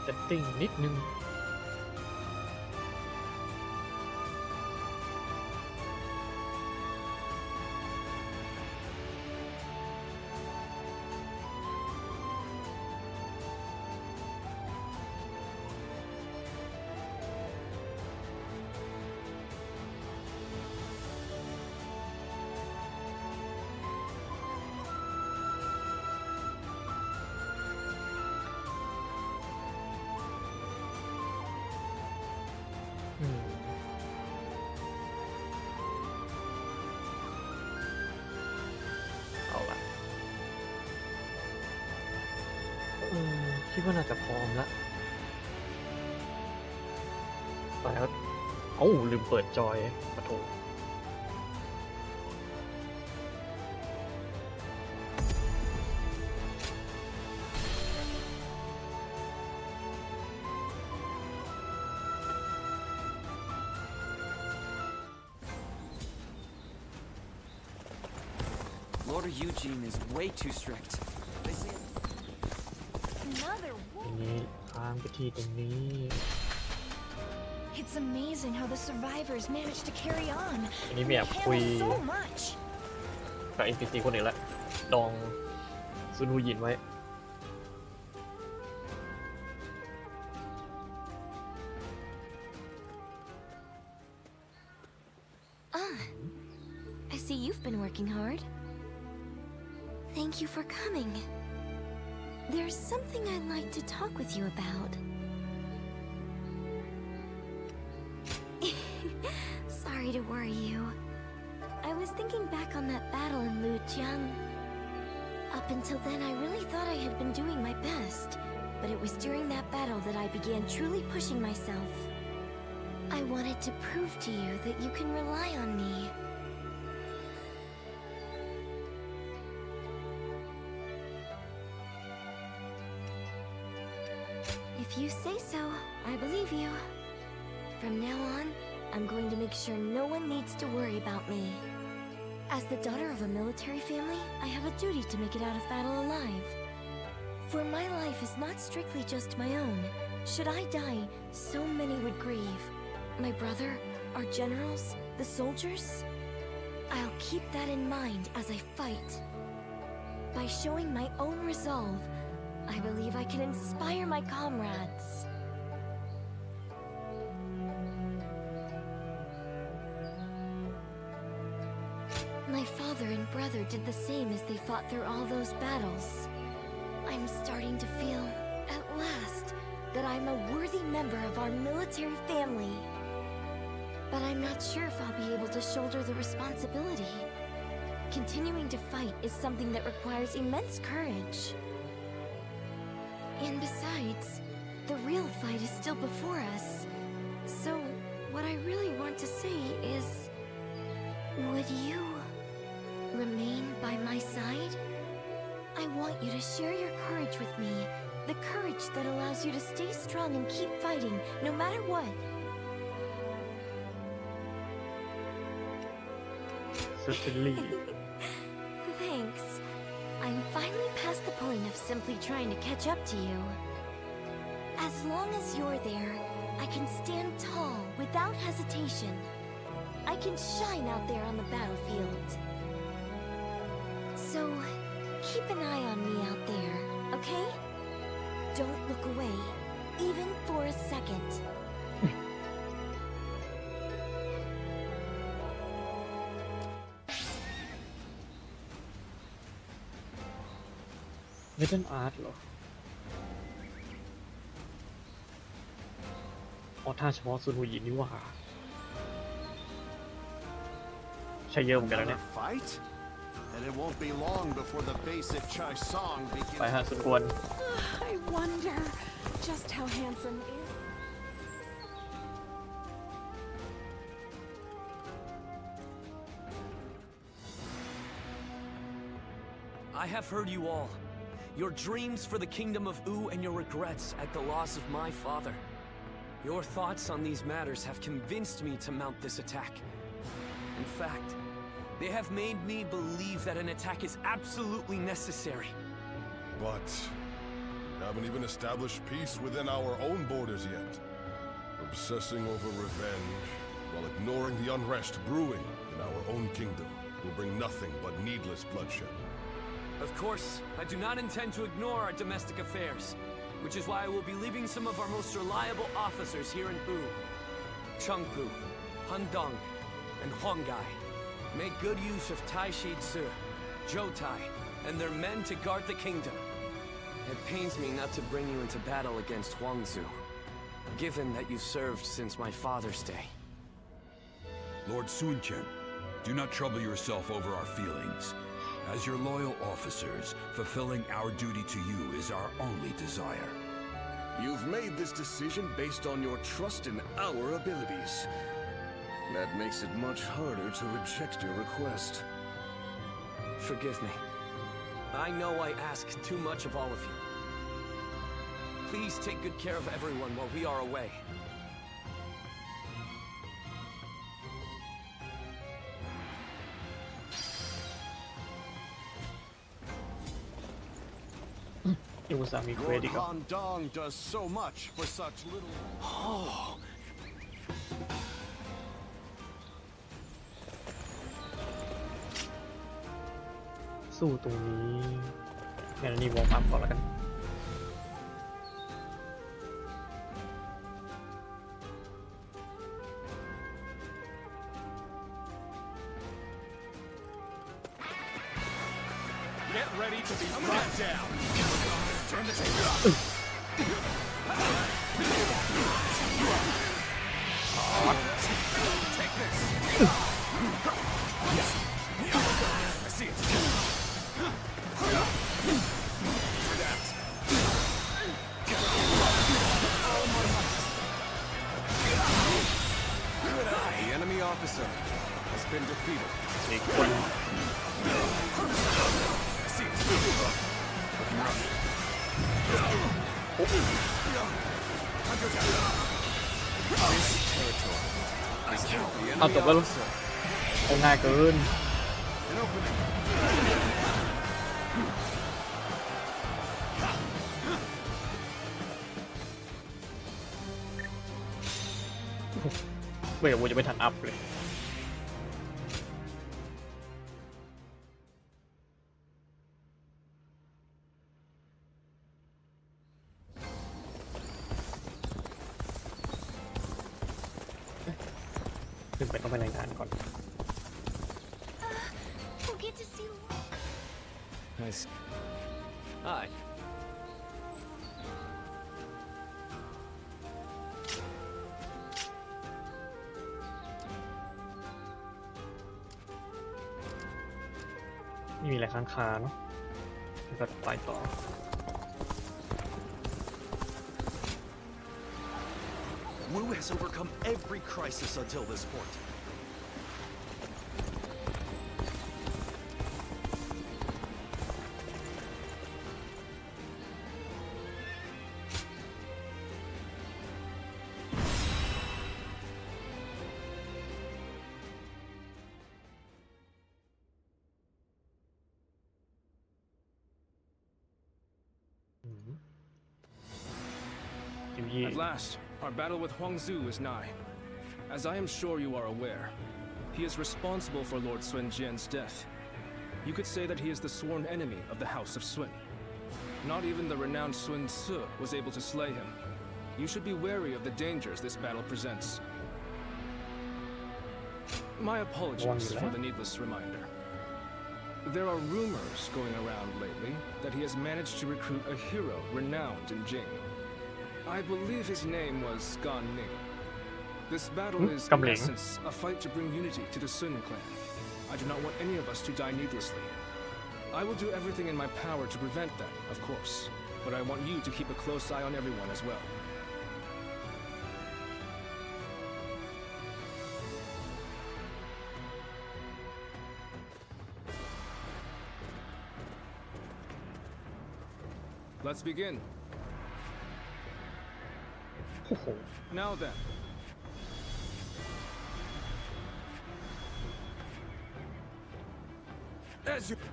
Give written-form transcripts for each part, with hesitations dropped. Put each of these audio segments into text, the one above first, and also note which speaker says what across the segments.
Speaker 1: เซตติ้งนิดนึงคิดว่าน่าจะพร้อมแล้วแล้วลืมเปิดจอยปะโถ
Speaker 2: Lord Eugene is way too strict.
Speaker 1: ทีนี้ค้างไปที่ตรงนี้
Speaker 3: It's amazing how the survivors managed to carry on.
Speaker 1: อันนี้ไม่อยากคุยกับ NPC คนอื่นละดองซุนฮูยินไว้
Speaker 3: I see you've been working hard. Thank you for coming. There's something I'd like to talk with you about. Sorry to worry you. I was thinking back on that battle in Lujiang. Up until then, I really thought I had been doing my best, but it was during that battle that I began truly pushing myself. I wanted to prove to you that you can rely on me. If you say so, I believe you. From now on, I'm going to make sure no one needs to worry about me. As the daughter of a military family, I have a duty to make it out of battle alive. For my life is not strictly just my own. Should I die, so many would grieve. My brother, our generals, the soldiers. I'll keep that in mind as I fight. By showing my own resolve, I believe I can inspire my comrades. My father and brother did the same as they fought through all those battles. I'm starting to feel, at last, that I'm a worthy member of our military family. But I'm not sure if I'll be able to shoulder the responsibility. Continuing to fight is something that requires immense courage. And besides, the real fight is still before us. So, what I really want to say is, would you remain by my side? I want you to share your courage with me, the courage that allows you to stay strong and keep fighting, no matter what.
Speaker 1: Certainly.
Speaker 3: Thanks. I'm finally past the point of simply trying to catch up to you. As long as you're there, I can stand tall without hesitation. I can shine out there on the battlefield. So, keep an eye on me out there, okay? Don't look away, even for a second.
Speaker 1: Written art เหรอท่าเฉพาะซุนฮูยินนี่ว่าใช้เยอะเหมือนกันแล้วเนี่ย
Speaker 4: And it won't be long before the basic Chai song begins.
Speaker 1: ไปฮะสุดควร
Speaker 5: I wonder just how handsome is.
Speaker 2: I have heard you all. Your dreams for the kingdom of U and your regrets at the loss of my father. Your thoughts on these matters have convinced me to mount this attack. In fact, they have made me believe that an attack is absolutely necessary.
Speaker 4: But
Speaker 6: We haven't even established peace within our own borders yet. Obsessing over revenge while ignoring the unrest brewing in our own kingdom will bring nothing but needless bloodshed.
Speaker 2: Of course, I do not intend to ignore our domestic affairs, which is why I will be leaving some of our most reliable officers here in Wu. Chengpu, Hundong, and Huanggai. Make good use of Tai Shi Tzu, Zhoutai, and their men to guard the kingdom. It pains me not to bring you into battle against Huangzu, given that you served since my father's day.
Speaker 7: Lord Sun Chen, do not trouble yourself over our feelings. As your loyal officers, fulfilling our duty to you is our only desire.
Speaker 4: You've made this decision based on your trust in our abilities. That makes it much harder to reject your request.
Speaker 2: Forgive me. I know I ask too much of all of you. Please take good care of everyone while we are away.
Speaker 1: ยังอุตส่าห์มีเควส
Speaker 4: Lord
Speaker 1: อีกเหรอ
Speaker 4: Han Dong does so much for such little.
Speaker 1: สู้ตรงนี้งั้นอันนี้วอร์มอัพก่อนแล้วกัน
Speaker 4: Get ready to be brought down. Turn the table. Take this. I see it. The enemy officer has been defeated.
Speaker 1: อีกคน เอาจบแล้วลูกเอาง่ายเกินเว้ยกูจะไม่ทันอัพเลยขึ้นไปต้องไปรายงานก่อน
Speaker 3: We'll get to see.
Speaker 2: Nice. Hi.
Speaker 1: ไม่มีอะไรค้างคาเนาะก็ไปต่อ
Speaker 8: Wu has overcome every crisis until this point.
Speaker 9: At last, our battle with Huangzu is nigh. As I am sure you are aware, he is responsible for Lord Sun Jian's death. You could say that he is the sworn enemy of the House of Sun. Not even the renowned Sun Tzu was able to slay him. You should be wary of the dangers this battle presents. My apologies for the needless reminder. There are rumors going around lately that he has managed to recruit a hero renowned in Jing. I believe his name was Gan Ning. This battle is, in essence, a fight to bring unity to the Sun clan. I do not want any of us to die needlessly. I will do everything in my power to prevent that, of course, but I want you to keep a close eye on everyone as well. Let's begin. Now then.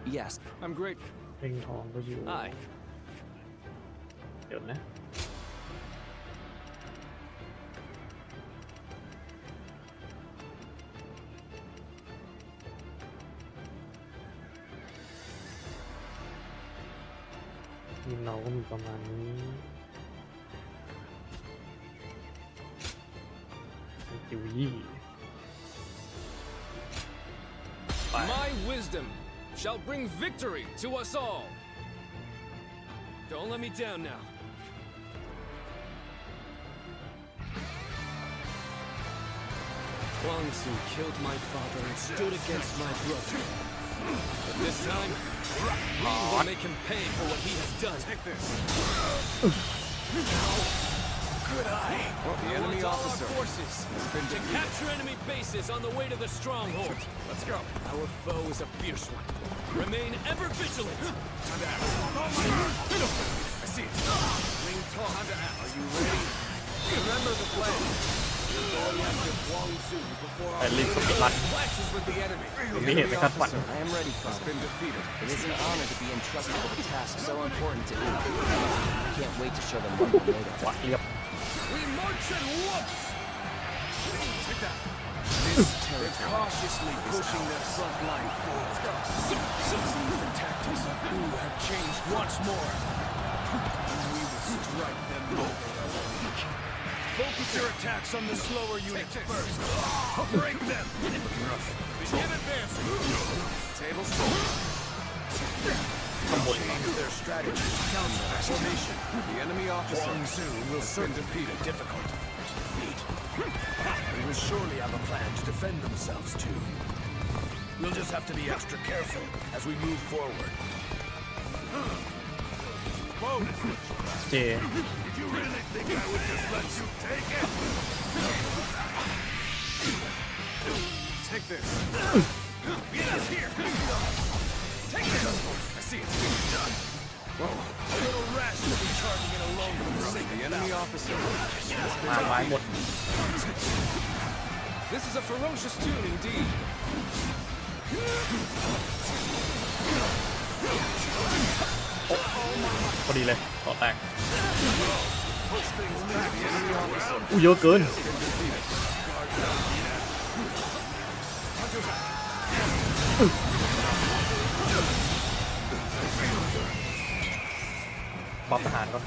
Speaker 2: Yes.
Speaker 9: I'm great.
Speaker 1: Hi. เดี๋ยวนะทีมเราก็มีประมาณนี้จิวยี่
Speaker 9: My wisdom shall bring victory to us all. Don't let me down now. Huang Su killed my father and stood against my brother. But this time, we will make him pay for what he has done. Take this. Good eye. The enemy officer forces to capture enemy bases on the way to the stronghold. Let's go. Our foe is a fierce one. Remain ever vigilant. I see it. Ling Tong. Are you ready? Remember the plan. You're going after Huang Su before our clashes with the enemy. The enemy officer, I am ready, Father. Has been defeated. It is an honor to be entrusted with a task so important to you. I can't wait to show them what we're made of. We march at once! Take that. This territory cautiously pushing their front line forward. The tactics of Wu have changed once more. And we will strike them where they are weak. Focus your attacks on the slower units first. Break them! Begin advancing! Tables full. Their strategy counter formation. The enemy officer will certainly defeat a difficult defeat. They will surely have a plan to defend themselves too. We'll just have to be extra careful as we move forward.
Speaker 1: Did
Speaker 6: you really think I would just let you take it?
Speaker 9: Take this.
Speaker 6: Get us here!
Speaker 9: Take this! I see it. Whoa. A little rash to be charging it alone for the sake of the enemy officer. This is a ferocious tune indeed.
Speaker 1: พอดีเลยต่อแตกอู้เยอะเกินปรับทหารก่อน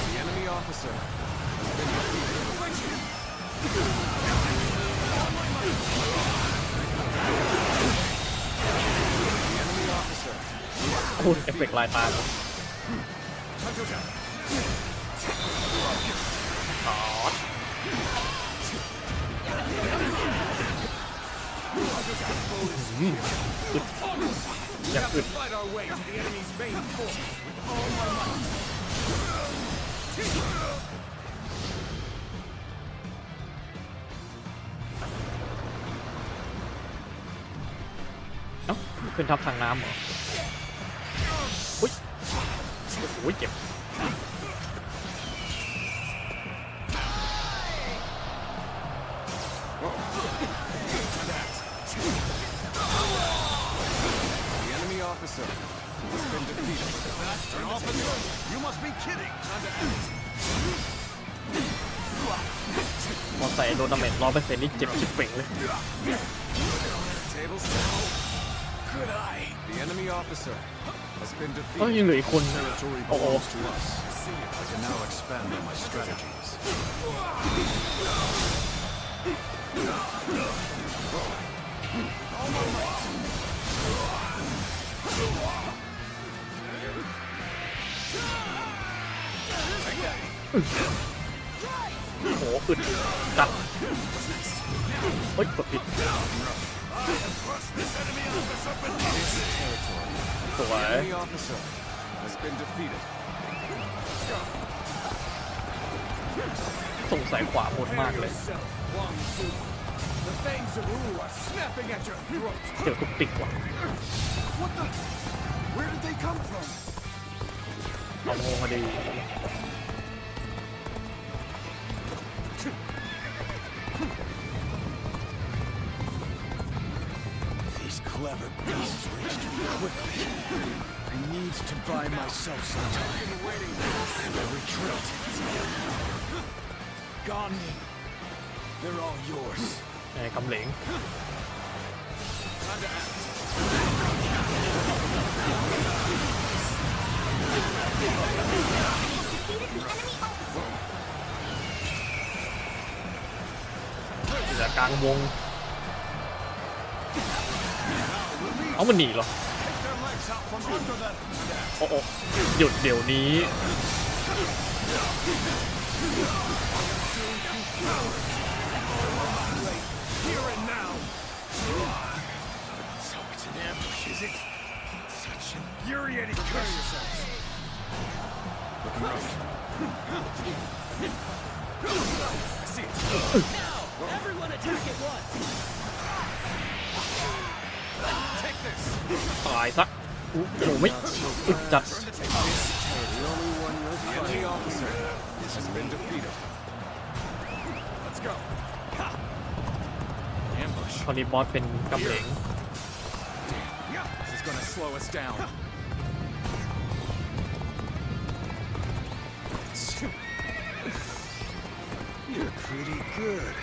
Speaker 9: The enemy officer has been defeated. The enemy officer.
Speaker 1: โอ้เอฟเฟกต์ลายตาอยากอึดเอ้าขึ้นทับทางน้ำเหรออุ้ยโอ้ยเจ็บ
Speaker 9: Officer has been defeated. An officer? You must be kidding.
Speaker 1: มอไซค์โดนดาเมจ100%นี่เจ็บชิบเป่งเลย
Speaker 9: Tables down. Good eye. The enemy officer has been defeated.
Speaker 1: ยังเหลืออีกคน
Speaker 6: Territory belongs to us. I can now expand on my strategies.
Speaker 1: โอ้อึดจัดเฮ้ยกดผิดสวยสงสัยขวาบนมากเลยเดี๋ยวตุกติกว่ะเอาโง่มาดี
Speaker 6: These clever beasts reached me quickly.
Speaker 8: I need to buy myself some time. And I retreat. Gone. They're all yours.
Speaker 1: กำเหลง
Speaker 8: Time to act.
Speaker 1: เหลือกลางวงเอามันหนีเหรอ โอ้โอ้หยุดเดี๋ยวนี้
Speaker 8: Here and now. So it's an ambush, is it? Such infuriating curse. Looking rough. I see it. Now, everyone attack at once. Take this.
Speaker 1: ตายซะโอ้โหไม่อึดจัด
Speaker 8: The only one you'll fight. The enemy officer has been defeated. Let's go. Ambush.
Speaker 1: ตอนนี้บอสเป็นกำเหลง
Speaker 8: This is gonna slow us down. You're pretty good.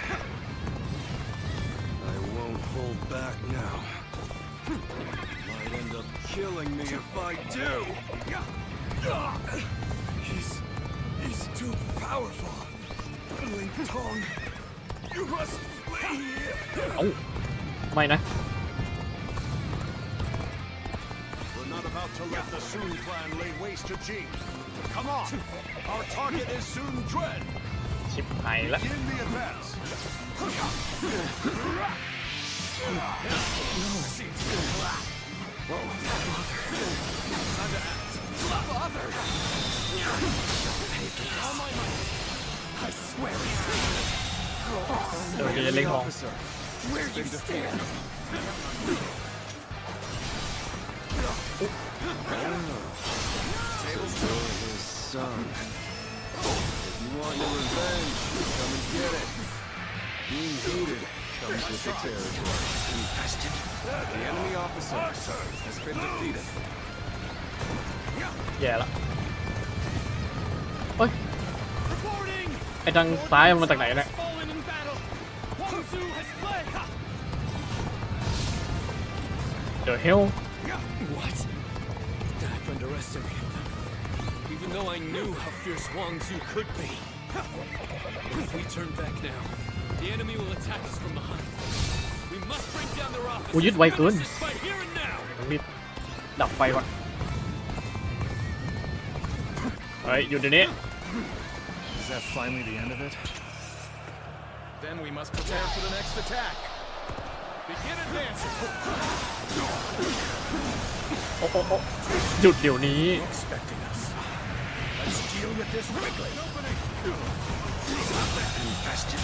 Speaker 8: I won't hold back now. Might end up killing me if I do. He's too powerful. Ling Tong, you must flee.
Speaker 1: เอ้าไม่นะ
Speaker 6: We're not about to let the Sun clan lay waste to Jing. Come on! Our target is Sun Dread.
Speaker 1: ชิบหายละ
Speaker 6: Begin the advance.
Speaker 8: Father! All my might. I swear it.
Speaker 1: เดี๋ยวจะเล็งของ
Speaker 8: Where you stand? Tables for his son. If you want your revenge, come and get it. Being hated comes with the territory. The enemy officer has been defeated.
Speaker 1: แย่ละเฮ้ยไอ้ทางซ้ายมันมาจากไหนเนี่ย The hell
Speaker 2: What? I've underestimated them. Even though I knew how fierce Wang Zu could be. If we turn back now, the enemy will attack us from behind. We must break down their office.
Speaker 1: กูยึดไวเกิน
Speaker 2: Just fight here and now.
Speaker 1: รีบดับไฟก่อนเฮ้ยหยุดเดี๋ยวนี้
Speaker 8: Is that finally the end of it? Then we must prepare for the next attack. Begin advancing.
Speaker 1: โอ้โอ้โอ้หยุดเดี๋ยวนี้
Speaker 8: Expecting us. Let's deal with this quickly. Infested.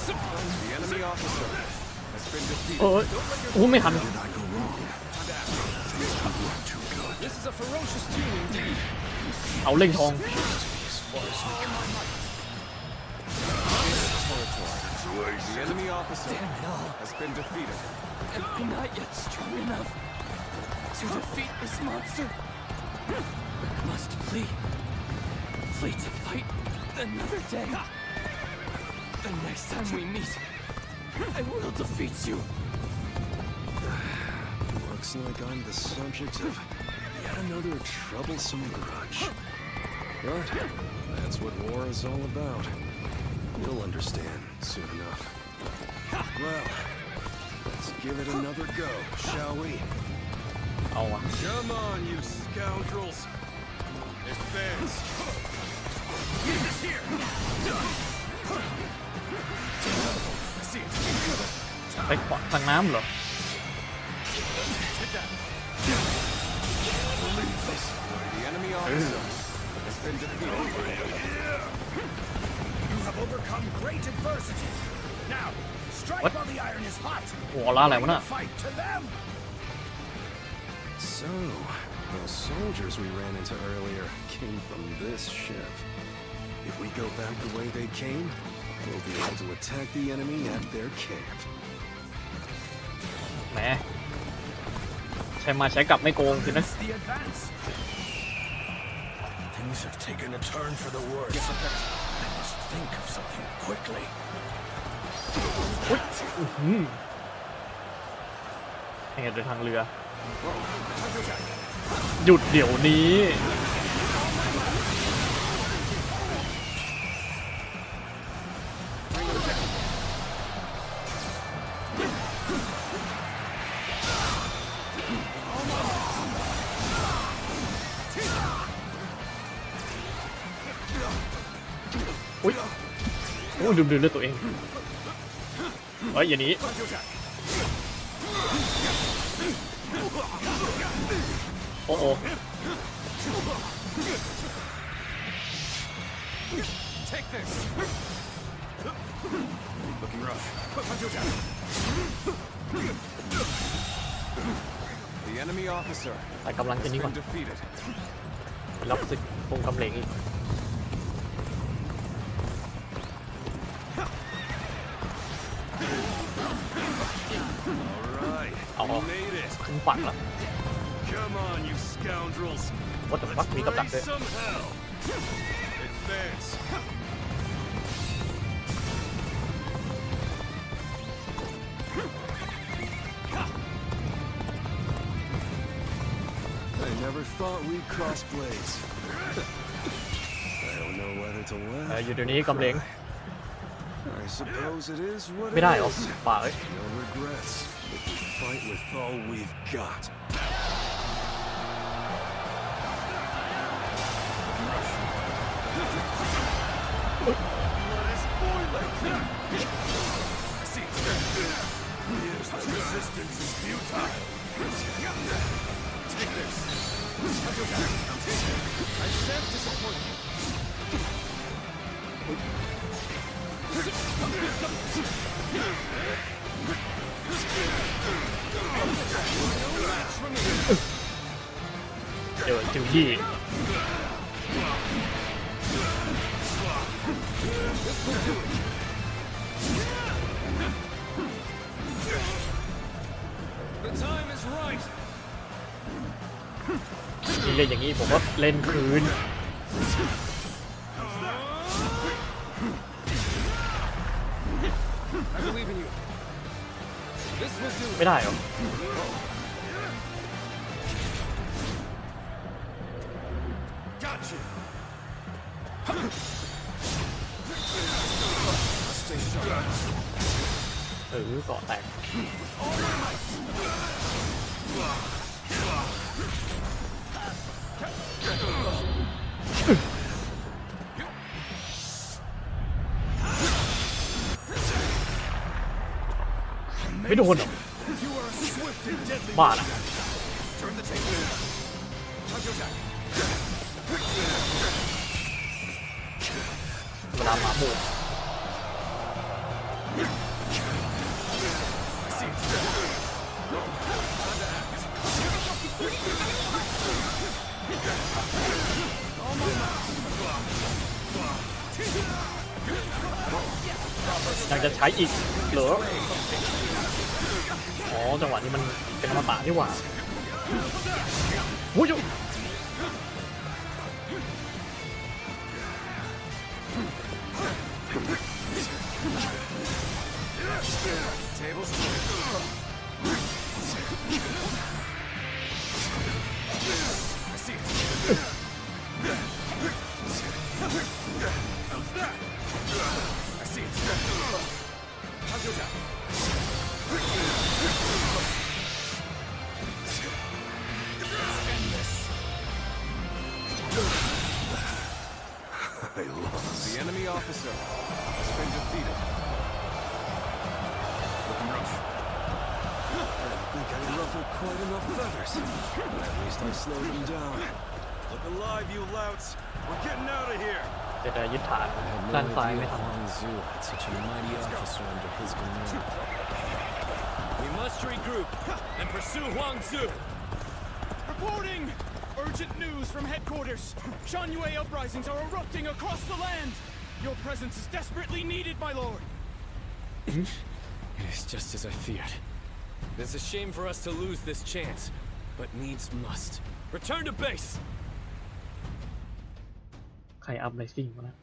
Speaker 8: The enemy officer has been
Speaker 1: เอ้ย
Speaker 8: defeated.
Speaker 1: โอ้ไม่ทัน
Speaker 8: Did I go wrong? Too good. This is a ferocious team indeed.
Speaker 1: เอาเล่งทอง
Speaker 8: The enemy officer has been defeated.
Speaker 2: Am I not yet strong enough to defeat this monster? Must flee. Flee to fight another day. The next time we meet, I will defeat you.
Speaker 8: Looks like I'm the subject of yet another troublesome grudge. But that's what war is all about. You'll understand soon enough. Well, let's give it another go, shall we?
Speaker 1: เอาอะ
Speaker 8: Come on, you scoundrels! Advance! Get this here! See it.
Speaker 1: ไปขวาทางน้ำเหรอ
Speaker 8: Hit that. The enemy officer has been defeated. You have overcome great adversity. Now, strike
Speaker 1: What?
Speaker 8: while the iron is hot.
Speaker 1: หัวล้าอะไรวะน่ะ
Speaker 8: Fight to them. So, those soldiers we ran into earlier came from this ship. If we go back the way they came, we'll be able to attack the enemy at their camp.
Speaker 1: แหมใช้ ช้มาใช้กลับไม่โกงสินะ
Speaker 2: The advance.
Speaker 4: Things have taken a turn for the worse. I must think of something quickly.
Speaker 1: ยังไงเดินทางเรือหยุดเดี๋ยวนี้อุ้ยโอ้ลืมเลือดตัวเองเฮ้ยอย่างนี้โอ้โอ้
Speaker 9: Take this. Looking rough. The enemy officer
Speaker 1: แต่กำลังจะ
Speaker 9: has
Speaker 1: นี้ก่อน
Speaker 9: been defeated.
Speaker 1: รับศึกคงกำเหลงอีก
Speaker 9: Alright,
Speaker 1: เอา
Speaker 9: we made it.
Speaker 1: ขึ้นฝั่งแล้ว
Speaker 9: Come on, you scoundrels.
Speaker 1: What the fuck มีกับดัก
Speaker 9: Raise
Speaker 1: ด้วย
Speaker 9: some hell. Advance. I never thought we'd cross blades. I don't know whether to
Speaker 1: อยู่
Speaker 9: laugh
Speaker 1: เดี๋ยวนี้กำเหลง
Speaker 9: I suppose it is what
Speaker 1: ไม่
Speaker 9: it
Speaker 1: ได้หรอ
Speaker 9: is.
Speaker 1: ป่าเอ้ย
Speaker 9: No regrets if we fight with all we've got. Resistance is futile. Take this. I shan't disappoint you.
Speaker 1: เดี๋ยวถึงที่
Speaker 9: The time is right.
Speaker 1: นี่เล่นอย่างนี้ผมก็เล่นคืน
Speaker 9: I believe in you. This will do.
Speaker 1: ไม่ได้หรอ
Speaker 9: Got you. Stay sharp.
Speaker 1: เกาะแตกไม่โดนหรอ
Speaker 9: You are a swift and deadly
Speaker 1: บ้าละ
Speaker 9: Turn the table. Counter-attack.
Speaker 1: เวลาหมาหมู่ ยังจะใช้อีกเหรอ อ๋อจังหวะนี้มันเป็นอมตะนี่หว่าวุ้ย
Speaker 9: Tables. I see it. How's that? I see it. Counter-attack. I lost. The enemy officer has been defeated. Looking rough. I don't think I ruffled quite enough feathers. At least I slowed them down. Look alive, you louts. We're getting out of here.
Speaker 1: จะได้ยึดฐานด้านซ้ายไหมครับ
Speaker 2: Zhu had such a mighty officer under his command. We must regroup and pursue Huang Zhu.
Speaker 10: Reporting! Urgent news from headquarters. Shan-Yue uprisings are erupting across the land. Your presence is desperately needed, my lord.
Speaker 2: It is just as I feared. It's a shame for us to lose this chance. but needs must. Return to base!
Speaker 1: ใครอัพไรซิ่งวะนะ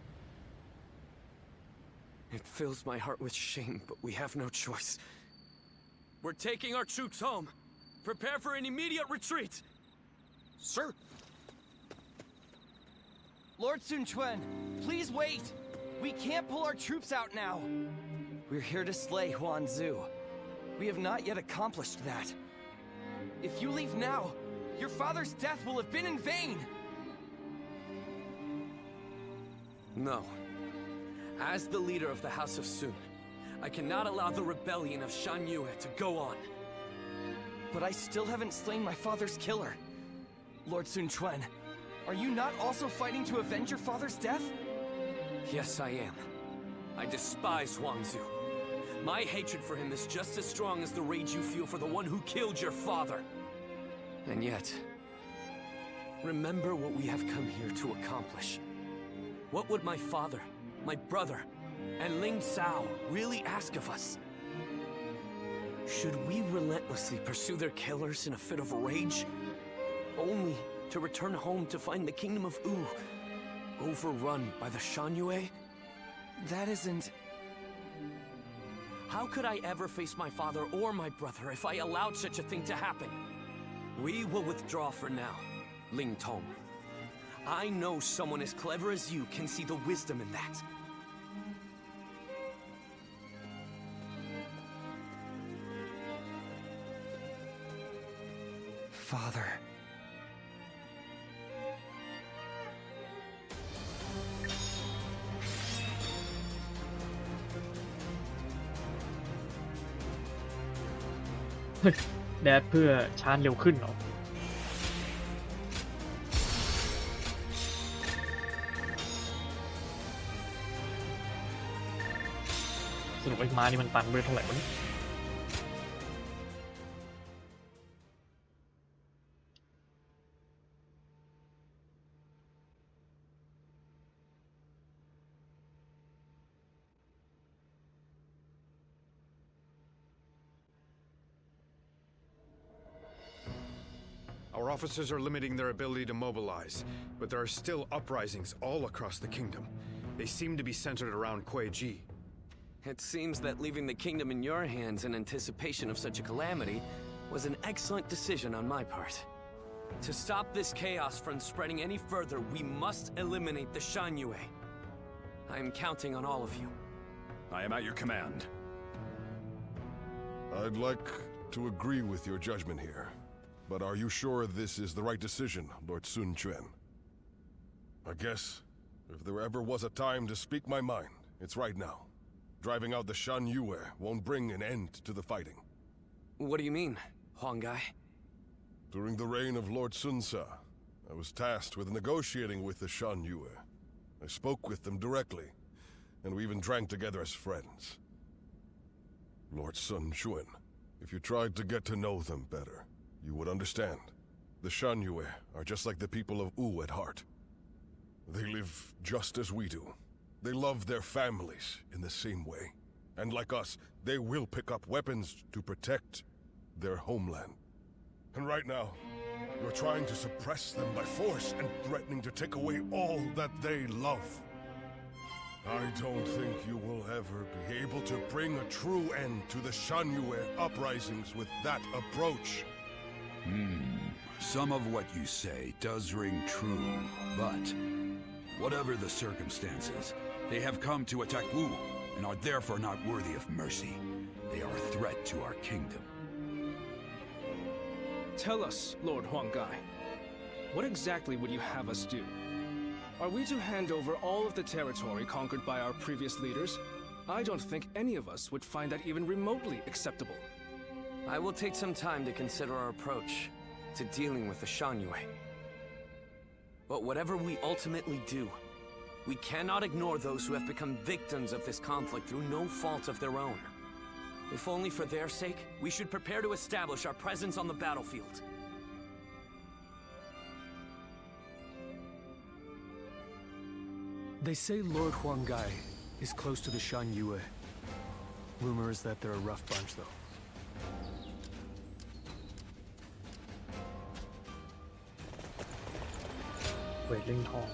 Speaker 2: It fills my heart with shame, but we have no choice. We're taking our troops home. Prepare for an immediate retreat.
Speaker 11: Sir. Lord Sun Quan, please wait. We can't pull our troops out now. We're here to slay Huan Zu. We have not yet accomplished that. If you leave now, your father's death will have been in vain.
Speaker 2: No. As the leader of the House of Sun, I cannot allow the rebellion of Shan Yue to go on.
Speaker 11: But I still haven't slain my father's killer. Lord Sun Quan, are you not also fighting to avenge your father's death?
Speaker 2: Yes, I am. I despise Huang Zu. My hatred for him is just as strong as the rage you feel for the one who killed your father. And yet, remember what we have come here to accomplish. What would my father, my brother, and Ling Cao really ask of us? Should we relentlessly pursue their killers in a fit of rage, only to return home to find the kingdom of Wu overrun by the Shan Yue?
Speaker 11: That isn't...
Speaker 2: How could I ever face my father or my brother if I allowed such a thing to happen? We will withdraw for now, Ling Tong. I know someone as clever as you can see the wisdom in that.
Speaker 11: Father...
Speaker 1: แดดเพื่อชาร์จเร็วขึ้นเหรอสรุปไอ้ม้านี่มันตันไปเท่าไหร่วะเนี่ย
Speaker 12: Our officers are limiting their ability to mobilize, but there are still uprisings all across the kingdom. They seem to be centered around Kuei-ji.
Speaker 2: It seems that leaving the kingdom in your hands in anticipation of such a calamity was an excellent decision on my part. To stop this chaos from spreading any further, we must eliminate the Shan Yue. I am counting on all of you.
Speaker 12: I am at your command.
Speaker 6: I'd like to agree with your judgment here. But are you sure this is the right decision, Lord Sun Quan? I guess, if there ever was a time to speak my mind, it's right now. Driving out the Shan Yue won't bring an end to the fighting.
Speaker 2: What do you mean, Huang Gai?
Speaker 6: During the reign of Lord Sun Ce, I was tasked with negotiating with the Shan Yue. I spoke with them directly, and we even drank together as friends. Lord Sun Quan, if you tried to get to know them better, you would understand. The Shan Yue are just like the people of Wu at heart. They live just as we do. They love their families in the same way. And like us, they will pick up weapons to protect their homeland. And right now, you're trying to suppress them by force and threatening to take away all that they love. I don't think you will ever be able to bring a true end to the Shan Yue uprisings with that approach.
Speaker 7: Some of what you say does ring true, but whatever the circumstances, they have come to attack Wu and are therefore not worthy of mercy. They are a threat to our kingdom.
Speaker 9: Tell us, Lord Huang Gai, what exactly would you have us do? Are we to hand over all of the territory conquered by our previous leaders? I don't think any of us would find that even remotely acceptable.
Speaker 2: I will take some time to consider our approach to dealing with the Shan Yue. But whatever we ultimately do, we cannot ignore those who have become victims of this conflict through no fault of their own. If only for their sake, we should prepare to establish our presence on the battlefield.
Speaker 9: They say Lord Huang Gai is close to the Shan Yue. Rumor is that they're a rough bunch, though.
Speaker 1: เวทลิงทอง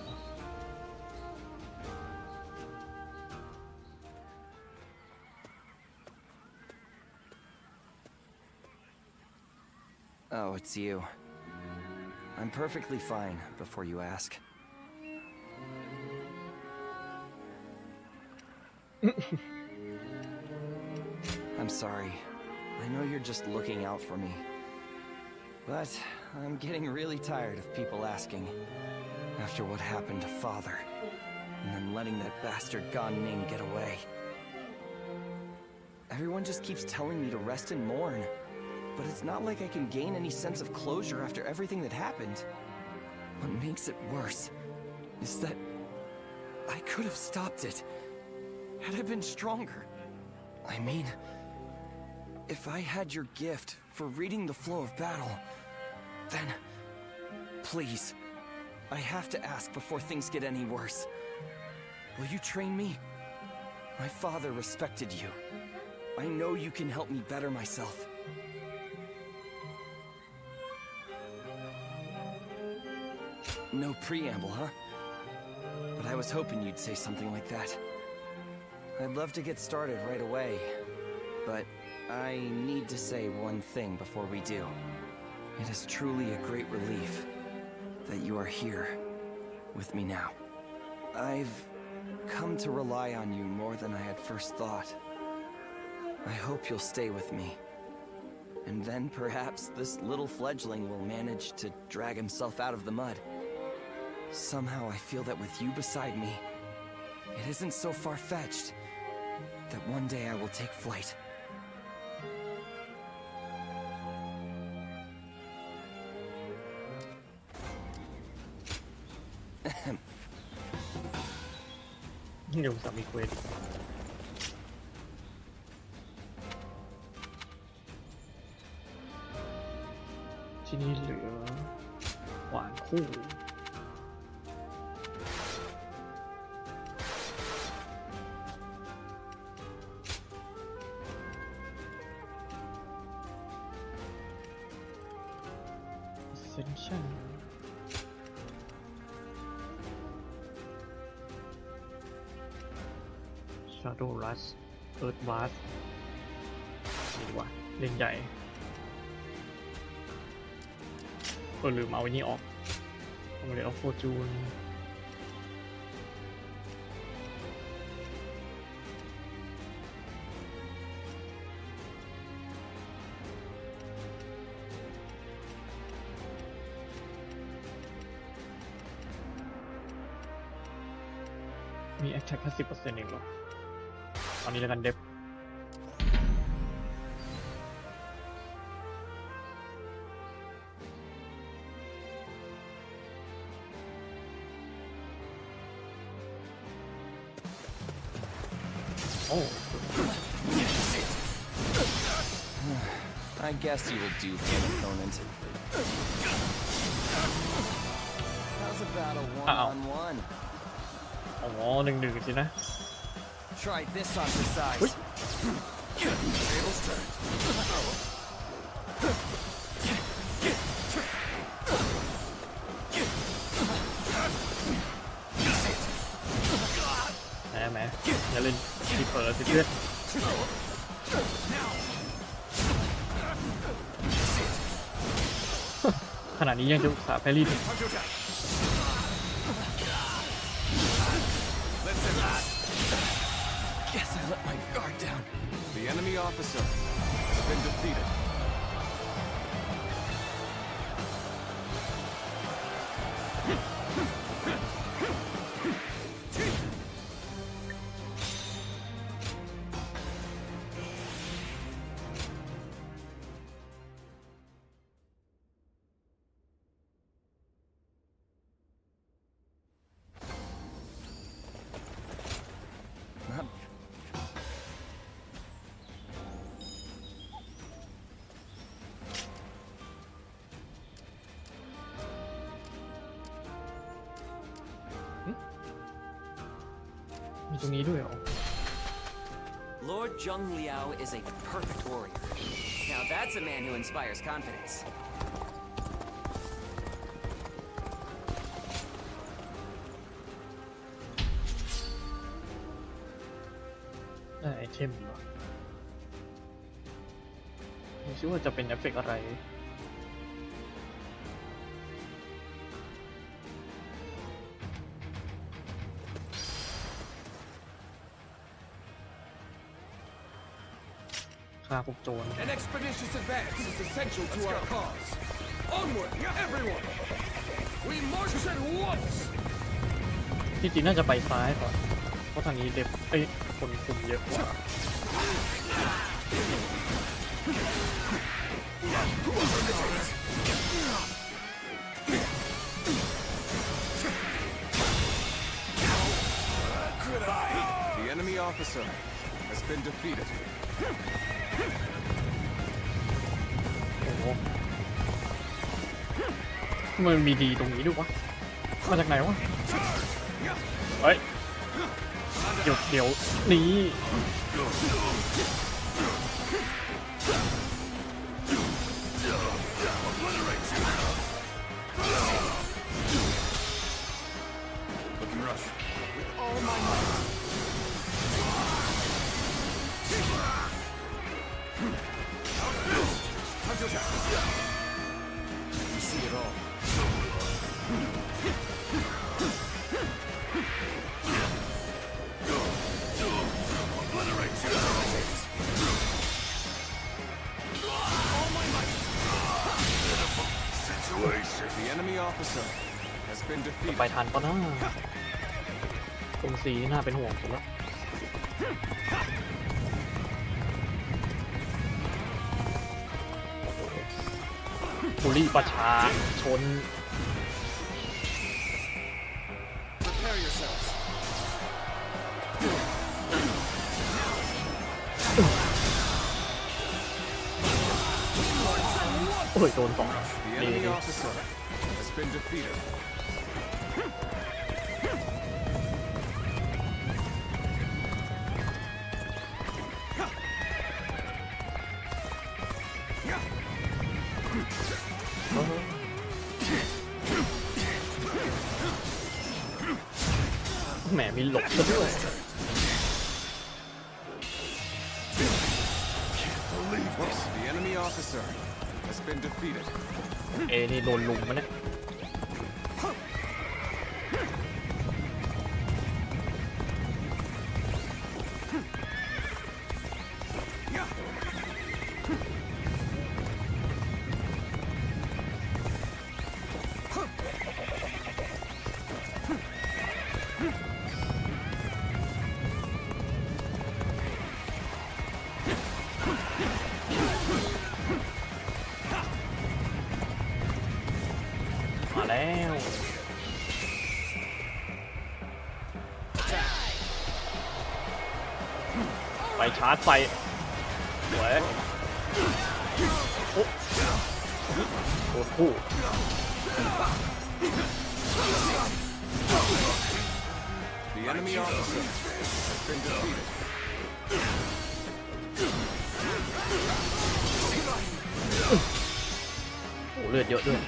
Speaker 11: Oh, it's you. I'm perfectly fine, before you ask. I'm sorry. I know you're just looking out for me. But I'm getting really tired of people asking. After what happened to Father, and then letting that bastard Gan Ning get away. Everyone just keeps telling me to rest and mourn. But it's not like I can gain any sense of closure after everything that happened. What makes it worse is that I could have stopped it had I been stronger. I mean, if I had your gift for reading the flow of battle, then please, I have to ask before things get any worse. Will you train me? My father respected you. I know you can help me better myself. No preamble, huh? But I was hoping you'd say something like that. I'd love to get started right away, but I need to say one thing before we do. It is truly a great relief that you are here with me now. I've come to rely on you more than I had first thought. I hope you'll stay with me. And then perhaps this little fledgling will manage to drag himself out of the mud. Somehow I feel that with you beside me, it isn't so far-fetched that one day I will take flight. Ahem.
Speaker 1: เดี๋ยวสามีเควสที่นี่เหลือหวานคู่ Ascension Shadow Rush Earth Blast นี่ดีกว่าเล่นใหญ่ลืมเอาไอ้นี่ออกเอามาเลยเอาโฟจูนมี attack แค่ 10% เองเหรอตอนนี้แล้วกันเดฟ
Speaker 11: I guess you will do for an opponent. How's about a one-on-one?
Speaker 1: อ๋อ1-1สินะ
Speaker 11: Try this on for size.
Speaker 6: Tables turned.
Speaker 1: แหมอย่าเล่นที่เปิดสิเพื่อนขนาดนี้ยังจะอุตส่าห์แพรี่ถึง
Speaker 11: Guess I let my guard down.
Speaker 9: The enemy officer has been defeated.
Speaker 2: Lord Zheng Liao is a perfect warrior. Now that's a man who inspires confidence.
Speaker 1: ได้ไอเทมเหรอดูซิว่าจะเป็นเอฟเฟกต์อะไรฆ่าพวกโจร
Speaker 2: An expeditious advance is essential to our cause. Onward, everyone! We march at once!
Speaker 1: ที่จริงน่าจะไปซ้ายก่อนเพราะทางนี้เด็บคนคุมเยอะกว่า
Speaker 8: The enemy officer has been defeated.
Speaker 1: โอ้โหมันมีดีตรงนี้ด้วยวะมาจากไหนวะเฮ้ยหยุดเดี๋ยวนี้
Speaker 6: Looking rough.
Speaker 10: With all my might.
Speaker 8: Time to attack. You see it all. The enemy officer has been
Speaker 1: จะ
Speaker 8: defeated.
Speaker 1: ไปทันปะนะตรงสีน่าเป็นห่วงสุดแล้วบุรีประชาชน
Speaker 8: Prepare yourselves.
Speaker 1: โอ้ยโดนสอง
Speaker 8: The
Speaker 1: ดี
Speaker 8: enemy officer has been defeated.
Speaker 1: แหมมีหลบซะด้วย
Speaker 8: The enemy officer has been defeated.
Speaker 1: นี่โดนลุมมาเนี่ยมาแล้วไปชาร์จไฟสวยโอ้โหคู่
Speaker 8: The enemy officer has been defeated.
Speaker 1: โอ้เลือดเยอะด้วย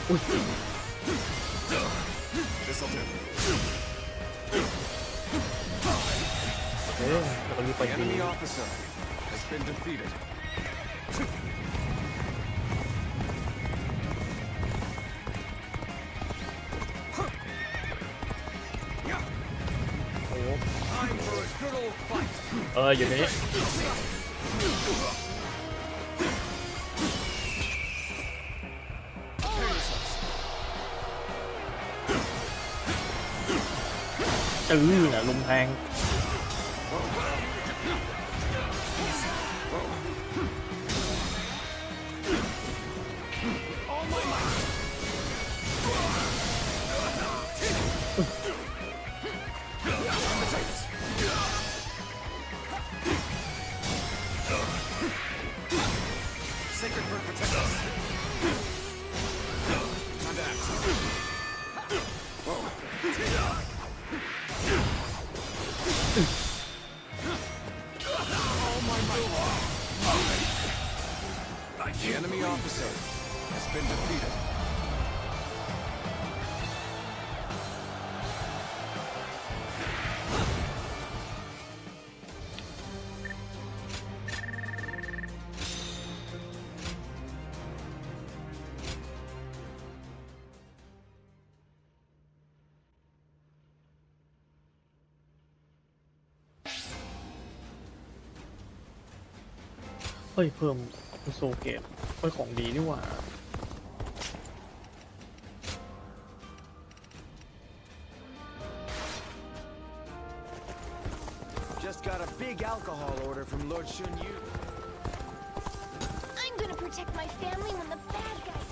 Speaker 1: อุ้ย
Speaker 8: This'll do.
Speaker 1: แล้วก็รีบไป
Speaker 8: The
Speaker 1: ดี
Speaker 8: enemy officer has been defeated.
Speaker 1: โอ้
Speaker 2: Time for a good old fight.
Speaker 1: อยู่นี้น่ะลุมแทง
Speaker 8: Sacred Bird protect us. Time to act. The enemy officer has been defeated.
Speaker 1: เฮ้ยเพิ่มโซเกตเฮ้ยของดีนี่หว่า
Speaker 11: Just got a big alcohol order from Lord Shunyu.
Speaker 3: I'm gonna protect my family when the bad guys.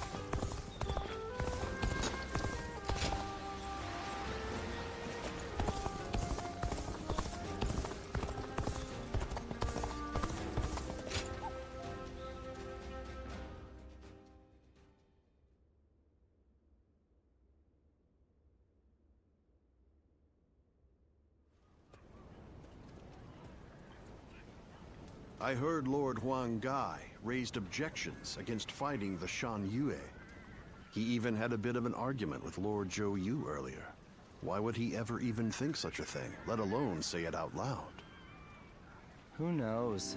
Speaker 13: I heard Lord Huang Gai raised objections against fighting the Shan Yue. He even had a bit of an argument with Lord Zhou Yu earlier. Why would he ever even think such a thing, let alone say it out loud?
Speaker 11: Who knows?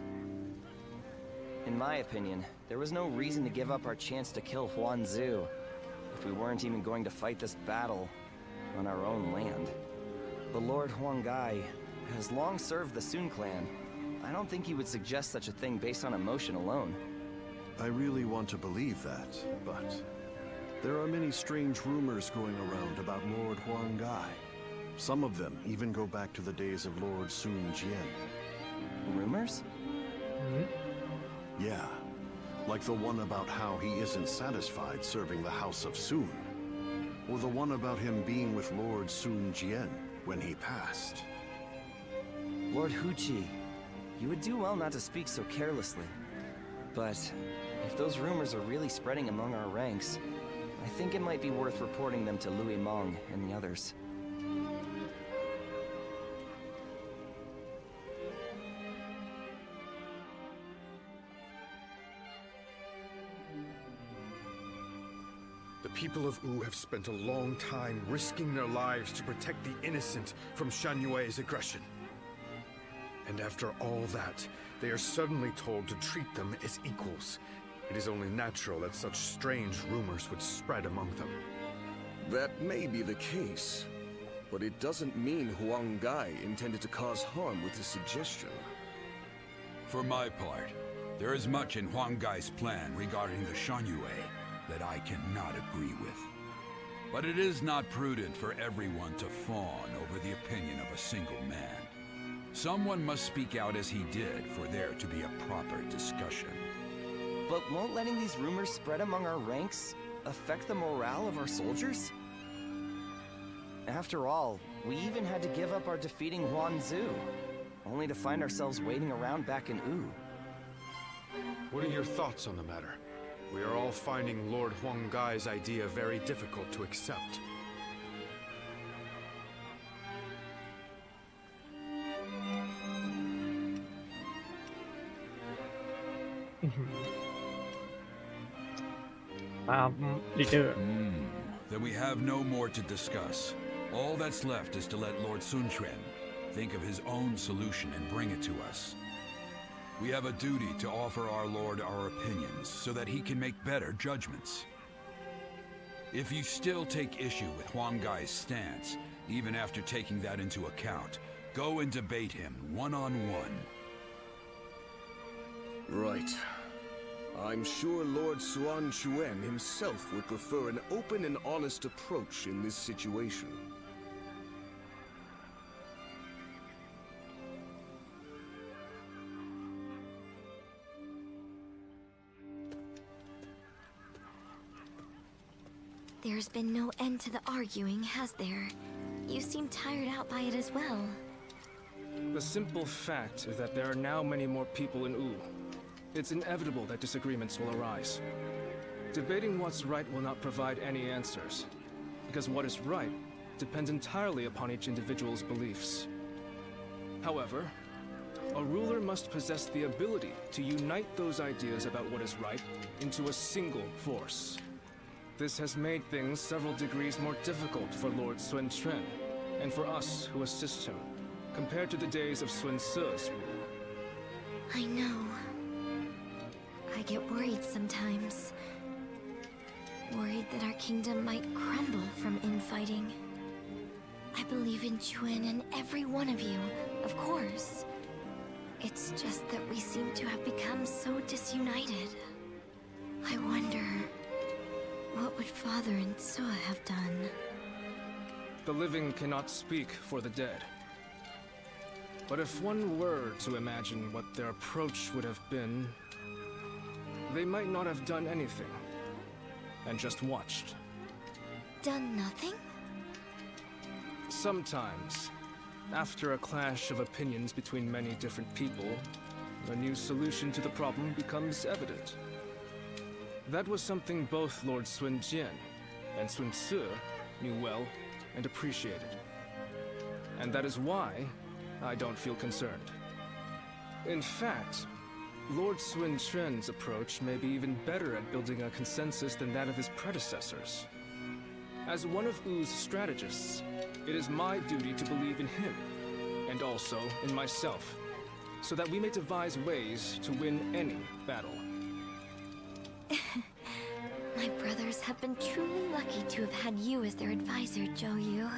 Speaker 11: In my opinion, there was no reason to give up our chance to kill Huanzu if we weren't even going to fight this battle on our own land. The Lord Huang Gai has long served the Sun clan. I don't think he would suggest such a thing based on emotion alone.
Speaker 13: I really want to believe that, but there are many strange rumors going around about Lord Huang Gai. Some of them even go back to the days of Lord Sun Jian.
Speaker 11: Rumors?
Speaker 13: Yeah, like the one about how he isn't satisfied serving the House of Sun, or the one about him being with Lord Sun Jian when he passed.
Speaker 11: Lord Huchi, you would do well not to speak so carelessly. But if those rumors are really spreading among our ranks, I think it might be worth reporting them to Louis Meng and the others.
Speaker 12: The people of Wu have spent a long time risking their lives to protect the innocent from Shan Yue's aggression. And after all that, they are suddenly told to treat them as equals. It is only natural that such strange rumors would spread among them.
Speaker 4: That may be the case, but it doesn't mean Huang Gai intended to cause harm with his suggestion.
Speaker 7: For my part, there is much in Huang Gai's plan regarding the Shan Yue that I cannot agree with. But it is not prudent for everyone to fawn over the opinion of a single man. Someone must speak out as he did for there to be a proper discussion.
Speaker 11: But won't letting these rumors spread among our ranks affect the morale of our soldiers? After all, we even had to give up our defeating Huanzu, only to find ourselves waiting around back in Wu.
Speaker 12: What are your thoughts on the matter? We are all finding Lord Huang Gai's idea very difficult to accept.
Speaker 1: Leader.
Speaker 7: Then we have no more to discuss. All that's left is to let Lord Sun Quan think of his own solution and bring it to us. We have a duty to offer our Lord our opinions so that he can make better judgments. If you still take issue with Huang Gai's stance, even after taking that into account, go and debate him one-on-one.
Speaker 4: Right. I'm sure Lord Suan Chuen himself would prefer an open and honest approach in this situation.
Speaker 3: There's been no end to the arguing, has there? You seem tired out by it as well.
Speaker 9: The simple fact is that there are now many more people in Wu. It's inevitable that disagreements will arise. Debating what's right will not provide any answers, because what is right depends entirely upon each individual's beliefs. However, a ruler must possess the ability to unite those ideas about what is right into a single force. This has made things several degrees more difficult for Lord Sun Quan, and for us who assist him, compared to the days of Sun Ce's rule.
Speaker 3: I know. I get worried sometimes. Worried that our kingdom might crumble from infighting. I believe in Chuen and every one of you, of course. It's just that we seem to have become so disunited. I wonder, what would Father and Sua have done?
Speaker 9: The living cannot speak for the dead. But if one were to imagine what their approach would have been, they might not have done anything, and just watched.
Speaker 3: Done nothing?
Speaker 9: Sometimes, after a clash of opinions between many different people, a new solution to the problem becomes evident. That was something both Lord Sun Jian and Sun Ce knew well and appreciated. And that is why I don't feel concerned. In fact, Lord Sun Quan's approach may be even better at building a consensus than that of his predecessors. As one of Wu's strategists, it is my duty to believe in him, and also in myself, so that we may devise ways to win any battle.
Speaker 3: My brothers have been truly lucky to have had you as their advisor, Zhou Yu.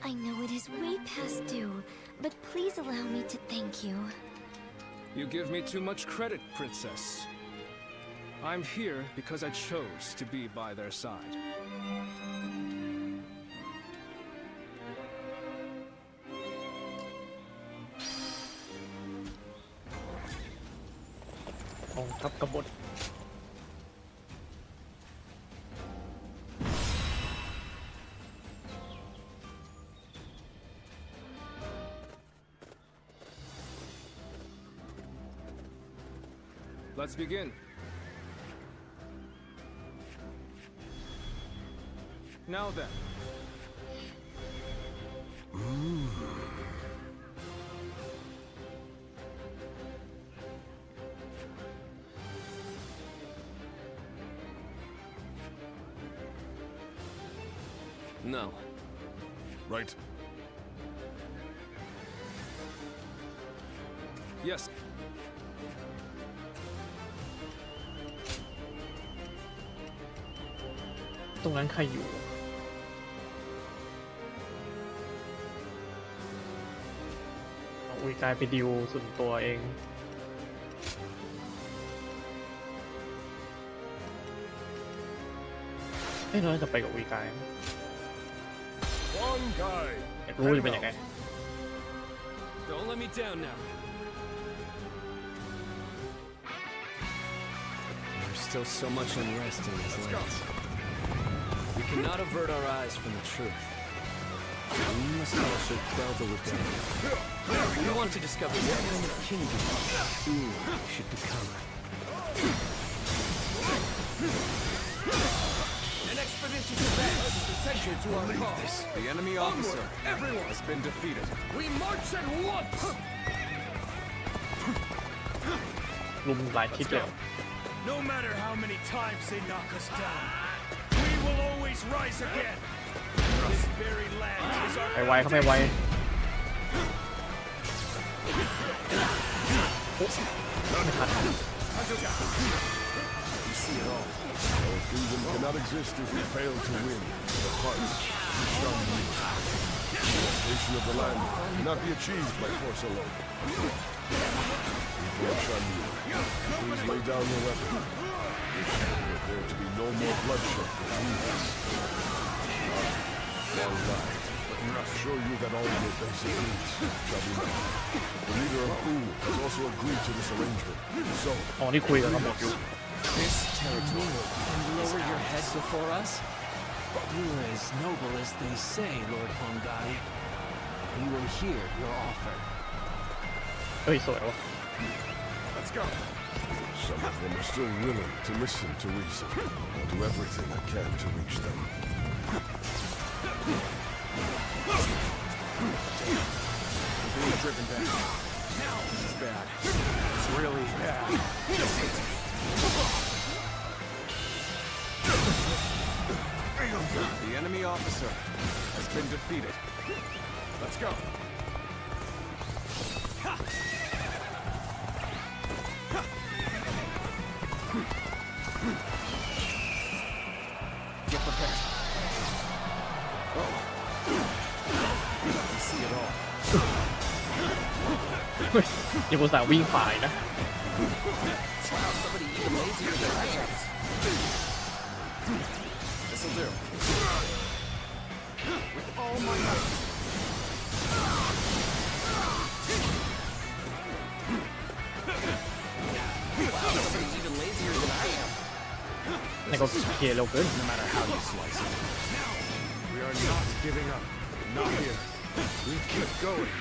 Speaker 3: I know it is way past due, but please allow me to thank you.
Speaker 9: You give me too much credit, Princess. I'm here because I chose to be by their side.
Speaker 1: กองทัพกบฏ
Speaker 9: Let's begin. Now then.
Speaker 2: No.
Speaker 6: Right.
Speaker 9: Yes.
Speaker 1: ตรงนั้นใครอยู่เอาอุยกายไปดิวส่วนตัวเองเราจะไปกับอุยกายอยากรู้จะเป็นยังไง
Speaker 2: Don't let me down now. There's still so much unrest in these lands. We cannot avert our eyes from the truth. We must also quell the rebellion. If we want to discover what kind of kingdom Wu should become. An expedition's advance is essential to our cause.
Speaker 8: The enemy officer has been defeated.
Speaker 10: We march at once!
Speaker 1: ลุมหลายทิศแล้ว
Speaker 10: No matter how many times they knock us down, we will always rise again. This very land is our
Speaker 1: ไปไวเข้าไปไวไม่ทัน
Speaker 6: You see it all. Our kingdom cannot exist if we fail to win the hearts of Shan Yu. The devastation of the land cannot be achieved by force alone. People of Shan Yu, please lay down your weapon. For there to be no more bloodshed between us. Long lie. Let me assure you that all your basic needs shall be met. The leader of Wu has also agreed to this arrangement. So,
Speaker 1: อ๋อนี่คุยกันทั้งหมดอยู่
Speaker 2: This territory and lower your head before us? You are as noble as they say, Lord Hongai. We will hear your offer.
Speaker 1: เฮ้ยสวยวะ
Speaker 6: let's go. Some of them are still willing to listen to reason. I'll do everything I can to reach them.
Speaker 8: We're being driven back. This is bad. It's really bad. The enemy officer has been defeated. Let's go. Get prepared. Oh. You see it all.
Speaker 1: ยังอุตส่าห์วิ่งฝ่ายนะ
Speaker 12: This'll do. With all my might.
Speaker 1: นี่ก็เคลียร์เร็วเกิน
Speaker 12: No matter how you slice it. We are not giving up. Not here. We keep going.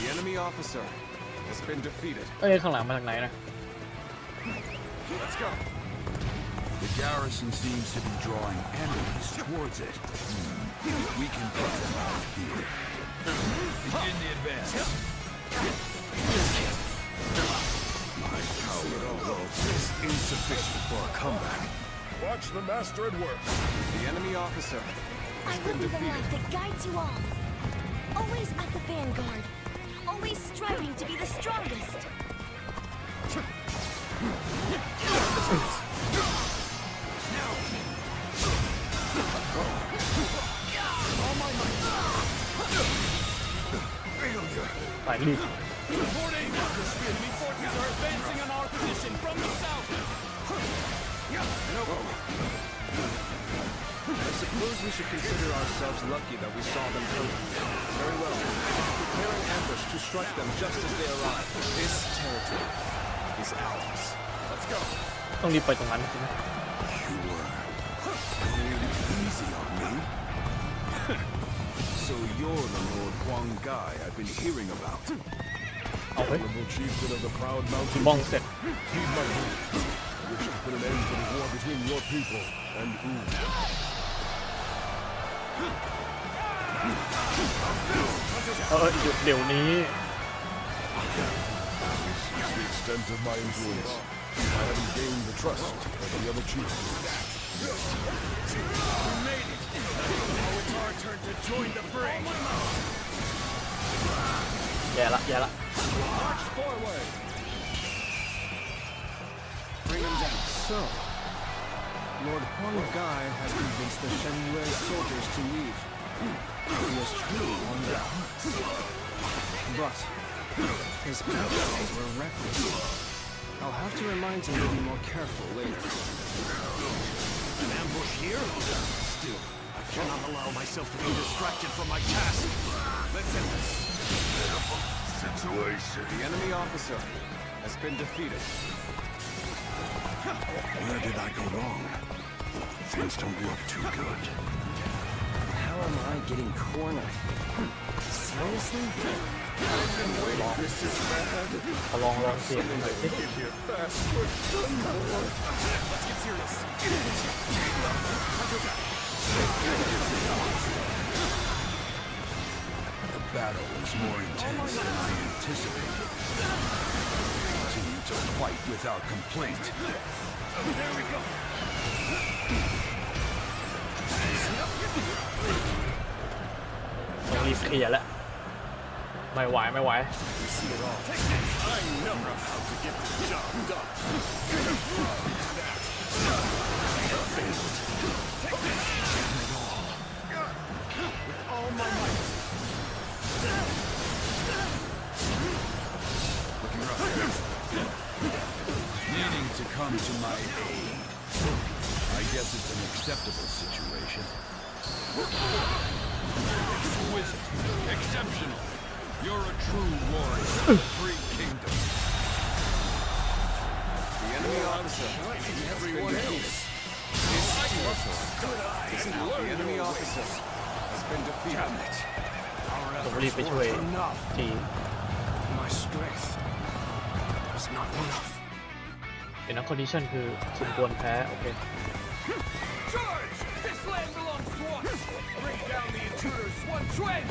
Speaker 12: The enemy officer has been defeated.
Speaker 1: เอ้ยข้างหลังมาจากไหนนะ
Speaker 12: Let's go.
Speaker 7: The garrison seems to be drawing enemies towards it. We can put them out here. Begin the advance.
Speaker 6: My power alone is insufficient for a comeback. Watch the master at work.
Speaker 12: The enemy officer
Speaker 3: I
Speaker 12: has
Speaker 3: will
Speaker 12: been
Speaker 3: be the
Speaker 12: defeated.
Speaker 3: light that guides you all. Always at the vanguard. Always striving to be the strongest.
Speaker 12: Failure.
Speaker 1: ฝ่ายรีบ
Speaker 10: Reporting! Enemy forces are advancing on our position from the south!
Speaker 9: I suppose we should consider ourselves lucky that we saw them coming. Very well. Prepare an ambush to strike them just as they arrive.
Speaker 12: This territory is ours. Let's go.
Speaker 1: ต้องรีบไปตรงนั้นสินะ
Speaker 13: You were really easy on me. So you're the Lord Huang Gai I've been hearing about.
Speaker 1: เอาเฮ้ย
Speaker 6: Honorable chieftain of the proud mountain.
Speaker 1: บ้องเสร็จ
Speaker 6: Heed my word. I wish to put an end to the war between your people and Wu.
Speaker 1: เดี๋ยวนี้
Speaker 6: This is the extent of my influence. I haven't gained the trust of the other chiefs.
Speaker 10: We made it! Now it's our turn to join the fray!
Speaker 1: แย่ละแย่ละ
Speaker 10: March forward!
Speaker 12: Bring him down.
Speaker 9: So, Lord Huang Gai has convinced the Shenwei soldiers to leave. He was truly on their hearts. But his actions were reckless. I'll have to remind him to be more careful later.
Speaker 12: An ambush here? Still, I cannot allow myself to be distracted from my task. Let's end this.
Speaker 6: Situation.
Speaker 12: The enemy officer has been defeated.
Speaker 13: Where did I go wrong? Things don't look too good.
Speaker 11: How am I getting cornered? Seriously?
Speaker 1: ขอลองเสียงหน่อยสิ
Speaker 12: Let's get serious.
Speaker 7: The battle was more intense than I anticipated. Continue to fight without complaint.
Speaker 10: There we go!
Speaker 1: ต้องรีบเคลียร์แล้วไม่ไหวไม่ไหว
Speaker 12: We see it all. I know how to get the job done. With all my might. Looking rough.
Speaker 7: Needing to come to my aid. I guess it's an acceptable situation. Exquisite. Exceptional. You're a true warrior of the free kingdom.
Speaker 12: The enemy officer has been defeated. This territory is now the enemy officer has been defeated. Our
Speaker 1: ต้อง
Speaker 12: efforts
Speaker 1: รีบไปช่วย
Speaker 12: weren't enough.
Speaker 1: ที
Speaker 12: My strength was not enough.
Speaker 1: เห็นนะคอนดิชันคือสมควรแพ้โอเค
Speaker 10: Charge! This land belongs to us! Bring down the intruders, one trend!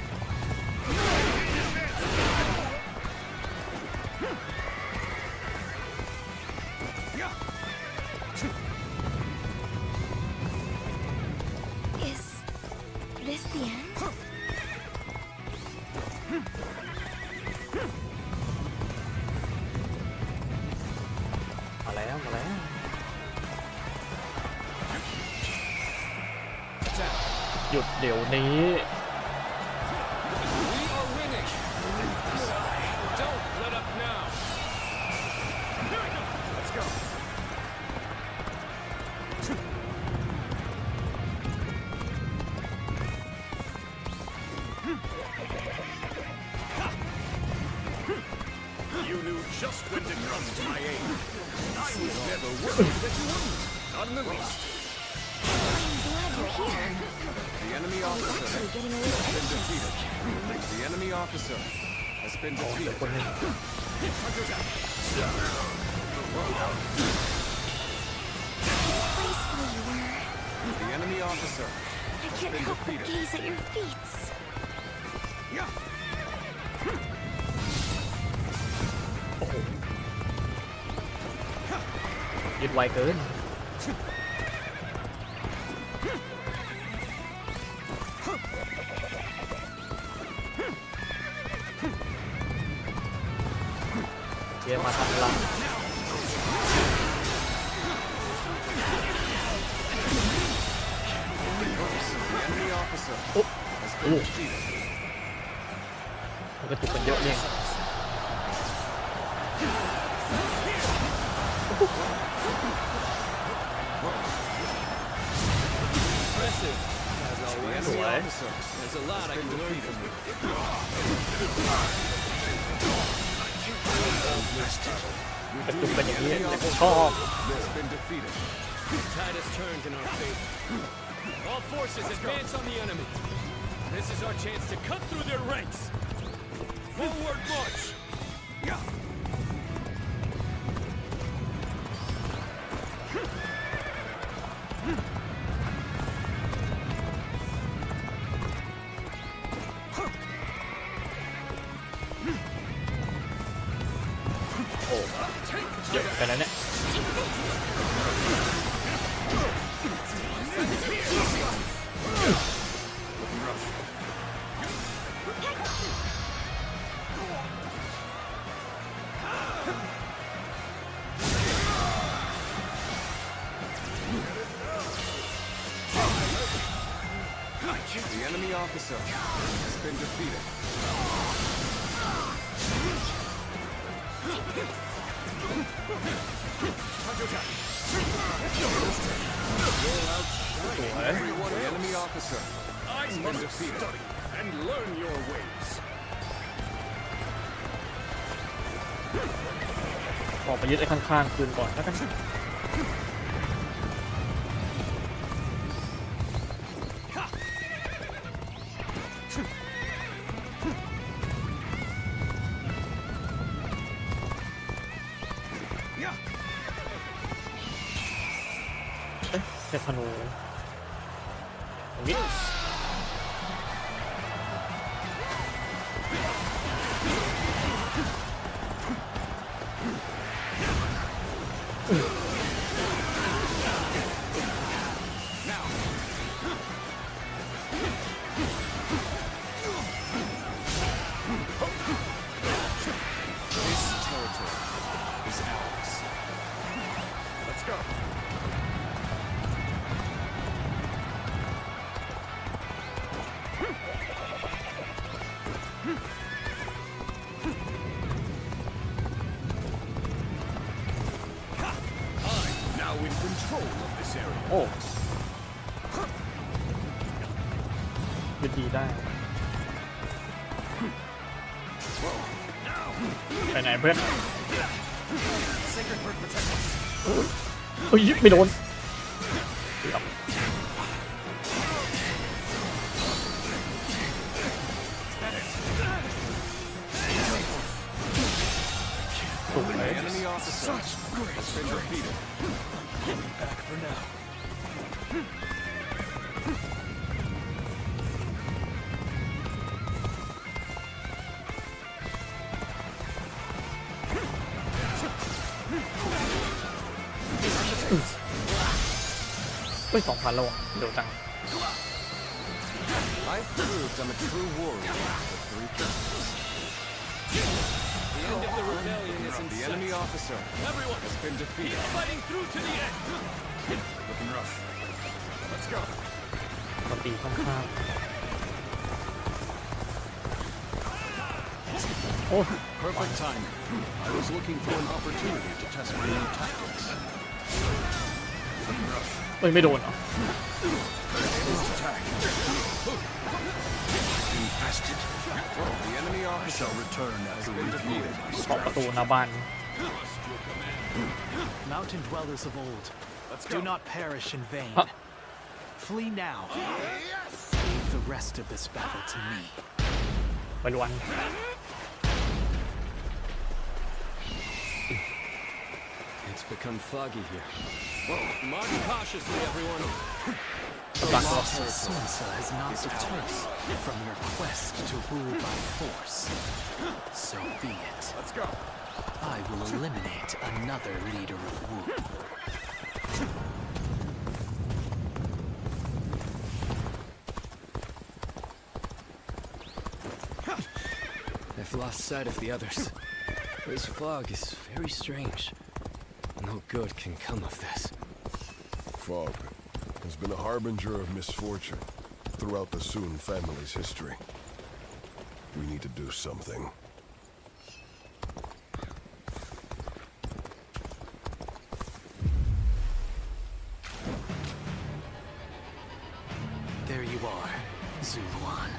Speaker 3: Is this the end?
Speaker 1: มาแล้วมาแล้ว
Speaker 12: Attack.
Speaker 1: หยุดเดี๋ยวนี้
Speaker 9: We are winning. Don't let up now.
Speaker 12: Let's go.
Speaker 4: You knew just when to come to my aid. I was never worried that you wouldn't. Not in the least.
Speaker 3: I'm glad you're here.
Speaker 11: The enemy
Speaker 3: I was
Speaker 11: officer
Speaker 3: actually getting a little
Speaker 11: has been
Speaker 3: anxious.
Speaker 11: defeated. The enemy officer has been defeated.
Speaker 1: คนหนึ่ง
Speaker 3: Graceful you were.
Speaker 11: The enemy officer
Speaker 3: I
Speaker 11: has
Speaker 3: can't
Speaker 11: been
Speaker 3: help but
Speaker 11: defeated.
Speaker 3: gaze at your feet.
Speaker 1: โอ้โหยึดไวเกินเดี๋ยวมาทำลัง
Speaker 11: The enemy officer
Speaker 1: โอ้
Speaker 11: has
Speaker 1: โห
Speaker 11: been defeated.
Speaker 1: มันกระตุกกันเยอะเนี่ย
Speaker 2: Impressive, as
Speaker 11: The
Speaker 2: always.
Speaker 11: enemy
Speaker 1: Right.
Speaker 11: officer
Speaker 2: There's a lot I
Speaker 11: has
Speaker 2: can
Speaker 11: been
Speaker 2: learn from
Speaker 11: defeated.
Speaker 2: you. Your
Speaker 1: กระตุก
Speaker 2: duty
Speaker 1: กันอย่างนี้ชอบ
Speaker 11: has been defeated.
Speaker 2: The tide has turned in our favor. All forces advance on the enemy. This is our chance to cut through their ranks. Forward march. โอ้เยอะไปแล้วเนี่ย
Speaker 11: The enemy officer has been defeated. Everyone, the enemy officer
Speaker 4: I
Speaker 11: has been
Speaker 4: must
Speaker 11: defeated.
Speaker 4: study and learn your ways.
Speaker 1: ออกไปยึดไอ้ข้างๆคืนก่อนแล้วกัน เอ๊ะแค่ธนูอย่างนี้
Speaker 4: Now in control of this area.
Speaker 1: โอ้ยึดดีได้ ไปไหนเพื่อน
Speaker 11: Sacred Bird protect us.
Speaker 1: เฮ้ยไม่โดนเกือบถูกเลย
Speaker 11: The enemy officer has been defeated.
Speaker 2: Back for now.
Speaker 1: เฮ้ย2,000แล้วอ่ะเดี๋ยวจัง
Speaker 11: I've proved I'm a true warrior with 3 kingdoms.
Speaker 2: The end of the rebellion is in
Speaker 11: The
Speaker 2: sight.
Speaker 11: enemy officer
Speaker 2: Everyone,
Speaker 11: has been defeated.
Speaker 2: fighting through to the end.
Speaker 11: Looking rough. Let's go.
Speaker 1: ก็ตีข้างๆโอ้
Speaker 8: Perfect time. I was looking for an opportunity to test my new tactics.
Speaker 1: ไม่โดนเหรอ
Speaker 8: Infested. The enemy officer shall return after reviewing my
Speaker 1: เคาะประตูหน้าบ้าน
Speaker 10: Mountain dwellers of old, do not perish in vain. Flee now. Leave the rest of this battle to me.
Speaker 1: ไปลวน
Speaker 9: It's become foggy here. March cautiously, everyone.
Speaker 10: The loss of Sunsa has not deterred from your quest to rule by force. So be it.
Speaker 6: Let's go.
Speaker 10: I will eliminate another leader of Wu.
Speaker 9: I've lost sight of the others. This fog is very strange. No good can come of this.
Speaker 6: Fog has been a harbinger of misfortune throughout the Sun family's history. We need to do something.
Speaker 10: There you are, Zuluan.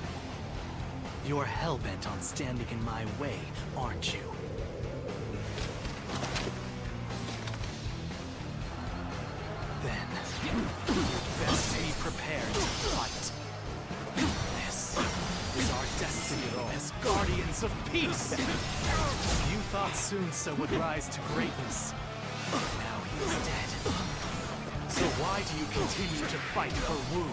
Speaker 10: You're hell-bent on standing in my way, aren't you? Then, you'd best be prepared to fight. This is our destiny as guardians of peace! You thought Sunsa would rise to greatness. Now he is dead. So why do you continue to fight for Wu?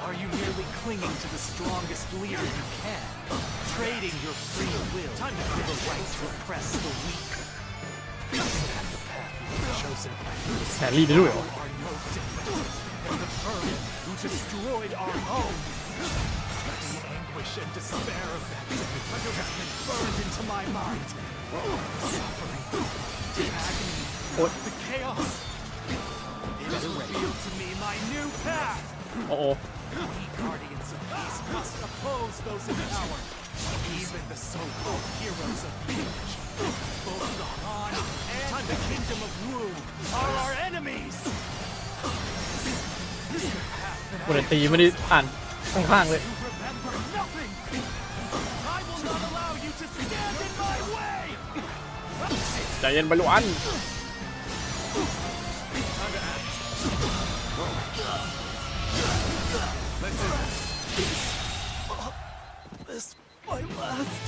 Speaker 10: Are you merely clinging to the strongest leader you can? Trading your free will for the right to oppress the weak? Is that the path you have chosen?
Speaker 1: แสนรีได้ด้วยเหรอ
Speaker 10: Are no different than the vermin who destroyed our home. The anguish and despair of that day has been burned into my mind. Suffering, the agony, the chaos. It has revealed to me my new path.
Speaker 1: โอ้โห
Speaker 10: We guardians of peace must oppose those in power. Even the so-called heroes of the age. Both the Han and the kingdom of Wu are our enemies.
Speaker 1: บนตีไม่ได้อ่านข้างๆเลย
Speaker 10: You remember nothing. I will not allow you to stand in my way.
Speaker 1: ใจเย็นไปลวน
Speaker 10: This my last.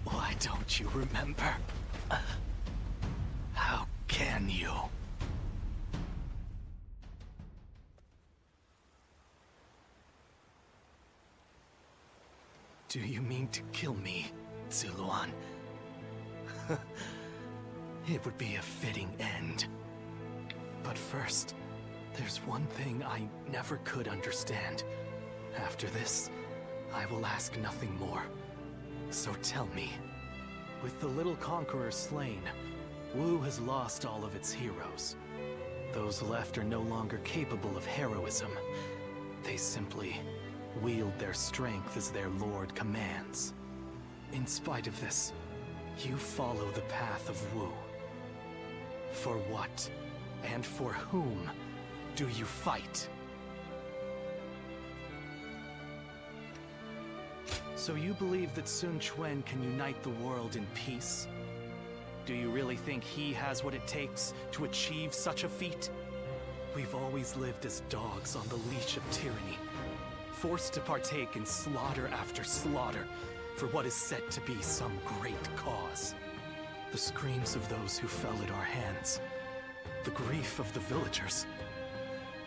Speaker 10: Why don't you remember? How can you? Do you mean to kill me, Zuluan? It would be a fitting end. But first, there's one thing I never could understand. After this, I will ask nothing more. So tell me, with the little conqueror slain, Wu has lost all of its heroes. Those left are no longer capable of heroism. They simply wield their strength as their lord commands. In spite of this, you follow the path of Wu. For what and for whom do you fight? So you believe that Sun Quan can unite the world in peace? Do you really think he has what it takes to achieve such a feat? We've always lived as dogs on the leash of tyranny, forced to partake in slaughter after slaughter for what is said to be some great cause. The screams of those who fell at our hands, the grief of the villagers.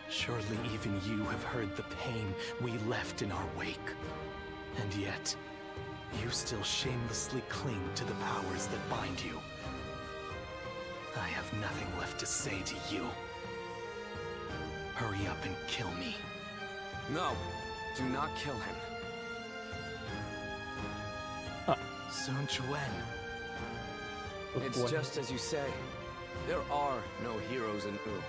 Speaker 10: Surely even you have heard the pain we left in our wake. And yet, you still shamelessly cling to the powers that bind you. I have nothing left to say to you. Hurry up and kill me.
Speaker 2: No, do not kill him.
Speaker 10: Sun Quan.
Speaker 2: It's just as you say. There are no heroes in U.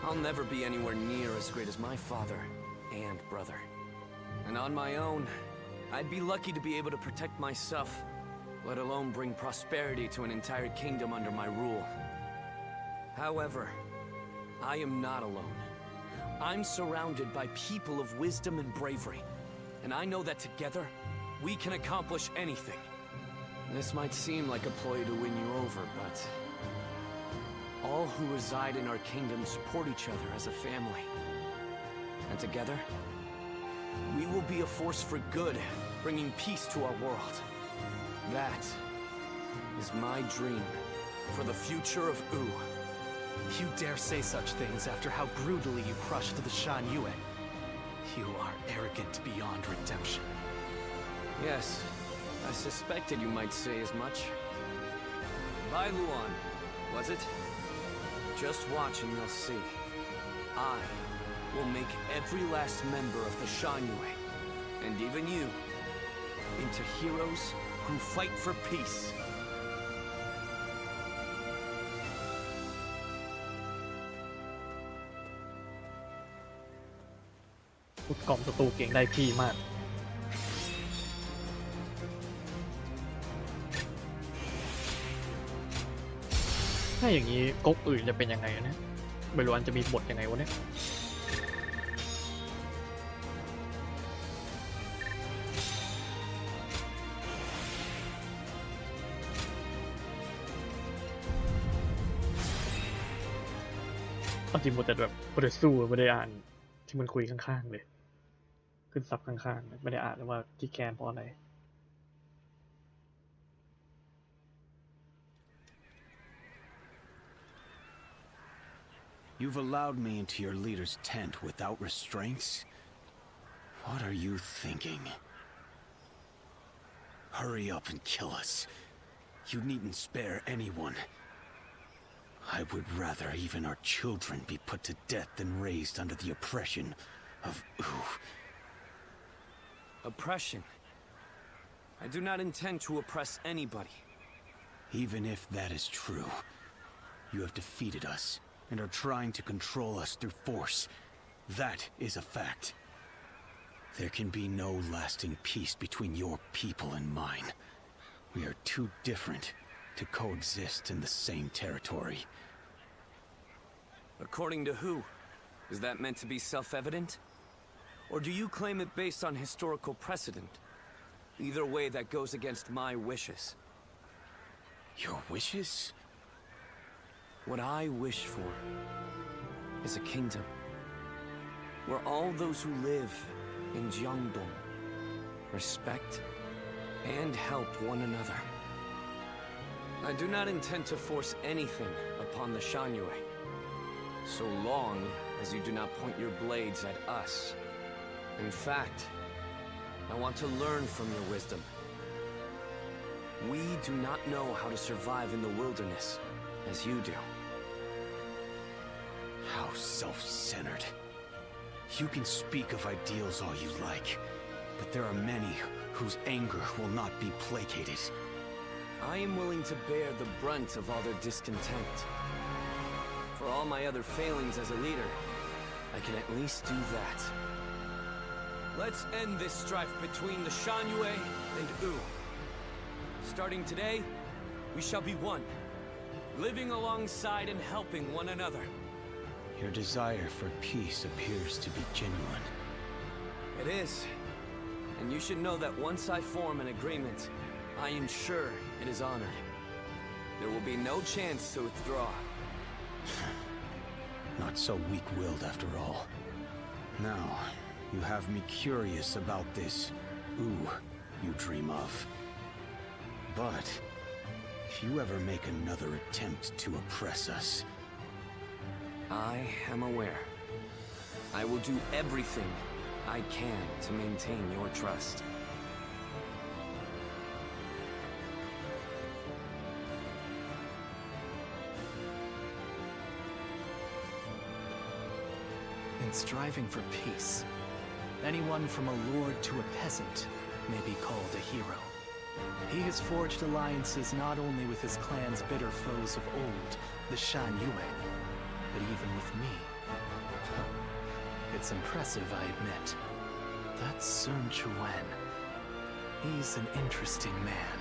Speaker 2: I'll never be anywhere near as great as my father and brother. And on my own, I'd be lucky to be able to protect myself, let alone bring prosperity to an entire kingdom under my rule. However, I am not alone. I'm surrounded by people of wisdom and bravery, and I know that together, we can accomplish anything. This might seem like a ploy to win you over, but all who reside in our kingdom support each other as a family. And together, we will be a force for good, bringing peace to our world. That is my dream for the future of U.
Speaker 10: You dare say such things after how brutally you crushed the Shan Yue. You are arrogant beyond redemption.
Speaker 2: Yes, I suspected you might say as much. Bai Luan, was it? Just watch and you'll see. I will make every last member of the Shan Yue, and even you, into heroes who fight for peace.
Speaker 1: พูดกล่อมศัตรูเก่งได้ที่มาก ถ้าอย่างนี้ก๊กอื่นจะเป็นยังไงนะไม่รู้อันจะมีบทยังไงวะเนี่ยจริงหมดแต่แบบไม่ได้สู้ไม่ได้อ่านที่มันคุยข้างๆเลยขึ้นซับข้างๆไม่ได้อ่านว่าที่แกนเพราะอะไร
Speaker 14: You've allowed me into your leader's tent without restraints? What are you thinking? Hurry up and kill us. You needn't spare anyone. I would rather even our children be put to death than raised under the oppression of U.
Speaker 2: Oppression? I do not intend to oppress anybody.
Speaker 14: Even if that is true, you have defeated us and are trying to control us through force. That is a fact. There can be no lasting peace between your people and mine. We are too different to coexist in the same territory.
Speaker 2: According to who? Is that meant to be self-evident? Or do you claim it based on historical precedent? Either way, that goes against my wishes.
Speaker 14: Your wishes?
Speaker 2: What I wish for is a kingdom where all those who live in Jiangdong respect and help one another. I do not intend to force anything upon the Shanyue, so long as you do not point your blades at us. In fact, I want to learn from your wisdom. We do not know how to survive in the wilderness as you do.
Speaker 14: How self-centered. You can speak of ideals all you like, but there are many whose anger will not be placated.
Speaker 2: I am willing to bear the brunt of all their discontent. For all my other failings as a leader, I can at least do that. Let's end this strife between the Shanyue and U. Starting today, we shall be one, living alongside and helping one another.
Speaker 14: Your desire for peace appears to be genuine.
Speaker 2: It is. And you should know that once I form an agreement, I ensure it is honored. There will be no chance to withdraw.
Speaker 14: Not so weak-willed after all. Now, you have me curious about this U you dream of. But if you ever make another attempt to oppress us,
Speaker 2: I am aware. I will do everything I can to maintain your trust.
Speaker 10: In striving for peace, anyone from a lord to a peasant may be called a hero. He has forged alliances not only with his clan's bitter foes of old, the Shan Yue, but even with me. It's impressive, I admit. That's Sun Quan. He's an interesting man.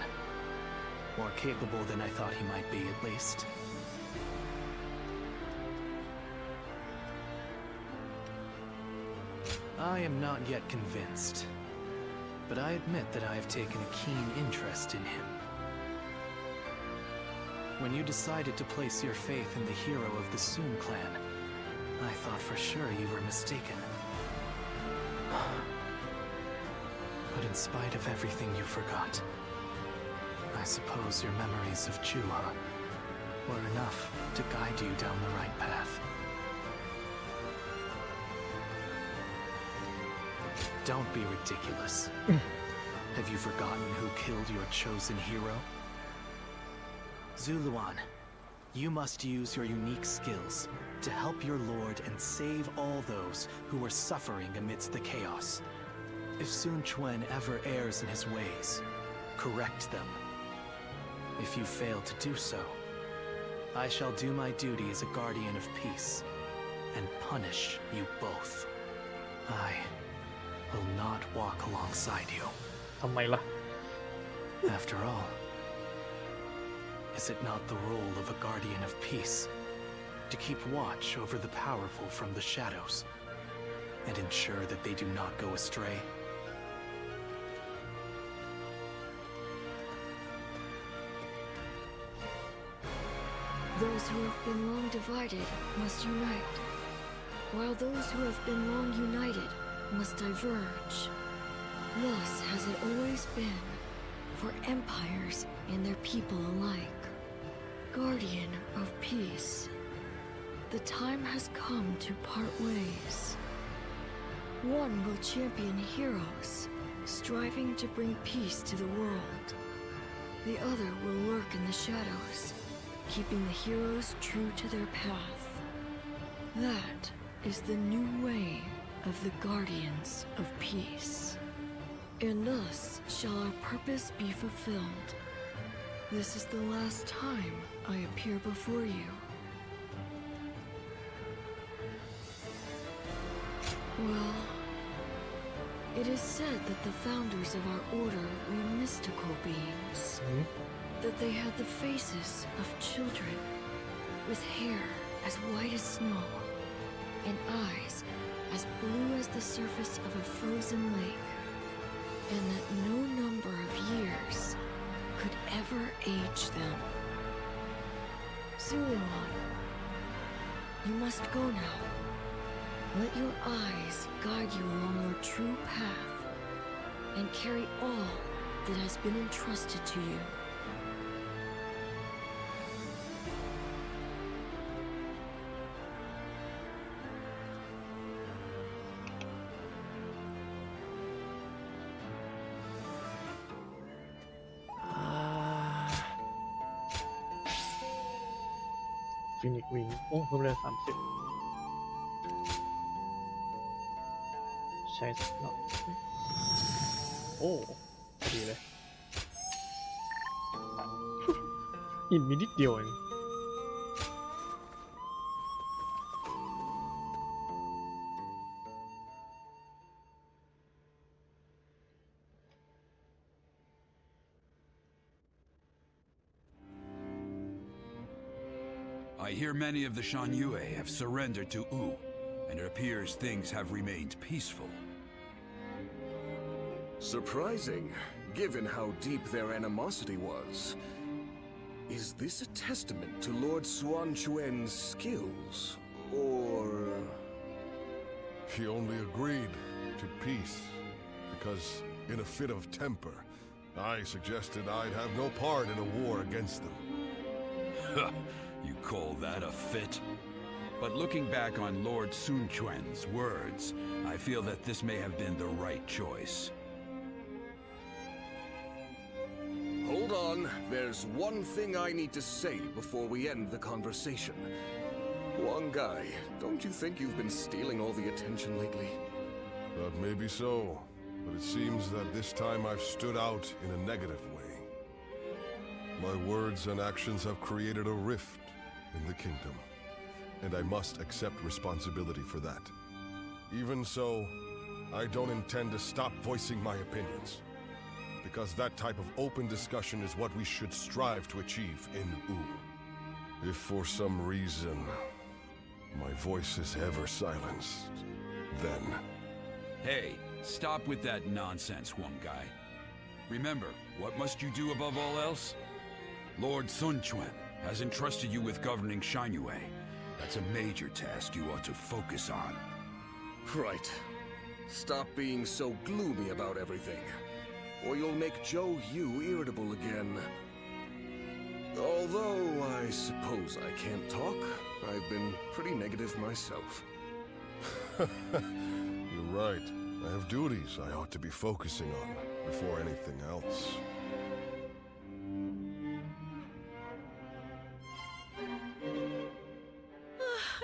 Speaker 10: More capable than I thought he might be, at least. I am not yet convinced, but I admit that I have taken a keen interest in him. When you decided to place your faith in the hero of the Sun clan, I thought for sure you were mistaken. But in spite of everything you forgot, I suppose your memories of Juha were enough to guide you down the right path. Don't be ridiculous. Have you forgotten who killed your chosen hero? Zuluan, you must use your unique skills to help your lord and save all those who are suffering amidst the chaos. If Sun Quan ever errs in his ways, correct them. If you fail to do so, I shall do my duty as a guardian of peace and punish you both. I will not walk alongside you.
Speaker 1: ทำไมล่ะ
Speaker 10: After all, is it not the role of a guardian of peace to keep watch over the powerful from the shadows and ensure that they do not go astray?
Speaker 3: Those who have been long divided must unite, while those who have been long united must diverge. Thus has it always been for empires and their people alike. Guardian of peace, the time has come to part ways. One will champion heroes, striving to bring peace to the world. The other will lurk in the shadows, keeping the heroes true to their path. That is the new way of the Guardians of Peace. And thus shall our purpose be fulfilled. This is the last time I appear before you. Well, it is said that the founders of our order were mystical beings. That they had the faces of children, with hair as white as snow, and eyes as blue as the surface of a frozen lake, and that no number of years could ever age them. Zuluan, you must go now. Let your eyes guide you along your true path, and carry all that has been entrusted to you.
Speaker 1: Phoenix Wing โอ้เพิ่มเลย30ใช้สักหน่อยโอ้ดีเลยอินมีนิดเดียวเอง
Speaker 7: I hear many of the Shan Yue have surrendered to Wu, and it appears things have remained peaceful.
Speaker 4: Surprising, given how deep their animosity was. Is this a testament to Lord Suan Chuan's skills, or...
Speaker 6: He only agreed to peace because, in a fit of temper, I suggested I'd have no part in a war against them.
Speaker 7: You call that a fit? But looking back on Lord Sun Quan's words, I feel that this may have been the right choice.
Speaker 4: Hold on, there's one thing I need to say before we end the conversation. Huang Gai, don't you think you've been stealing all the attention lately?
Speaker 6: That may be so, but it seems that this time I've stood out in a negative way. My words and actions have created a rift in the kingdom, and I must accept responsibility for that. Even so, I don't intend to stop voicing my opinions, because that type of open discussion is what we should strive to achieve in U. If for some reason my voice is ever silenced, then...
Speaker 7: Hey, stop with that nonsense, one guy. Remember, what must you do above all else? Lord Sun Quan has entrusted you with governing Shangyue. That's a major task you ought to focus on.
Speaker 4: Right. Stop being so gloomy about everything, or you'll make Zhou Yu irritable again. Although I suppose I can't talk, I've been pretty negative myself.
Speaker 6: You're right. I have duties I ought to be focusing on before anything else.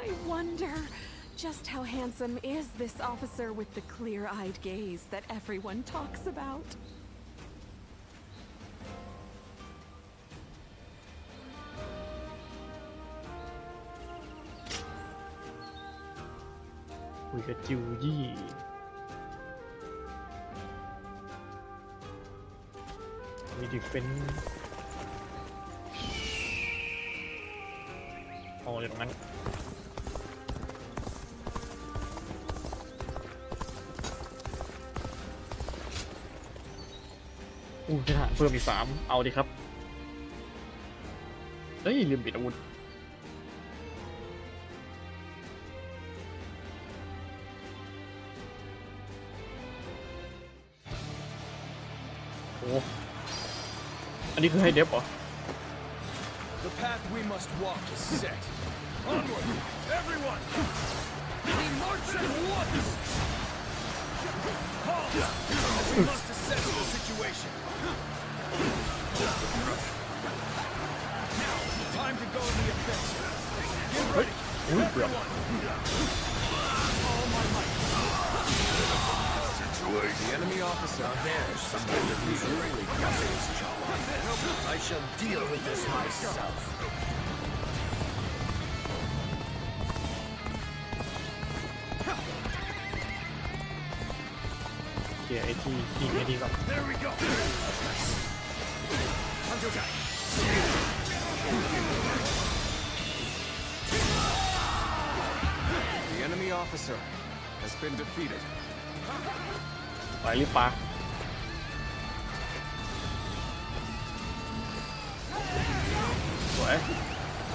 Speaker 5: I wonder just how handsome is this officer with the clear-eyed gaze that everyone talks about.
Speaker 1: We got Jiu Yi. We defend. อ๋ออยู่ตรงนั้นทหารเพิ่มอีก3เอาดิครับเฮ้ยลืมปิดอาวุธโอ้อันนี้คือให้เดฟเหรอ
Speaker 9: The path we must walk is set. Onward, everyone! We march at once! Halt! We must assess the situation. Now, time to go to the offensive. Get ready, everyone! All my might.
Speaker 11: The enemy officer there's something that he's really pressing his jaw. I shall deal with this myself.
Speaker 1: เดี๋ยวไอ้ที่ยิงไอ้นี่ก่อน
Speaker 9: There we go.
Speaker 11: The enemy officer has been defeated.
Speaker 1: ไปรีบปาสวย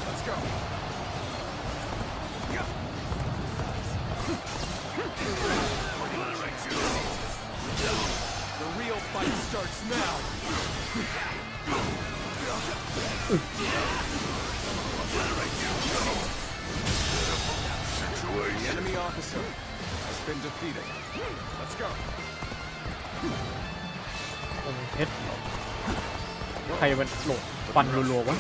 Speaker 9: Let's go. The real fight starts now.
Speaker 11: The enemy officer has been defeated.
Speaker 9: Let's go.
Speaker 1: องค์เพชรใครมันหลบฟันรัวๆวะ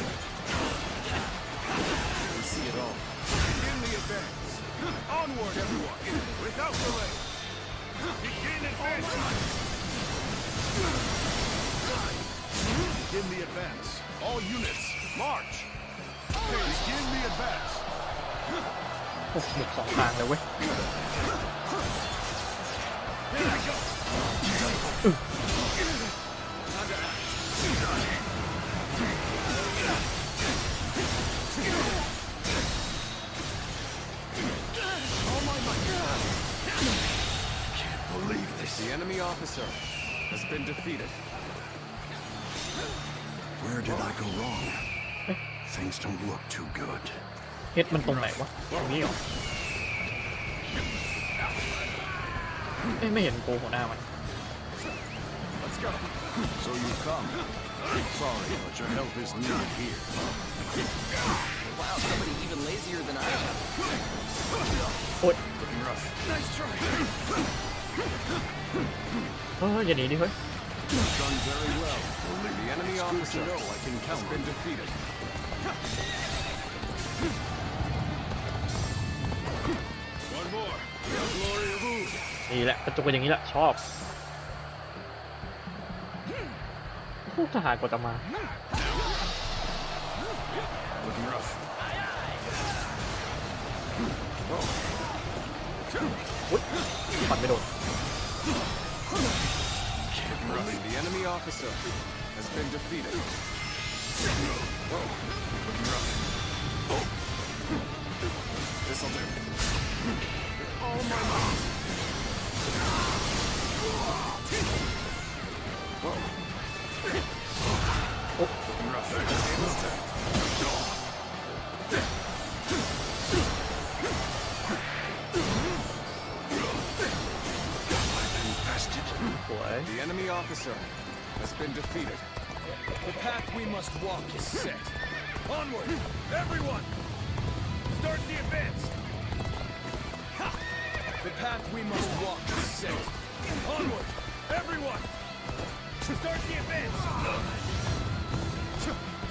Speaker 11: We see it all.
Speaker 9: Begin the advance. Onward, everyone. Without delay. Begin advancement.
Speaker 6: Begin the advance.
Speaker 9: All units, march. Begin the advance.
Speaker 1: โอ้บุก2 ทางเลยเว้ย
Speaker 9: Here I go.
Speaker 11: Believe this. The enemy officer has been defeated.
Speaker 13: Where did I go wrong? Things don't look too good.
Speaker 1: เพชรมันตรงไหนวะตรงนี้เหรอไม่เห็นโกหัวหน้ามัน
Speaker 9: Let's go.
Speaker 13: So you come. Sorry, but your help is needed here.
Speaker 11: Wow, somebody even lazier than I am.
Speaker 1: โอ๊ย
Speaker 9: Looking rough. Nice try.
Speaker 1: อย่าหนีดิเฮ้ย
Speaker 11: Done very well. The enemy officer has been defeated.
Speaker 9: One more. The glory of Wu.
Speaker 1: นี่แหละกระจุกกันอย่างนี้แหละชอบพวกทหารกว่าจะมา
Speaker 6: Looking rough.
Speaker 1: อุ๊ยปัดไม่โดน
Speaker 11: The enemy officer has been defeated.
Speaker 6: This'll do.
Speaker 11: All my might.
Speaker 6: Looking rough. Tables turned.
Speaker 11: The enemy officer has been defeated.
Speaker 9: The path we must walk is set. Onward, everyone! Start the advance! Ha! The path we must walk is set. Onward, everyone! Start the advance!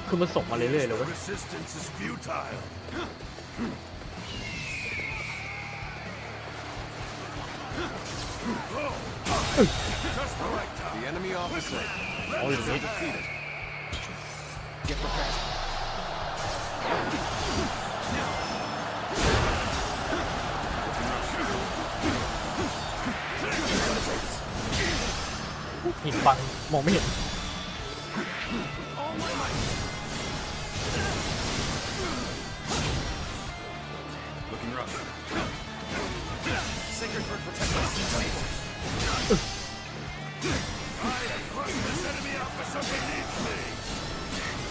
Speaker 1: คือมันส่งมาเรื่อยๆเลยเว้ย
Speaker 6: Resistance is futile.
Speaker 11: Just the right time. The enemy officer
Speaker 1: Oh,
Speaker 11: has
Speaker 1: is
Speaker 11: been
Speaker 1: it?
Speaker 11: defeated. Get prepared.
Speaker 1: หินบังมองไม่เห็น
Speaker 6: Looking rough.
Speaker 11: Sacred Bird protect us.
Speaker 6: I have crushed this enemy officer beneath me.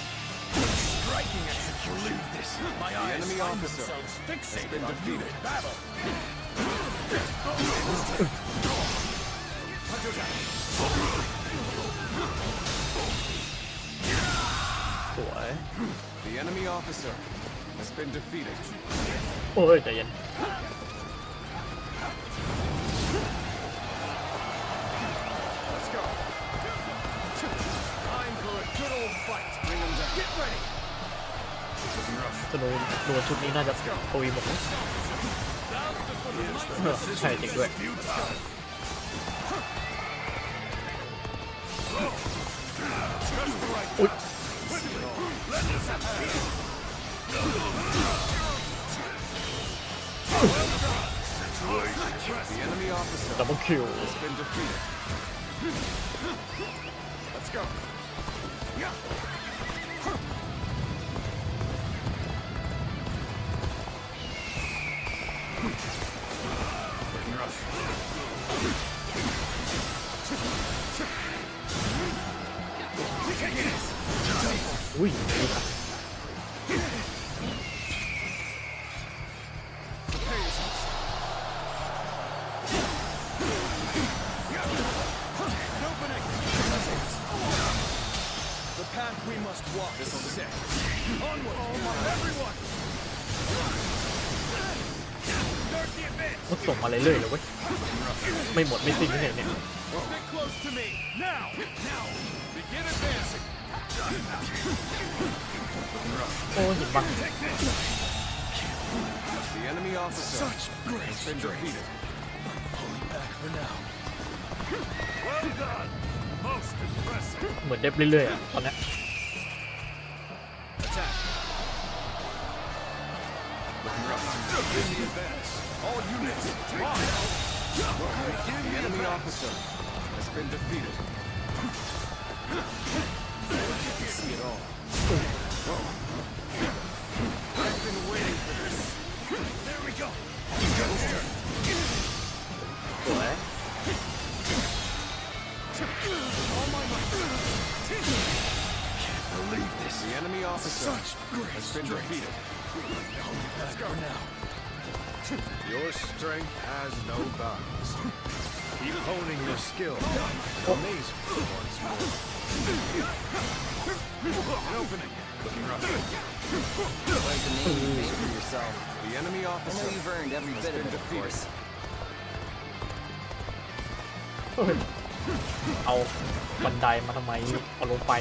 Speaker 9: Striking execution. Believe this. My
Speaker 11: The
Speaker 9: eyes
Speaker 11: enemy
Speaker 9: find
Speaker 11: officer
Speaker 9: themselves
Speaker 11: has
Speaker 9: fixated
Speaker 11: been
Speaker 9: on you
Speaker 11: defeated.
Speaker 9: in battle.
Speaker 11: Hunter down.
Speaker 1: สวย
Speaker 11: The enemy officer has been defeated.
Speaker 1: โอ้ยใจเย็น
Speaker 11: Let's go.
Speaker 9: Time for a good old fight.
Speaker 11: Bring them down.
Speaker 9: Get ready.
Speaker 6: Looking rough.
Speaker 1: สโนว์ตัวชุดนี้น่าจะปุยหมดนะใช่จริงด้วย
Speaker 6: Futile.
Speaker 11: Just the right
Speaker 1: อุ๊ย
Speaker 11: The enemy officer
Speaker 1: ดับเบิลคิว
Speaker 11: has been defeated. Let's go.
Speaker 6: Looking rough.
Speaker 1: อุ้ยดีครับ
Speaker 11: Prepare yourselves.
Speaker 9: The path we must walk is set. Onward, everyone! Start the advance!
Speaker 1: มันส่งมาเรื่อยๆเลยเว้ย ไม่หมดไม่สิ้นที่ไหนเนี่ย
Speaker 9: Stick close to me! Now! Begin advancing!
Speaker 1: โอ้ยหินบัง
Speaker 11: The enemy officer has been defeated.
Speaker 9: Pulling back for now.
Speaker 6: Well done. Most impressive.
Speaker 1: เหมือนเด็บเรื่อยๆอะตอนเนี้ย
Speaker 11: Attack.
Speaker 6: Looking rough. In the advance. All units, take
Speaker 11: The enemy officer has been defeated. You see it all. I've been waiting for this.
Speaker 6: There we go.
Speaker 1: สวย
Speaker 6: Believe this.
Speaker 11: The enemy officer has been defeated.
Speaker 9: Let's go now.
Speaker 12: Your strength has no bounds. Keep honing your skill. Amaze me once more.
Speaker 11: An opening.
Speaker 6: Looking rough.
Speaker 11: Like the name you made for yourself. The enemy
Speaker 15: I
Speaker 11: officer
Speaker 15: know you've earned every
Speaker 11: has
Speaker 15: bit of
Speaker 11: been
Speaker 15: it, of
Speaker 11: defeated.
Speaker 15: course.
Speaker 1: เฮ้ยเอาบันไดมาทำไมเอาลงไป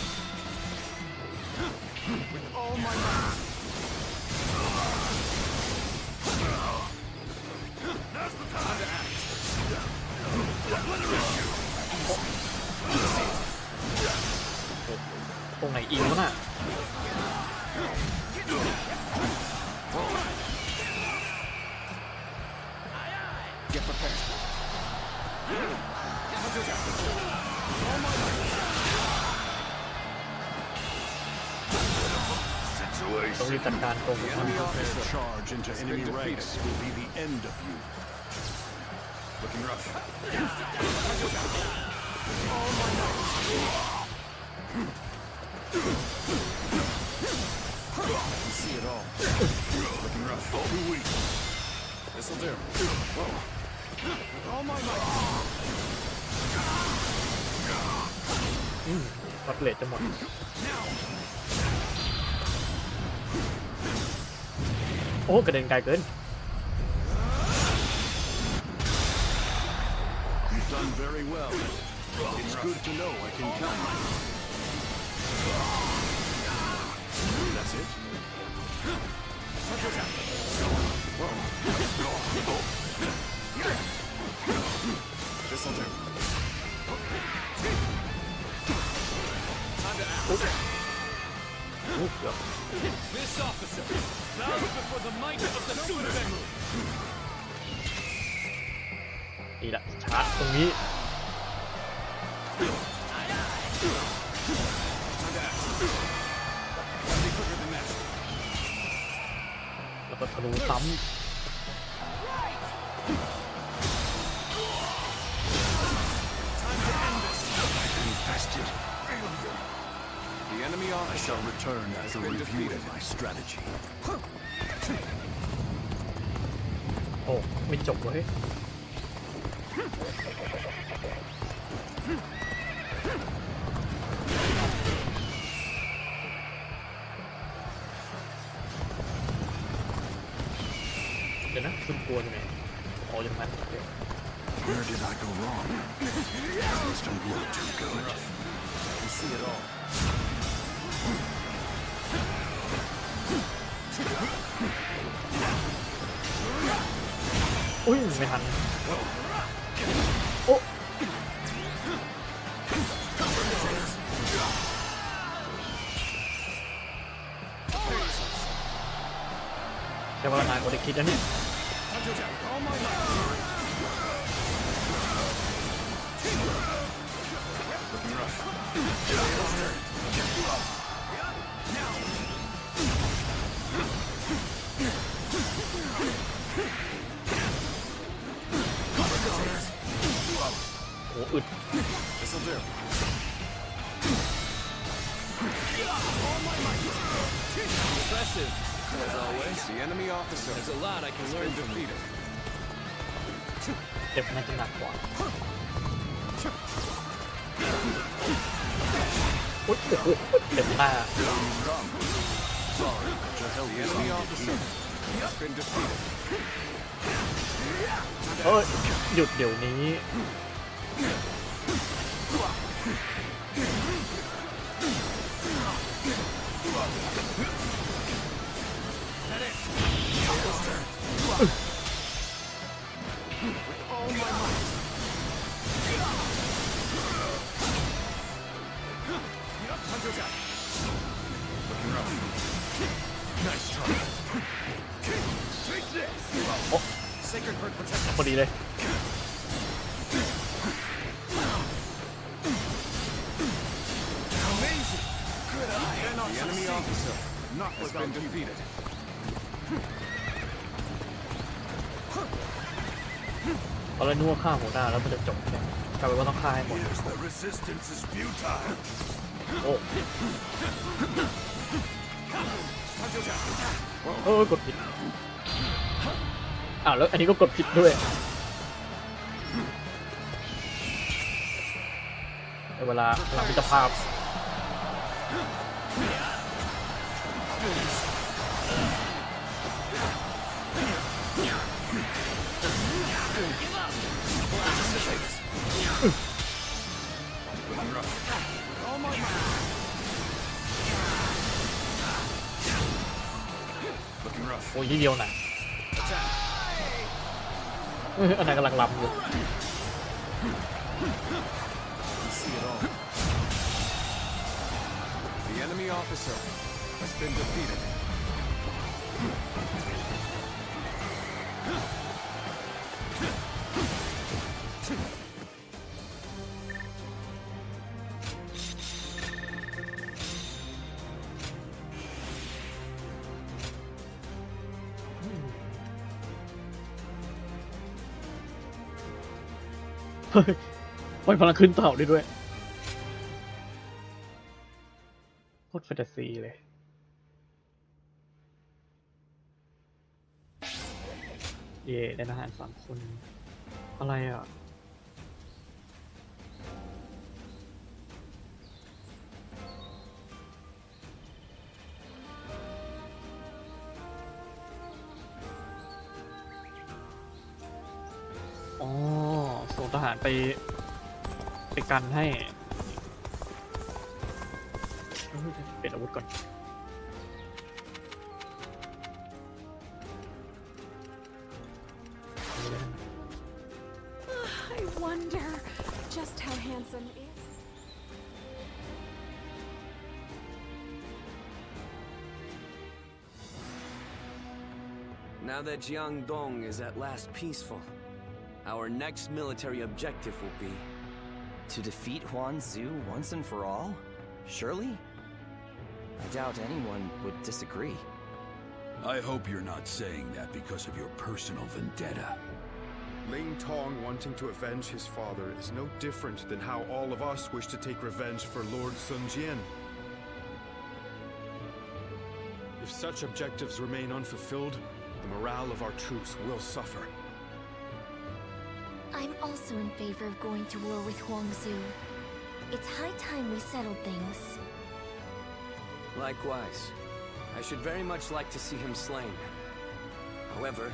Speaker 11: The
Speaker 1: อีกแล้วน่ะ
Speaker 11: Get prepared.
Speaker 1: ต้องรีบจัดการตรงนี้
Speaker 13: Unprepared charge into enemy ranks will be the end of you.
Speaker 6: Looking rough.
Speaker 11: You see it all.
Speaker 6: Looking rough. Too weak.
Speaker 11: This'll do.
Speaker 13: With all my might.
Speaker 1: วัดเลทจะหมดโอ้กระเด็นไกลเกิน
Speaker 13: You've done very well. It's good to know I can count on you. That's it?
Speaker 11: This'll do.
Speaker 2: This officer bows before the might of the Supreme.
Speaker 1: ดีละชาร์จตรงนี้แล้วก็ทะลุซ้ำ
Speaker 13: Infested. The enemy officer. I shall return after reviewing my strategy.
Speaker 1: โอ้ไม่จบเว้ยเดี๋ยวนะคุณกลัวยังไงอ๋ออย่างนั้น
Speaker 13: Where did I go wrong? Things don't look too good.
Speaker 11: You see it all.
Speaker 1: อุ้ยไม่ทันโอ้แต่ว่านายก็ได้คิดนะเนี่ย
Speaker 6: Looking rough.
Speaker 1: โอ้อึด
Speaker 11: This'll do.
Speaker 2: Impressive, as always.
Speaker 11: The enemy officer.
Speaker 2: There's a lot I can learn from you.
Speaker 1: เจ็บน่าจะหนักกว่าอุ๊ยโอ้โหเต็มหน้า
Speaker 11: Sorry, the enemy officer has been defeated.
Speaker 1: เอ้ยหยุดเดี๋ยวนี้
Speaker 6: Looking rough.
Speaker 11: Nice try. Take this.
Speaker 1: โอ้
Speaker 11: Sacred bird protect.
Speaker 1: พอดีเลย
Speaker 11: Amazing. Good eye. The enemy officer has been defeated.
Speaker 1: ตอนแรกนึกว่าฆ่าหัวหน้าแล้วมันจะจบเนี่ยกลายเป็นว่าต้องฆ่าให้หมด
Speaker 6: The resistance is futile.
Speaker 1: โอ้กดผิดแล้วอันนี้ก็กดผิดด้วยในเวลาหลังมิตรภาพโอ้ยทีเดียวนะอันนั้นกำลังลำอยู่
Speaker 11: You see it all. The
Speaker 9: enemy officer has been defeated.
Speaker 1: เฮ้ยปล่อยพลังขึ้นเต่าได้ด้วยโคตรแฟนตาซีเลยเย่ได้ทหาร3 คนอะไรอ่ะอ๋อส่งทหารไปกันให้เปลี่ยนอาวุธก่อน
Speaker 5: I wonder just how handsome is.
Speaker 2: Now that Jiangdong is at last peaceful, our next military objective will be
Speaker 11: to defeat Huanzu once and for all? Surely? I doubt anyone would disagree.
Speaker 7: I hope you're not saying that because of your personal vendetta.
Speaker 12: Ling Tong wanting to avenge his father is no different than how all of us wish to take revenge for Lord Sun Jian. If such objectives remain unfulfilled, the morale of our troops will suffer.
Speaker 3: I'm also in favor of going to war with Huangzu. It's high time we settled things.
Speaker 2: Likewise. I should very much like to see him slain. However,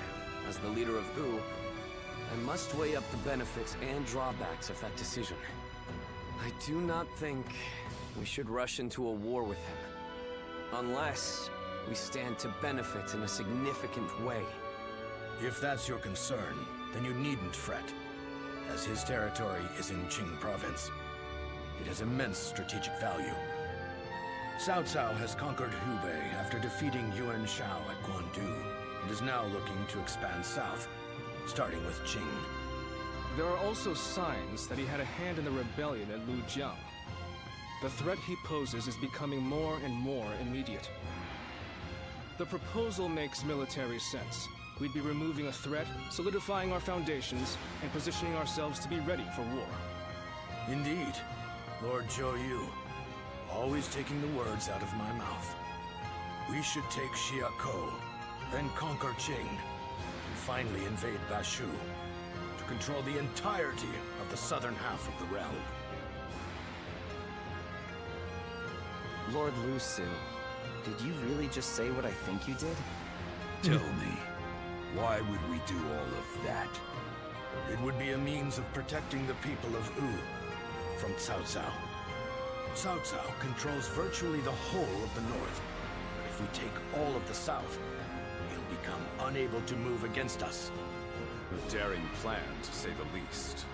Speaker 2: as the leader of Wu, I must weigh up the benefits and drawbacks of that decision. I do not think we should rush into a war with him, unless we stand to benefit in a significant way.
Speaker 15: If that's your concern, then you needn't fret, as his territory is in Qing province. It has immense strategic value. Cao Cao has conquered Hubei after defeating Yuan Shao at Guandu, and is now looking to expand south, starting with Qing.
Speaker 9: There are also signs that he had a hand in the rebellion at Lujiang. The threat he poses is becoming more and more immediate. The proposal makes military sense. We'd be removing a threat, solidifying our foundations, and positioning ourselves to be ready for war.
Speaker 15: Indeed, Lord Zhou Yu, always taking the words out of my mouth. We should take Xiakou, then conquer Qing, and finally invade Bashu, to control the entirety of the southern half of the realm.
Speaker 11: Lord Lu Su, did you really just say what I think you did?
Speaker 7: Tell me, why would we do all of that?
Speaker 15: It would be a means of protecting the people of Wu from Cao Cao. Cao Cao controls virtually the whole of the north, but if we take all of the south, he'll become unable to move against us.
Speaker 16: A daring plan, to say the least.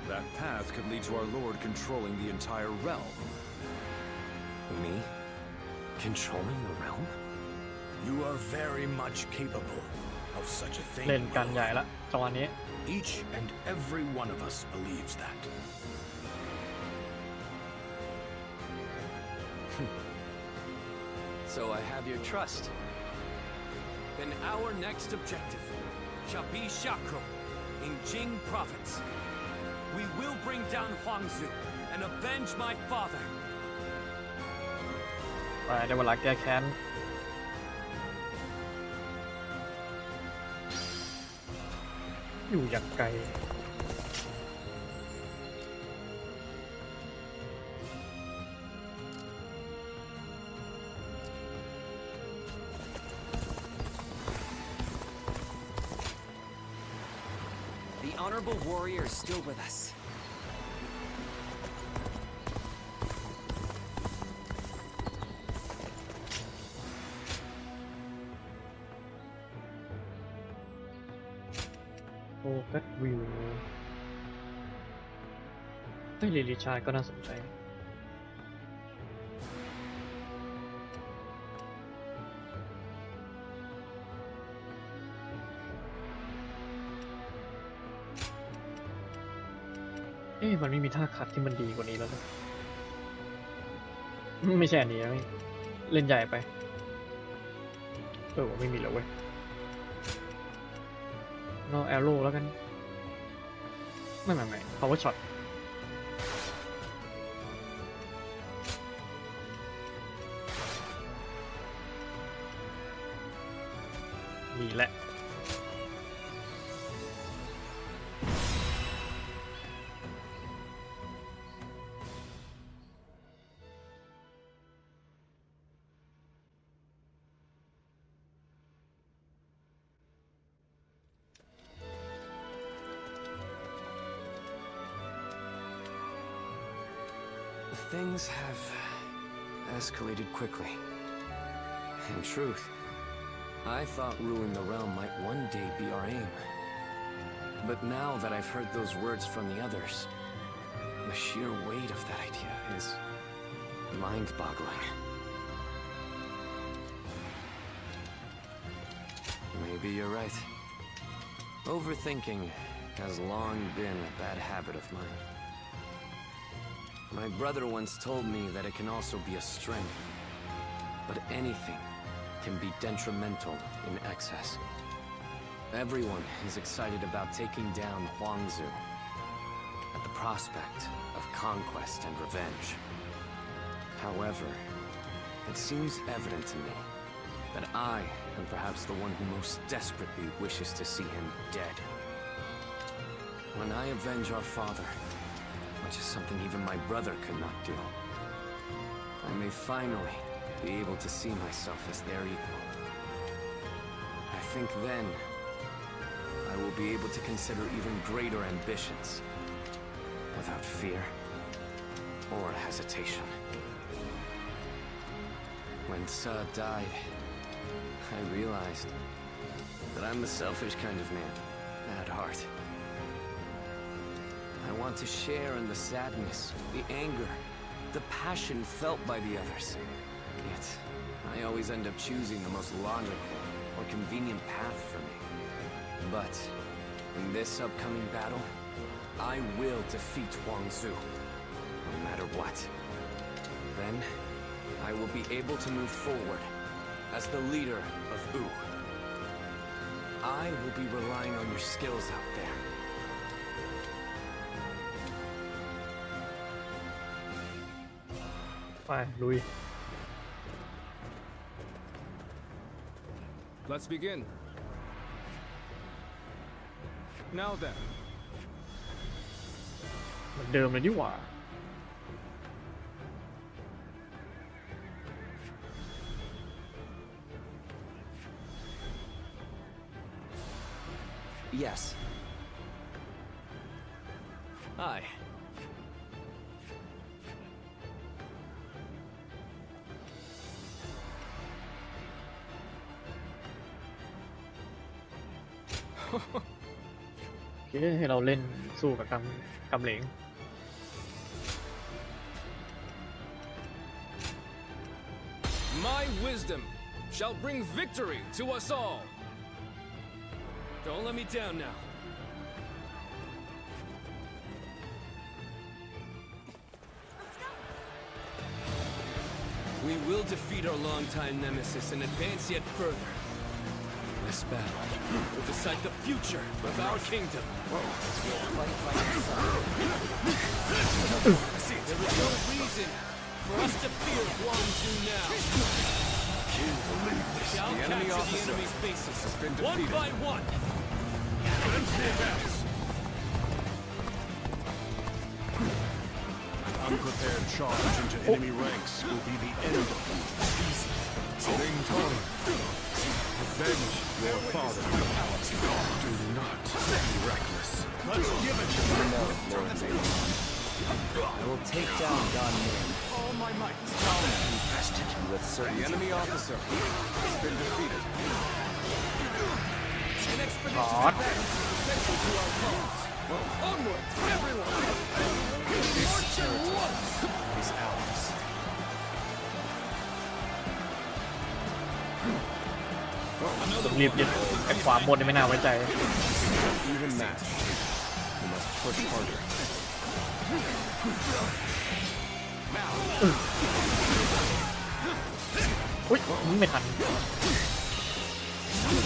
Speaker 16: That path could lead to our lord controlling the entire realm.
Speaker 2: Me? Controlling the realm?
Speaker 15: You are very much capable of such a thing.
Speaker 1: เล่นกันใหญ่ละจังหวะนี้
Speaker 15: Each and every one of us believes that.
Speaker 2: So I have your trust. Then our next objective shall be Xiakou in Jing province. We will bring down Huangzu and avenge my father.
Speaker 1: ไปได้เวลาแก้แค้นอยู่อย่างไกล
Speaker 11: The honorable warrior is still with us.
Speaker 1: โฟกัสวิวลิลิชาร์ดก็น่าสนใจ มันไม่มีท่าคัดที่มันดีกว่านี้แล้วนะไม่ใช่อันนี้นะเล่นใหญ่ไปไม่มีแล้วเว้ยนอแอโร่แล้วกันไม่ power shot มีแหละ
Speaker 2: Things have escalated quickly. In truth, I thought ruling the realm might one day be our aim. But now that I've heard those words from the others, the sheer weight of that idea is mind-boggling. Maybe you're right. Overthinking has long been a bad habit of mine. My brother once told me that it can also be a strength, but anything can be detrimental in excess. Everyone is excited about taking down Huangzu at the prospect of conquest and revenge. However, it seems evident to me that I am perhaps the one who most desperately wishes to see him dead. When I avenge our father, which is something even my brother could not do, I may finally be able to see myself as their equal. I think then I will be able to consider even greater ambitions without fear or hesitation. When Sa died, I realized that I'm a selfish kind of man at heart. I want to share in the sadness, the anger, the passion felt by the others. Yet, I always end up choosing the most logical or convenient path for me. But, in this upcoming battle, I will defeat Huangzu, no matter what. Then, I will be able to move forward as the leader of Wu. I will be relying on your skills out there.
Speaker 1: Louis.
Speaker 9: Let's begin. Now then.
Speaker 1: เหมือนเดิมเลยนี่หว่า
Speaker 11: Yes.
Speaker 2: Hi.
Speaker 1: โอเคให้เราเล่นสู้กับกำเหลง
Speaker 9: My wisdom shall bring victory to us all.
Speaker 2: Don't let me down now. We will defeat our longtime nemesis and advance yet further. This battle will decide the future of our kingdom. See, there is no reason for us to fear Huangzu now. Shall
Speaker 16: The enemy
Speaker 2: capture the
Speaker 16: officer
Speaker 2: enemy's bases
Speaker 16: has been
Speaker 2: one
Speaker 16: defeated.
Speaker 2: by one.
Speaker 6: An unprepared charge into enemy ranks will be the end of you. Ling Tong, avenge your father. Do not be reckless.
Speaker 11: Let's give it to you. No, Lord Zayden. I will take down Don Min.
Speaker 9: All my might.
Speaker 11: Invested with certainty.
Speaker 16: The enemy officer has been defeated.
Speaker 2: An expedition's advance is essential to our cause. Onward, everyone! March at once!
Speaker 8: His allies.
Speaker 1: ต้องรีบยึดไอ้ขวาบนนี่ไม่น่าไว้ใจ
Speaker 6: Even that, you must push harder.
Speaker 1: อุ้ยไม่ทัน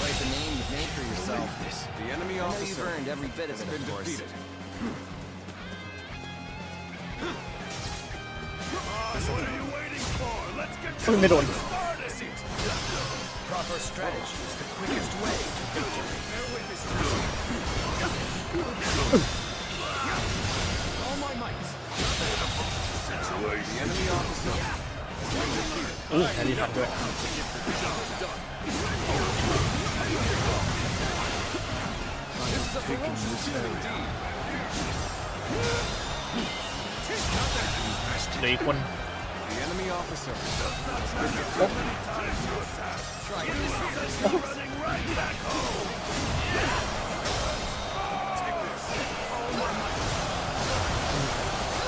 Speaker 11: Write the name you've made for yourself.
Speaker 15: The enemy
Speaker 11: I know
Speaker 15: officer
Speaker 11: you've earned every bit of
Speaker 15: has
Speaker 11: it,
Speaker 15: been
Speaker 11: of course.
Speaker 15: defeated.
Speaker 6: What are you waiting for? Let's get
Speaker 1: เพิ่งไม่โดน
Speaker 15: Proper strategy is the quickest way to victory.
Speaker 9: All my might.
Speaker 15: The enemy officer has been defeated.
Speaker 1: แฮร์รี่ทันด้วย
Speaker 9: This is a ferocious tune indeed.
Speaker 1: เหลืออีกคน
Speaker 15: The enemy officer has been defeated.
Speaker 11: Try this.
Speaker 6: running right back home. Take this.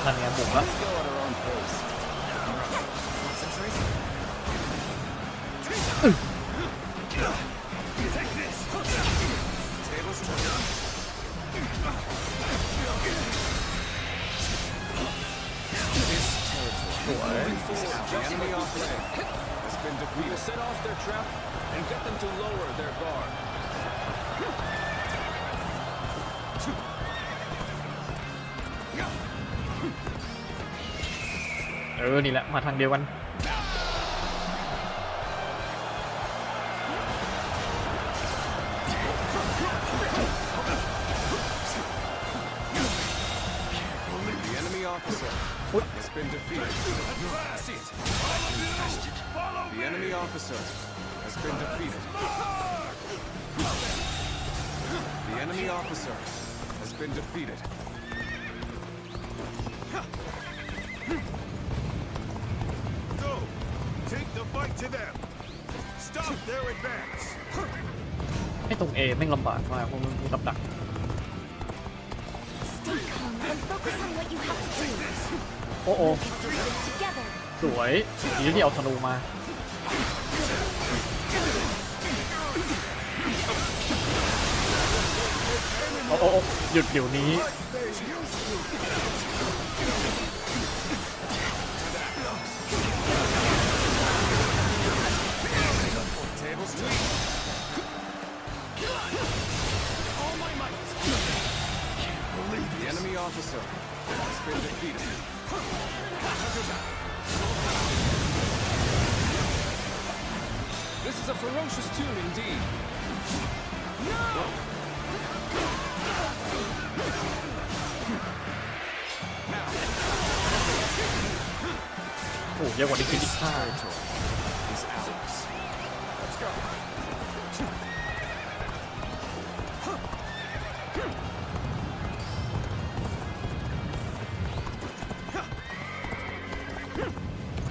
Speaker 1: นั่นไงบุกแล้ว
Speaker 11: Let's go at our own pace.
Speaker 15: Concentrate.
Speaker 6: Take this.
Speaker 15: Tables turn. This territory. Moving forward, the enemy officer has been
Speaker 9: We will
Speaker 15: defeated.
Speaker 9: set off their trap and get them to lower their guard.
Speaker 1: นี่แหละมาทางเดียวกัน
Speaker 15: The enemy officer has been defeated. The enemy officer has been defeated. The enemy officer has been defeated.
Speaker 6: Go. Take the fight to them. Stop their advance.
Speaker 1: ให้ตรง A แม่งลำบากมากเพราะมันมีกับดัก
Speaker 3: Stay calm and focus on what you have to do.
Speaker 1: โอ้โอ้
Speaker 3: Get through this together.
Speaker 1: สวยดีที่เอาธนูมาโอ้โอ้หยุดเดี๋ยวนี้
Speaker 15: Tables turn.
Speaker 9: All my might.
Speaker 15: The enemy officer has been defeated.
Speaker 9: This is a ferocious tune indeed.
Speaker 1: โอ้เยอะกว่าที่คิดอีกห้า
Speaker 15: Is ours. Let's go.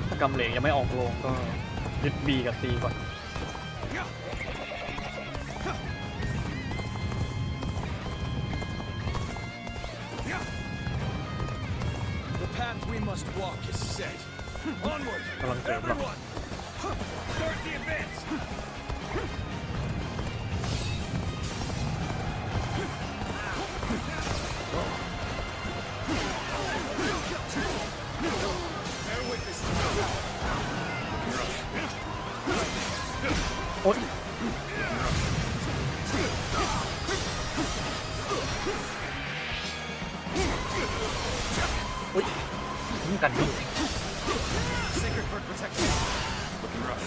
Speaker 1: ถ้ากำเหลงยังไม่ออกโรงก็ยึด B กับ C ก่อน
Speaker 15: The path we must walk is set. Onward,
Speaker 1: กำลังเสริมหรอก
Speaker 15: everyone. Start the advance. Bear witness.
Speaker 1: โอ๊ยอุ๊ยนี่กันนี่
Speaker 15: Sacred bird protection. Looking rough.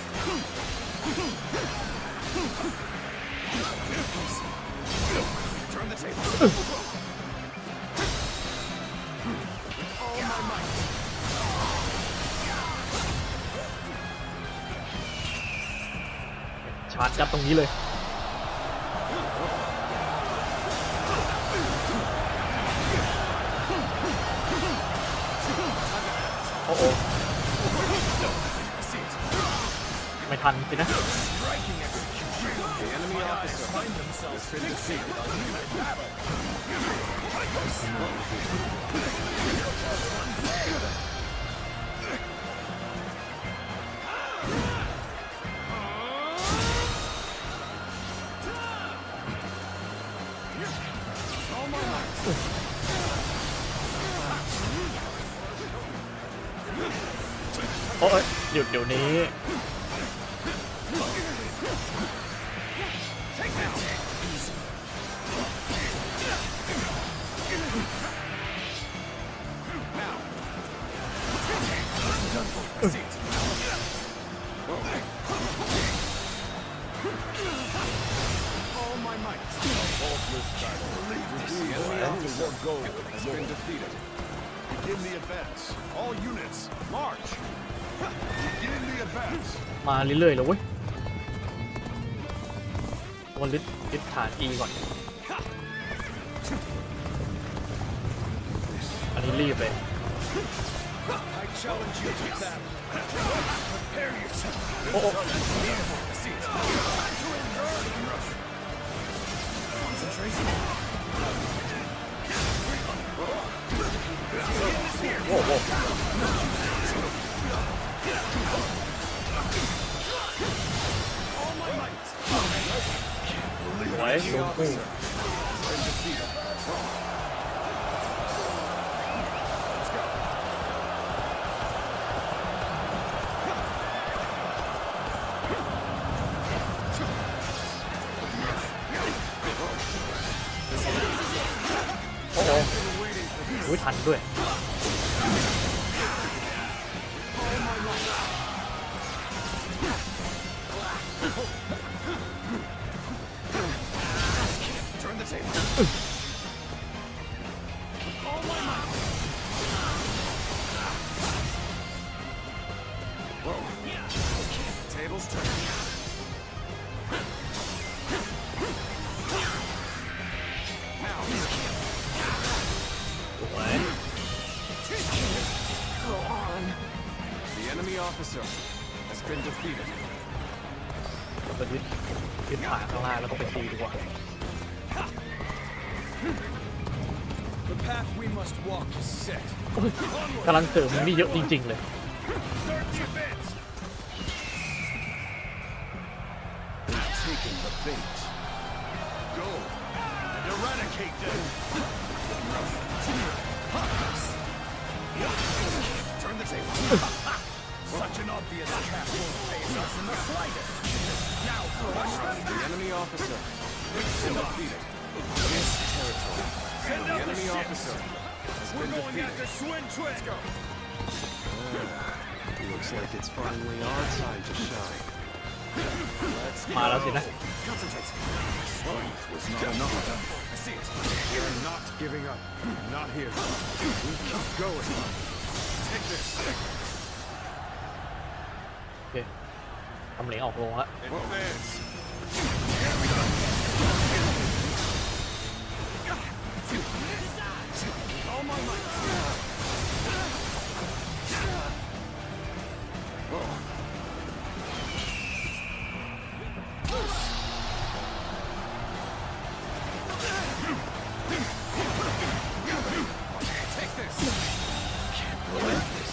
Speaker 15: Turn the table. All my might.
Speaker 1: ชาร์จจับตรงนี้เลย โอ้โอ้ไม่ทันสินะ
Speaker 15: Striking execution. The enemy officer find themselves been defeated.
Speaker 1: โอ้ยหยุดเดี๋ยวนี้มาเรื่อยๆเลยเว้ยวันลิดฐาน E ก่อนอันนี้รีบเลยโอ้โหโอ้โหสวยลงคู่โอ้โหอุ้ยทันด้วยก็ยึดฐานข้างล่างแล้วก็ไปตีดีกว่ากำลังเสริมมันนี่เยอะจริงๆเลย
Speaker 15: Such an obvious attack won't phase us in the slightest. Now, crush them. The enemy officer has been defeated. This territory. The enemy officer has been defeated. Let's go.
Speaker 8: Looks like it's finally our time to shine.
Speaker 15: Let's go.
Speaker 1: มาแล้วสินะ
Speaker 15: Concentrate. Strength was not enough. I see it.
Speaker 12: We're not giving up. Not here. We keep going. Take this.
Speaker 1: โอเคทำเหลงออกลงแล้ว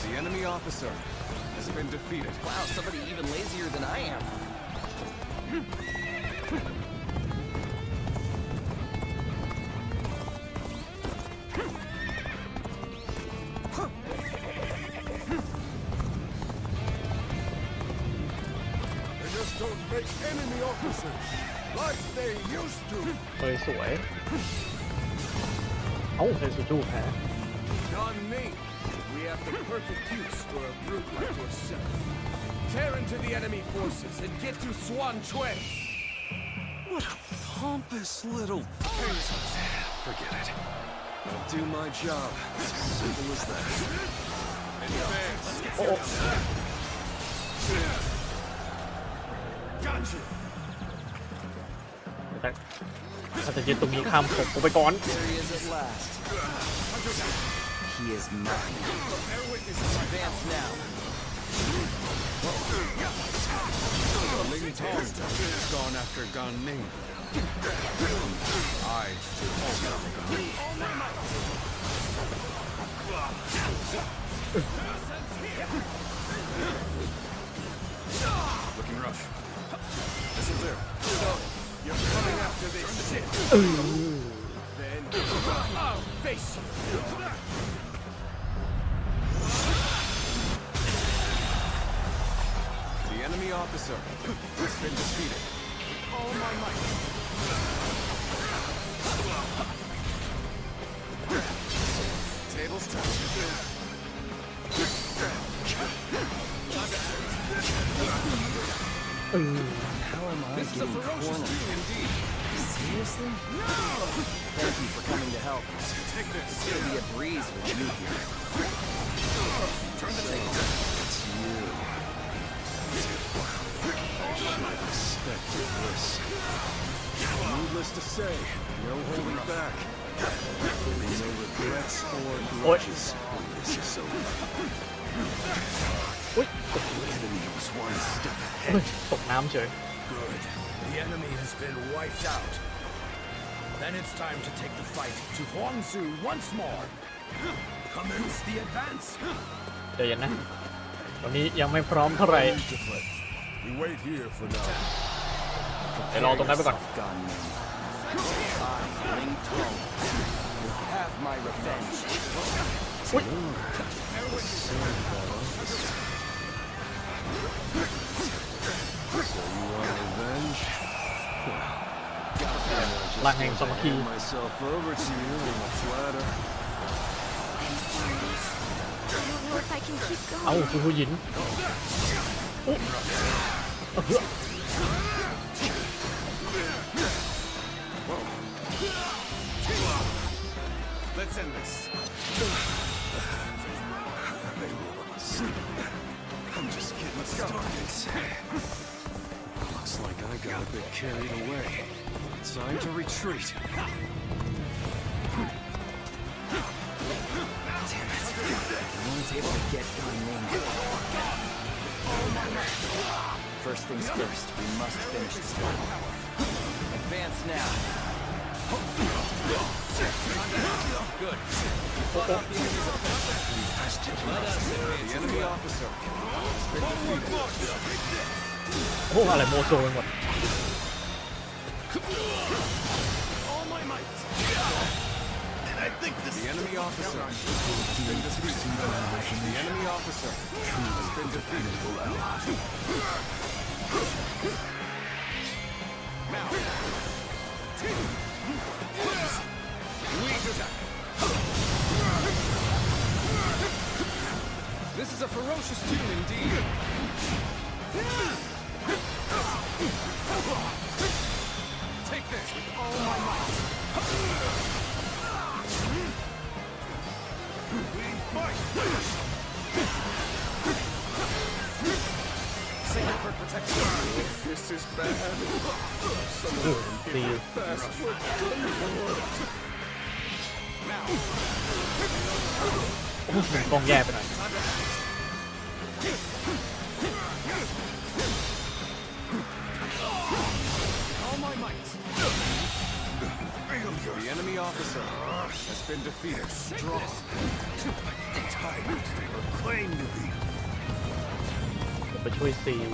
Speaker 15: The enemy officer has been defeated.
Speaker 11: Wow, somebody even lazier than I am.
Speaker 6: They just don't make enemy officers like they used to.
Speaker 1: เฮ้ยสวยเอ้าเซนซูจูแพ้
Speaker 15: On me, we have the perfect use for a brute like yourself. Tear into the enemy forces and get to Swan Chuen.
Speaker 8: What a pompous little... Forget it. I'll do my job. Simple as that.
Speaker 15: Advance. Got you.
Speaker 1: ถ้าจะยึดตรงนี้ข้ามผมไปก่อน
Speaker 11: There he is at last. He is mine. Advance now.
Speaker 12: Ling Tong has gone after Gan Ning. I will also go.
Speaker 15: Looking rough. Listen there. So, you're coming after this shit. Then I'll face you.
Speaker 9: officer has been defeated. All my might. Tables turned.
Speaker 11: How am I
Speaker 9: This is a
Speaker 11: getting
Speaker 9: ferocious
Speaker 11: cornered?
Speaker 9: team indeed.
Speaker 11: Seriously? No! Thank you for coming to help.
Speaker 9: Take this.
Speaker 11: It'll be a breeze with you here.
Speaker 9: Turn the
Speaker 11: tables.
Speaker 8: It's you. I should have expected this. Needless to say, no holding back. There'll be no regrets or grudges when this is over. The enemy was one step ahead.
Speaker 1: ตกน้ำเฉย
Speaker 15: Good. The enemy has been wiped out. Then it's time to take the fight to Huangzu once more. Commence the advance.
Speaker 1: ใจเย็นนะตอนนี้ยังไม่พร้อมเท่าไหร่
Speaker 6: We wait here for now.
Speaker 1: เดี๋ยวรอตรงนั้นไปก่อน
Speaker 11: I, Ling Tong, will have my revenge.
Speaker 1: อุ้ย
Speaker 8: So you want revenge?
Speaker 1: ลังแห่งสมัคคี
Speaker 8: Hand myself over to you on a platter.
Speaker 3: I'm sorry. I don't know if I can keep
Speaker 1: เอ้า
Speaker 3: going.
Speaker 1: คุณผู้หญิงอุ๊ยเอาเถอะ
Speaker 9: Let's end this.
Speaker 8: I'm just getting started. Looks like I got a bit carried away. Time to retreat.
Speaker 11: Damn it. No one's able to get Gan Ning. First things first, we must finish this battle. Advance now.
Speaker 9: Good. The enemy officer has been defeated.
Speaker 1: โอ้อะไรโมโซไปหมด
Speaker 9: All my might. And I think this the enemy officer has been defeated. The enemy officer has been defeated. Now. This is a ferocious tune indeed. Take this with all my might. We fight. Sacred protection. This is bad. Someone
Speaker 1: see you.
Speaker 9: fast foot. Now.
Speaker 1: โอ้โหกล้องแย่ไปหน่อย
Speaker 9: All my might. The enemy officer has been defeated. Strong.
Speaker 6: Tigers they were claimed to be.
Speaker 1: ผมไปช่วยซีล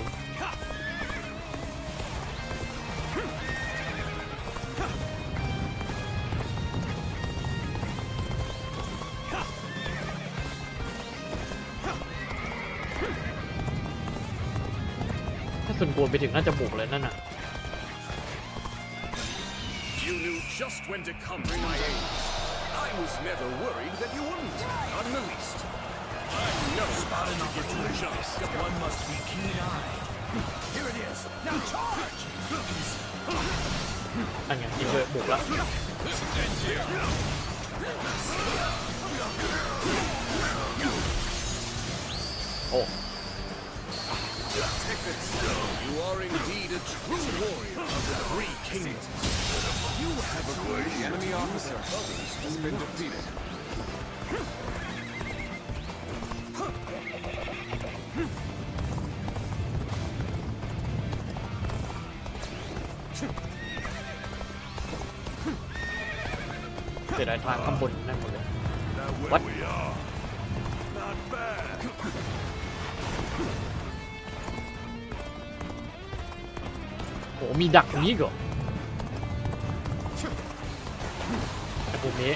Speaker 1: ถ้าสุนกวนไปถึงน่าจะบุกเลยนั่นน่ะ
Speaker 4: You knew just when to come to my aid. I was never worried that you wouldn't, not in the least. I know how to get to the job.
Speaker 15: One must be keen-eyed. Here it is. Now charge!
Speaker 1: อันไงจริงด้วยบุกแล้ว โอ้
Speaker 4: You are indeed a true warrior of the three kingdoms. You have a word.
Speaker 9: The enemy officer has been defeated.
Speaker 1: เสียดายทางข้างบนนั่นหมดเลย
Speaker 6: Now where
Speaker 1: What?
Speaker 6: we are. Not bad.
Speaker 1: โอ้มีดักตรงนี้ก่อนไอ้พวกนี้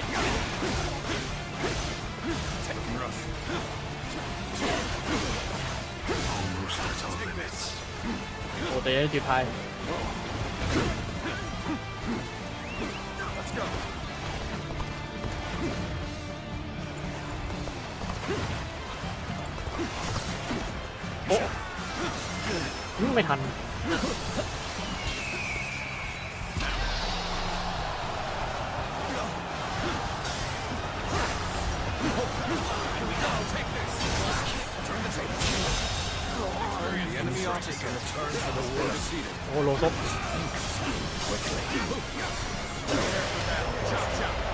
Speaker 8: Almost at all limits.
Speaker 1: แต่ยังจืดไทยโอ้ไม่ทันโอ้โลซบ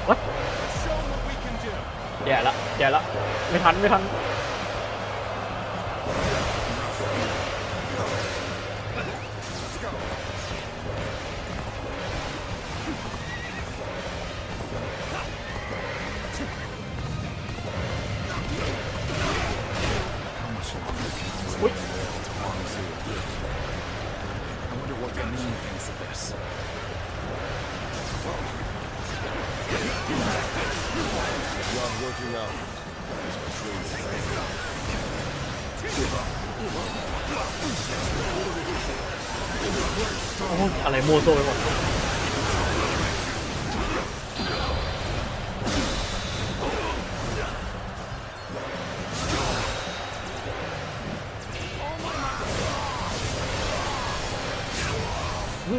Speaker 1: วัดแย่ละไม่ทันอุ้ย
Speaker 6: Not working out. Between
Speaker 1: โอ้อะไรโมโซไปหมด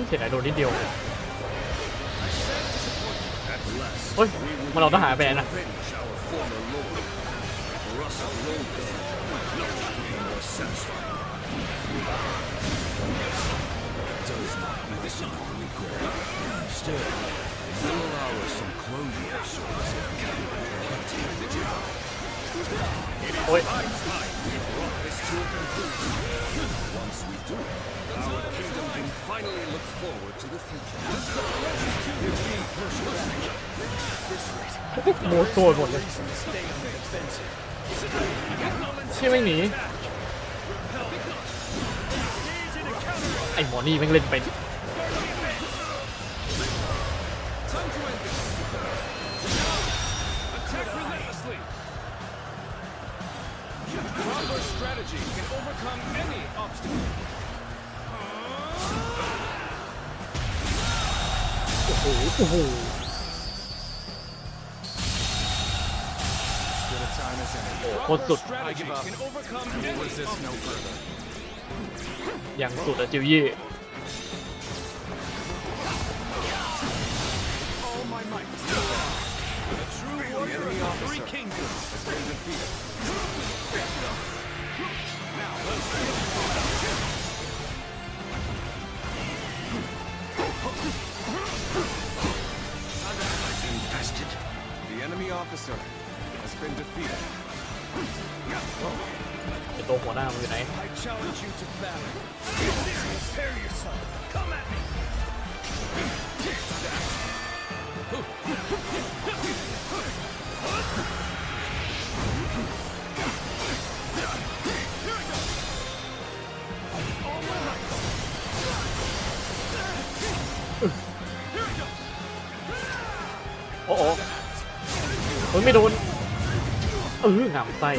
Speaker 1: เสียดายโดนนิดเดียวเฮ้ยมันเราต้องหาไปไหนนะโอ้ยโมโซหมดเลยที่ไม่หนีไอ้หมอนี่แม่งเล่นเป็นโอ้โหโคตรสุดอย่างสุดอะจิวยี่ไอ้ตัวหัวหน้ามันอยู่ไหนโอ้โหไม่โดนงามไส้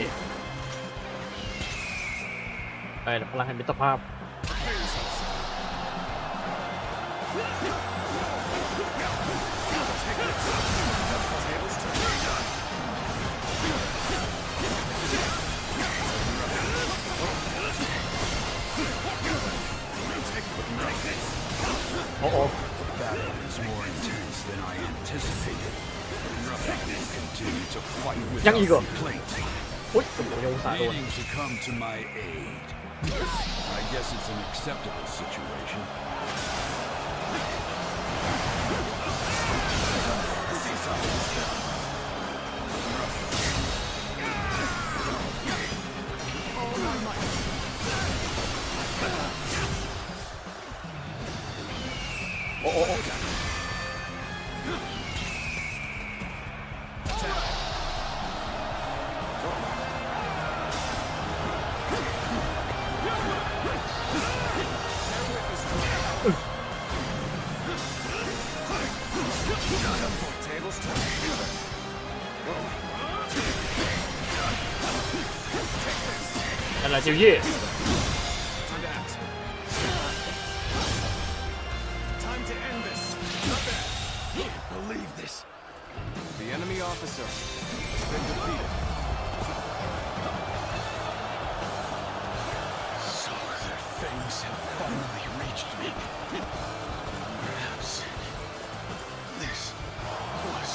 Speaker 1: ไปพลังแห่งมิตรภาพโอ้โหยังอีกเหรออุ้ยผมยังอุตส่าห์โดน
Speaker 7: I guess it's an acceptable situation.
Speaker 1: Oh. Là chiều gì?
Speaker 9: officer has been defeated.
Speaker 14: So their fangs have finally reached me. Perhaps this was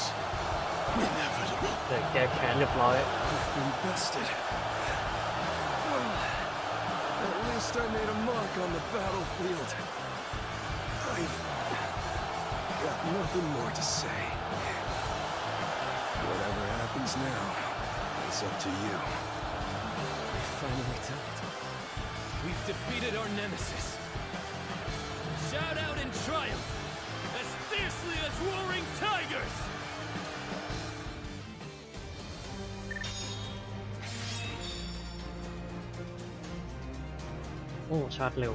Speaker 14: inevitable.
Speaker 1: เดี๋ยวแก้แค้นเรียบร้อย
Speaker 9: I've been bested. At least I made a mark on the battlefield. I've got nothing more to say. Whatever happens now, it's up to you.
Speaker 2: We finally done it. We've defeated our nemesis. Shout out in triumph, as fiercely as roaring tigers!
Speaker 1: โอ้ชาร์จเร็ว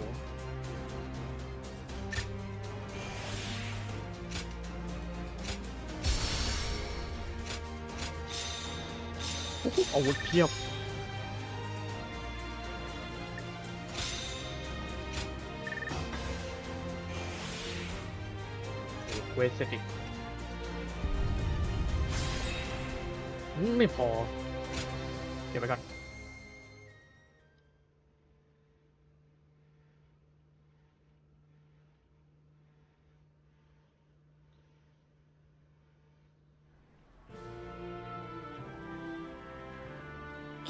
Speaker 1: อาวุธเพียบเวสติกไม่พอเก็บไปก่อน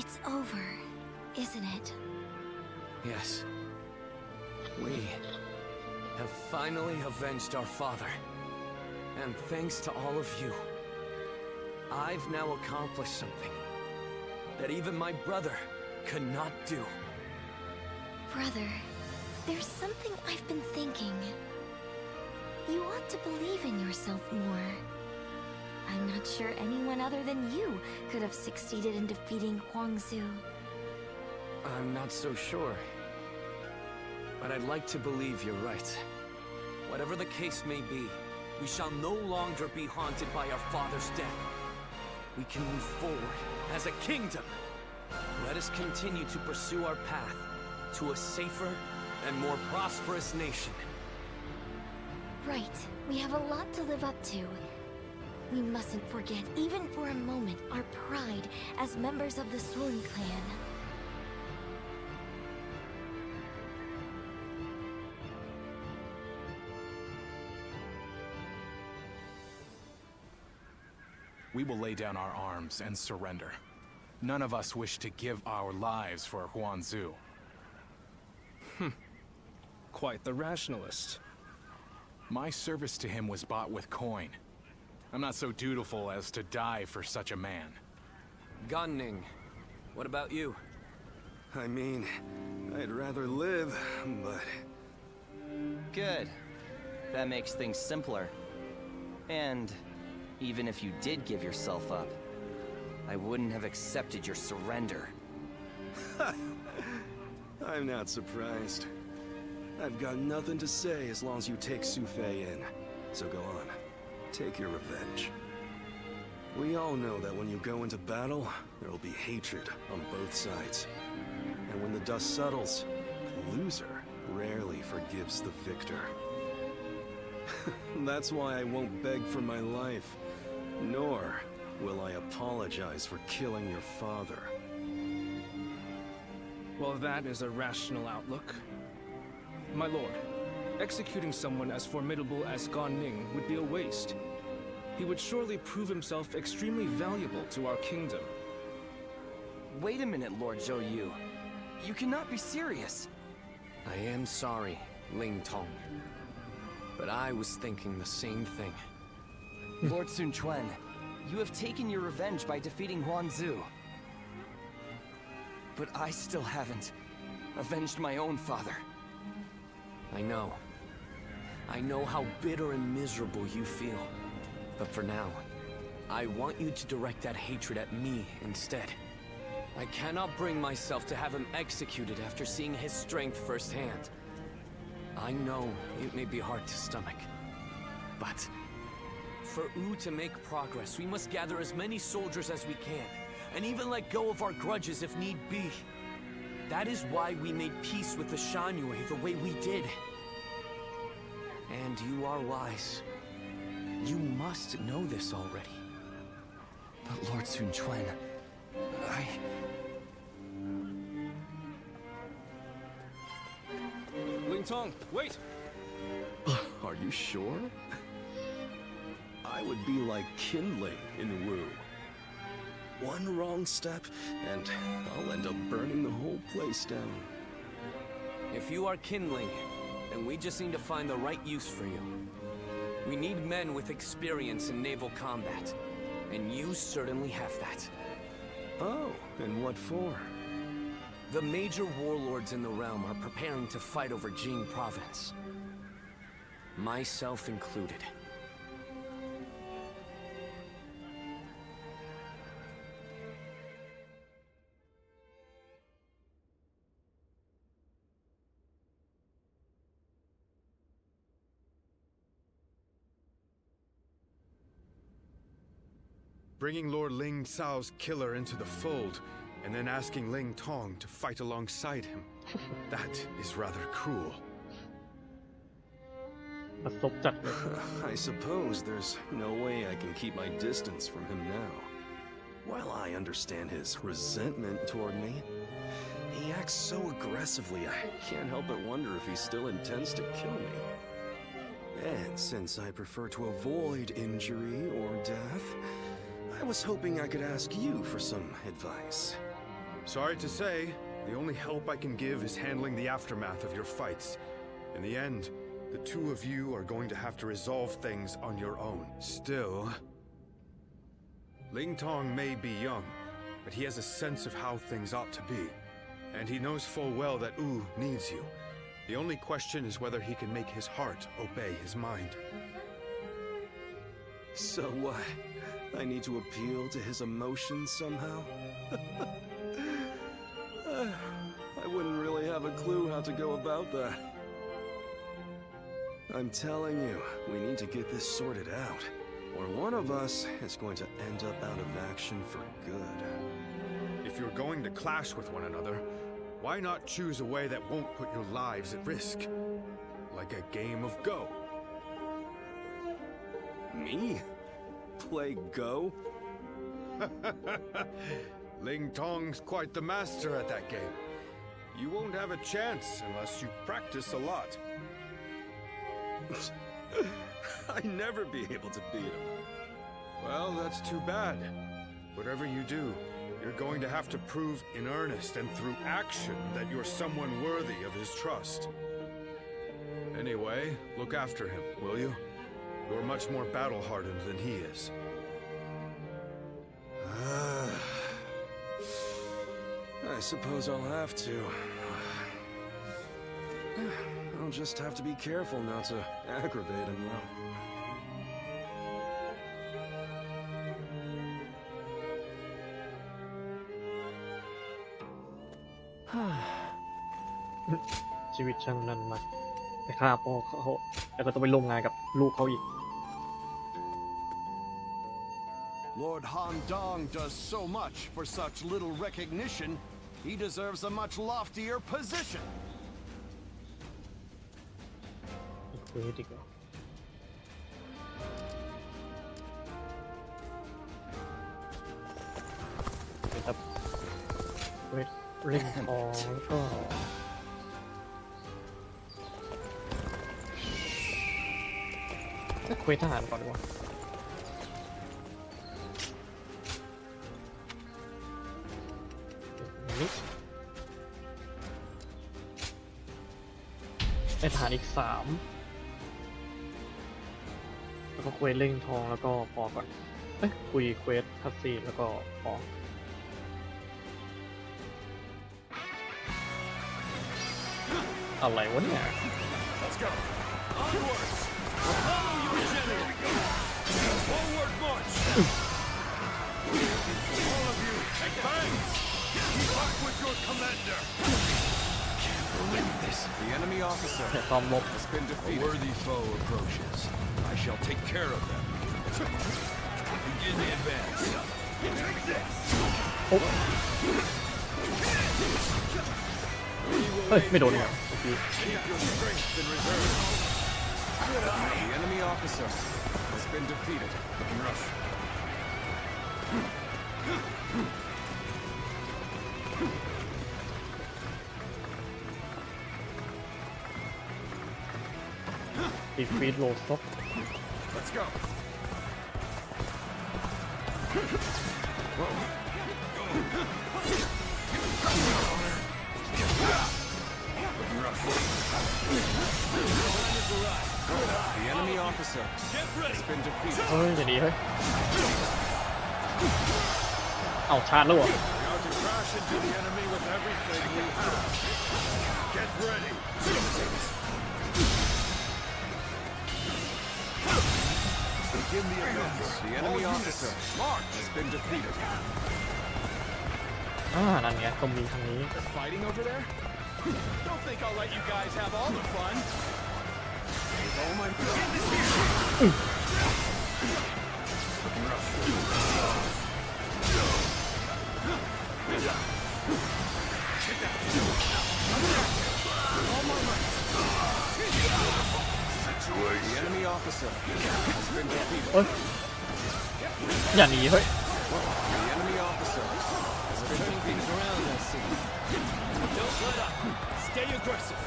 Speaker 3: It's over, isn't it?
Speaker 2: Yes. We have finally avenged our father. And thanks to all of you, I've now accomplished something that even my brother could not do.
Speaker 3: Brother, there's something I've been thinking. You ought to believe in yourself more. I'm not sure anyone other than you could have succeeded in defeating Huangzu.
Speaker 2: I'm not so sure. But I'd like to believe you're right. Whatever the case may be, we shall no longer be haunted by our father's death. We can move forward as a kingdom. Let us continue to pursue our path to a safer and more prosperous nation.
Speaker 3: Right. We have a lot to live up to. We mustn't forget, even for a moment, our pride as members of the Swoon clan.
Speaker 10: We will lay down our arms and surrender. None of us wish to give our lives for Huangzu.
Speaker 9: Quite the rationalist.
Speaker 10: My service to him was bought with coin. I'm not so dutiful as to die for such a man.
Speaker 2: Gunning, what about you?
Speaker 8: I mean, I'd rather live, but...
Speaker 11: Good. That makes things simpler. And even if you did give yourself up, I wouldn't have accepted your surrender.
Speaker 8: I'm not surprised. I've got nothing to say as long as you take Su Fei in. So go on. Take your revenge. We all know that when you go into battle, there will be hatred on both sides. And when the dust settles, the loser rarely forgives the victor. That's why I won't beg for my life, nor will I apologize for killing your father.
Speaker 9: Well, that is a rational outlook. My lord, executing someone as formidable as Gan Ning would be a waste. He would surely prove himself extremely valuable to our kingdom.
Speaker 11: Wait a minute, Lord Zhou Yu. You cannot be serious.
Speaker 2: I am sorry, Ling Tong. But I was thinking the same thing.
Speaker 11: Lord Sun Quan, you have taken your revenge by defeating Huangzu. But I still haven't avenged my own father.
Speaker 2: I know. I know how bitter and miserable you feel. But for now, I want you to direct that hatred at me instead. I cannot bring myself to have him executed after seeing his strength firsthand. I know it may be hard to stomach, but for Wu to make progress, we must gather as many soldiers as we can, and even let go of our grudges if need be. That is why we made peace with the Shanyue the way we did. And you are wise. You must know this already.
Speaker 11: But Lord Sun Quan,
Speaker 9: Ling Tong, wait!
Speaker 8: Are you sure? I would be like kindling in Wu. One wrong step, and I'll end up burning the whole place down.
Speaker 2: If you are kindling, then we just need to find the right use for you. We need men with experience in naval combat, and you certainly have that.
Speaker 8: Oh, and what for?
Speaker 2: The major warlords in the realm are preparing to fight over Jing province. Myself included.
Speaker 12: Bringing Lord Ling Cao's killer into the fold, and then asking Ling Tong to fight alongside him. That is rather cruel.
Speaker 8: I suppose there's no way I can keep my distance from him now. While I understand his resentment toward me, he acts so aggressively I can't help but wonder if he still intends to kill me. And since I prefer to avoid injury or death, I was hoping I could ask you for some advice.
Speaker 12: Sorry to say, the only help I can give is handling the aftermath of your fights. In the end, the two of you are going to have to resolve things on your own. Still, Ling Tong may be young, but he has a sense of how things ought to be. And he knows full well that Wu needs you. The only question is whether he can make his heart obey his mind.
Speaker 8: So what? I need to appeal to his emotions somehow? I wouldn't really have a clue how to go about that. I'm telling you, we need to get this sorted out, or one of us is going to end up out of action for good.
Speaker 12: If you're going to clash with one another, why not choose a way that won't put your lives at risk? Like a game of Go.
Speaker 8: Me? Play Go?
Speaker 12: Ling Tong's quite the master at that game. You won't have a chance unless you practice a lot.
Speaker 8: I'd never be able to beat him.
Speaker 12: Well, that's too bad. Whatever you do, you're going to have to prove in earnest and through action that you're someone worthy of his trust. Anyway, look after him, will you? You're much more battle-hardened than he is.
Speaker 8: I suppose I'll have to. I'll just have to be careful not to aggravate him, though.
Speaker 1: ชีวิตช่างนั้นมาไปฆ่าพ่อเขาแล้วก็ต้องไปลงงานกับลูกเขาอีก
Speaker 13: Lord Han Dong does so much for such little recognition. He deserves a much loftier position.
Speaker 1: คุยดีกว่าครับเร่งทองแล้วก็คุยทหารก่อนดีกว่าได้ทหารอีก3แล้วก็คุยเร่งทองแล้วก็พอก่อนคุยเควสคัสซีนแล้วก็พออะไรวะเนี่ย
Speaker 16: Let's go. Onwards. Follow your general. Forward march. All of you, take bangs. Keep up with your commander.
Speaker 15: Can't believe this. The enemy officer has been defeated.
Speaker 7: A worthy foe approaches. I shall take care of them. Begin the advance.
Speaker 16: Take this.
Speaker 1: เฮ้ยไม่โดนเลย
Speaker 16: Keep your strength in reserve.
Speaker 15: The enemy officer has been defeated.
Speaker 16: Looking rough.
Speaker 1: ตีฟีดโลซอก
Speaker 16: Let's go.
Speaker 9: The enemy officer has been defeated.
Speaker 1: เฮ้ยอย่าดีเฮ้ยเอาชาร์จแล้วเหรอ
Speaker 16: We are to crash into the enemy with everything we have. Get ready.
Speaker 9: Begin the advance. The enemy officer has been defeated.
Speaker 1: นั่นไงตรงนี้ทางนี้
Speaker 9: They're fighting over there? Don't think I'll let you guys have all the fun. Oh my God. The enemy officer has been defeated.
Speaker 1: เฮ้ยอย่าหนีเฮ้ย
Speaker 9: The enemy officer has been
Speaker 2: Turning things around, I see. Don't let up. Stay aggressive.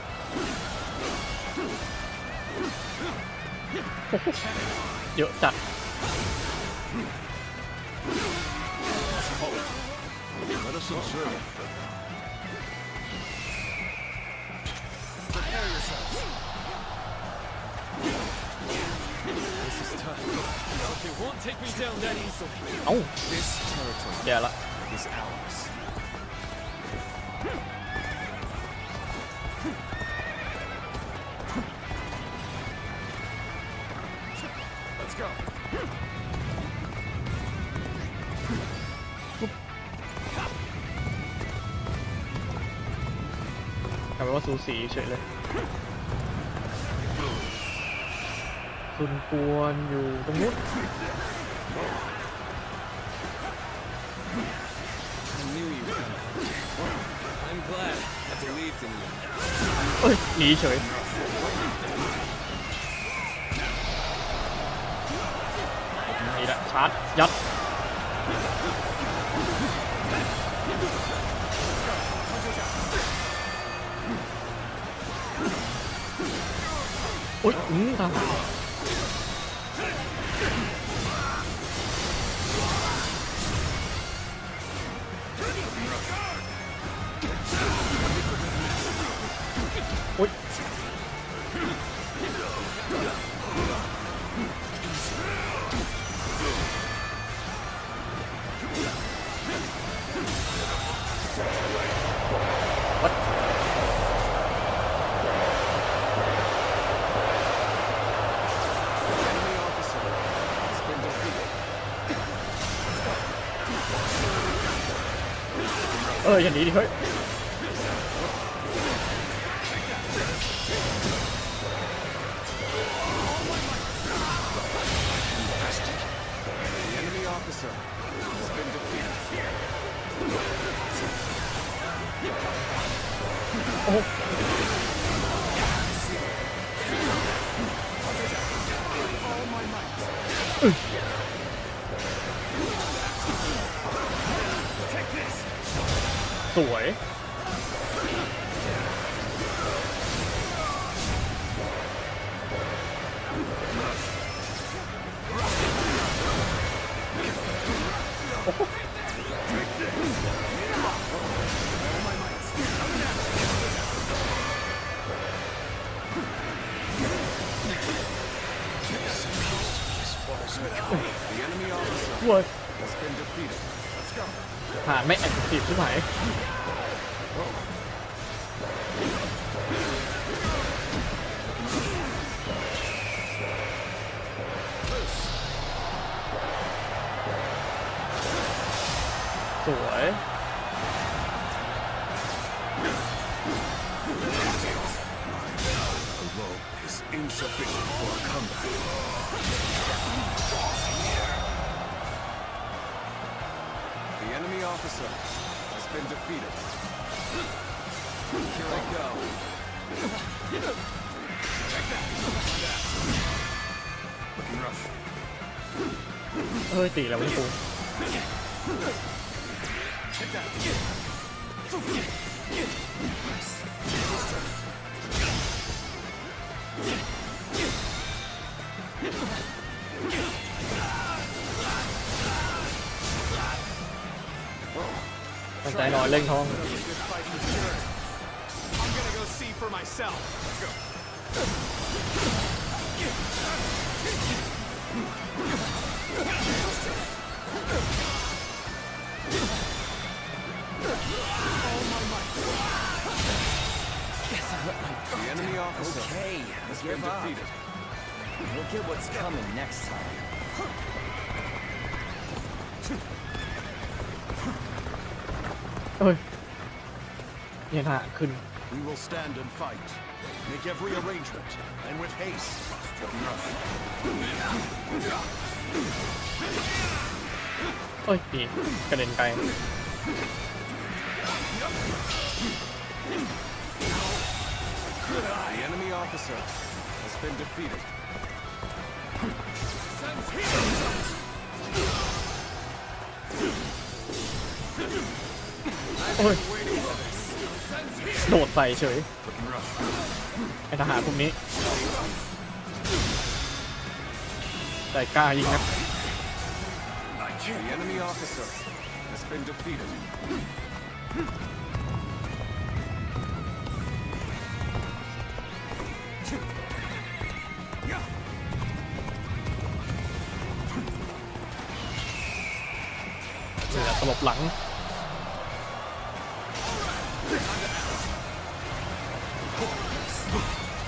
Speaker 1: เยอะจัด
Speaker 6: Let us observe.
Speaker 9: Prepare yourselves. This is tough.
Speaker 2: They won't take me down that easily.
Speaker 1: เอ้า
Speaker 9: This territory
Speaker 1: แย่ละ
Speaker 9: is ours.
Speaker 16: Let's go.
Speaker 1: กลายเป็นว่าสูสีเฉยเลยคุณกวนอยู่ตรงนู้น
Speaker 2: I knew you would come. I'm glad I believed in you.
Speaker 1: เอ้ยหนีเฉยนี่แหละชาร์จยัดอุ๊ยทหารอุ๊ยวัด อย่างนี้ดิเฮ้ย
Speaker 9: The enemy officer has been defeated.
Speaker 1: โอ้โห
Speaker 9: All my might.
Speaker 1: สวยโอ้โหเว้ยผ่านไม่แอคทีฟใช่ไหมสวย
Speaker 6: is insufficient for a comeback.
Speaker 9: The enemy officer has been defeated. Here I go. Take that.
Speaker 6: Looking rough.
Speaker 1: เฮ้ยตีแล้วไม่กู ตั้งใจหน่อยเล่งทอง
Speaker 9: I'm gonna go see for myself. Let's go.
Speaker 11: The enemy officer. Okay,
Speaker 9: has been defeated.
Speaker 11: We'll get what's coming next time.
Speaker 1: เอ้ยเนี่ยทหารขึ้น
Speaker 13: We will stand and fight. Make every arrangement, and with haste.
Speaker 1: เอ้ยปีกระเด็นไกล
Speaker 9: The enemy officer has been defeated.
Speaker 1: โอ้ยโดดใส่เฉยไอทหารพวกนี้ใจกล้ายิงนะ
Speaker 9: The enemy officer has been defeated.
Speaker 1: เสือตลบหลัง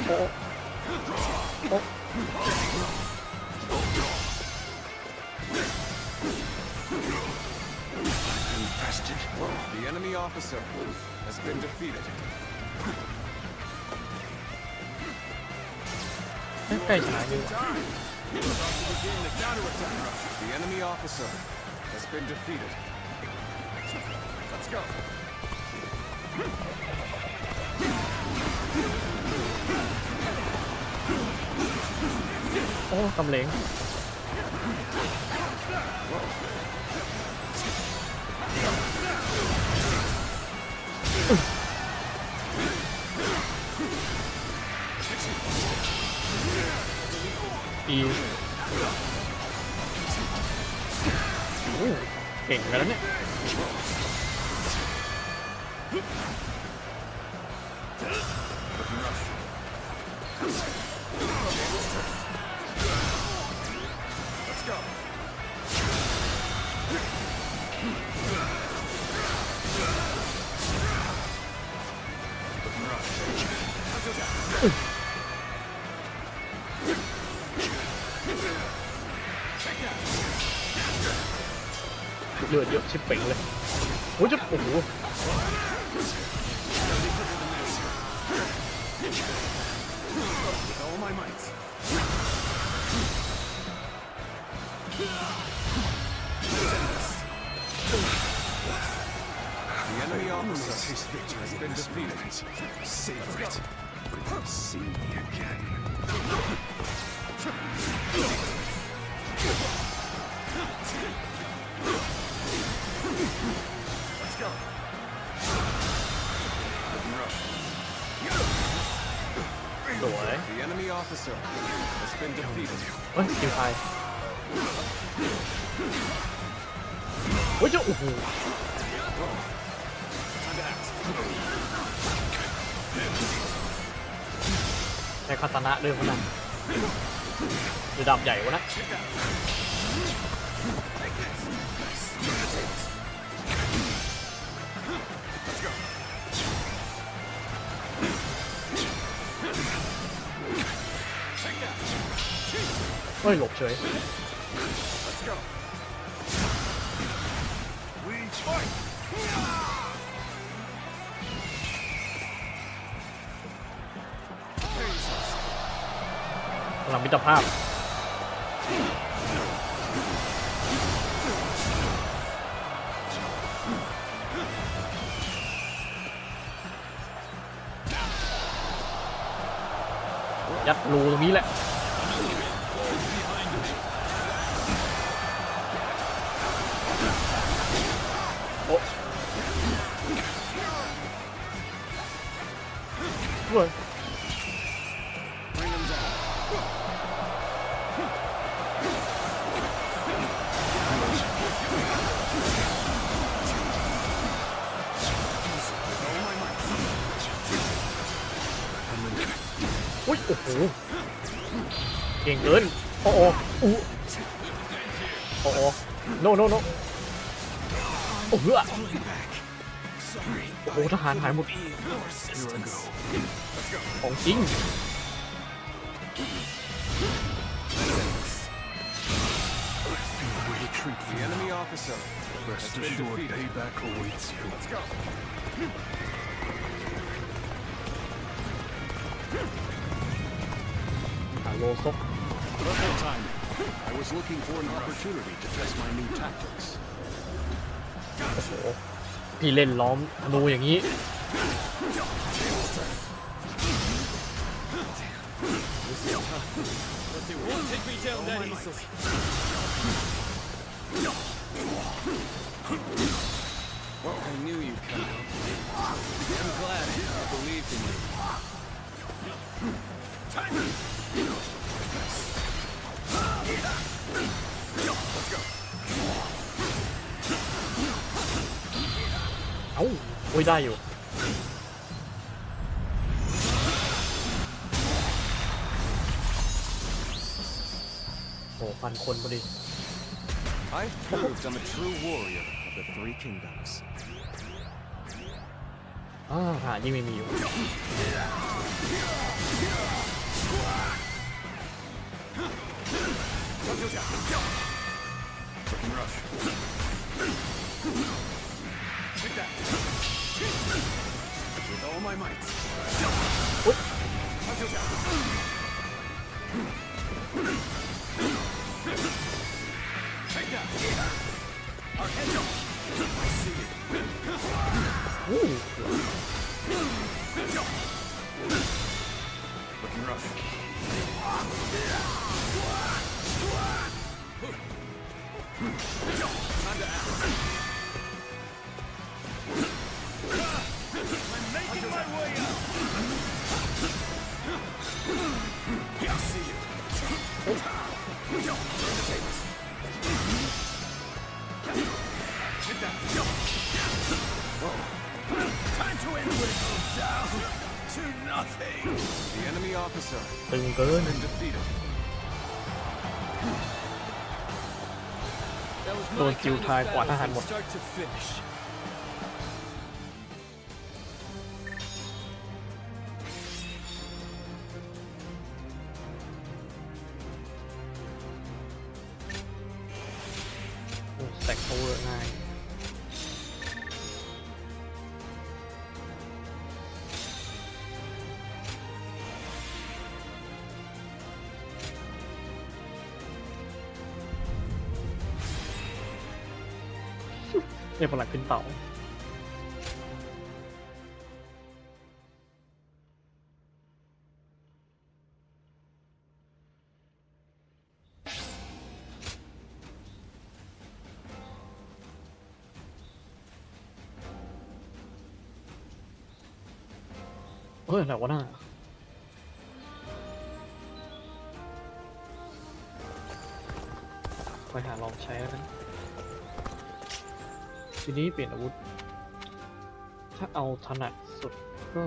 Speaker 1: โอ้โอ้
Speaker 9: The enemy officer has been defeated.
Speaker 1: ใกล้ชนะอยู่
Speaker 9: The enemy officer has been defeated. Let's go.
Speaker 1: โอ้กำเหลงอีโอ้เก่งกันแล้วเนี่ยเลือดเยอะชิบเป่งเลยโอ้ยจะโอ้โห
Speaker 9: The enemy officer has been defeated.
Speaker 8: Savor it. See me again.
Speaker 9: Let's go. The enemy officer has been defeated.
Speaker 1: เฮ้ยคิวไทยโอ้ยจะโอ้โหใช้คาตานะด้วยวะนะหรือดาบใหญ่วะนะเฮ้ยหลบเฉย
Speaker 9: Let's go. พลังมิตรภาพยัดรูตรงนี้แหละ
Speaker 1: โอ้ด้วยอุ้ยโอ้โหเก่งเกินโอ้โหโอ้โหโนโนโนโอ้โหโอ้โหทหารหายหมดของจริง
Speaker 8: The enemy officer. Rest assured, payback awaits you. Let's go.
Speaker 1: โลซก
Speaker 13: Perfect time. I was looking for an opportunity to test my new tactics.
Speaker 1: โอ้โหพี่เล่นล้อมธนูอย่างนี้
Speaker 2: But they won't take me down that easily.
Speaker 11: I knew you'd come out. I'm glad I believed in you.
Speaker 15: Let's go.
Speaker 1: เอ้าโอ้ยได้อยู่โอ้พันคนพอดี
Speaker 8: I've proved I'm a true warrior of the Three Kingdoms.
Speaker 1: หายิ่งไม่มีอยู่
Speaker 15: Looking rough. Take that. With all my might. Take that. Our heads up. I see it. Looking rough. Time to act. I'm making my way up. I see you. Turn the tables. Hit that. Whoa. Time to end with down to nothing.
Speaker 8: The enemy officer
Speaker 1: ตึงเกิน
Speaker 8: has been defeated.
Speaker 1: โดนจิวทายกว่าทหารหมด
Speaker 2: Start to finish.
Speaker 1: แตกโอเวอร์ง่ายเรียกพลังขึ้นเต่าไหนวะน่าไปหาลองใช้แล้วกันทีนี้เปลี่ยนอาวุธถ้าเอาถนัดสุดก็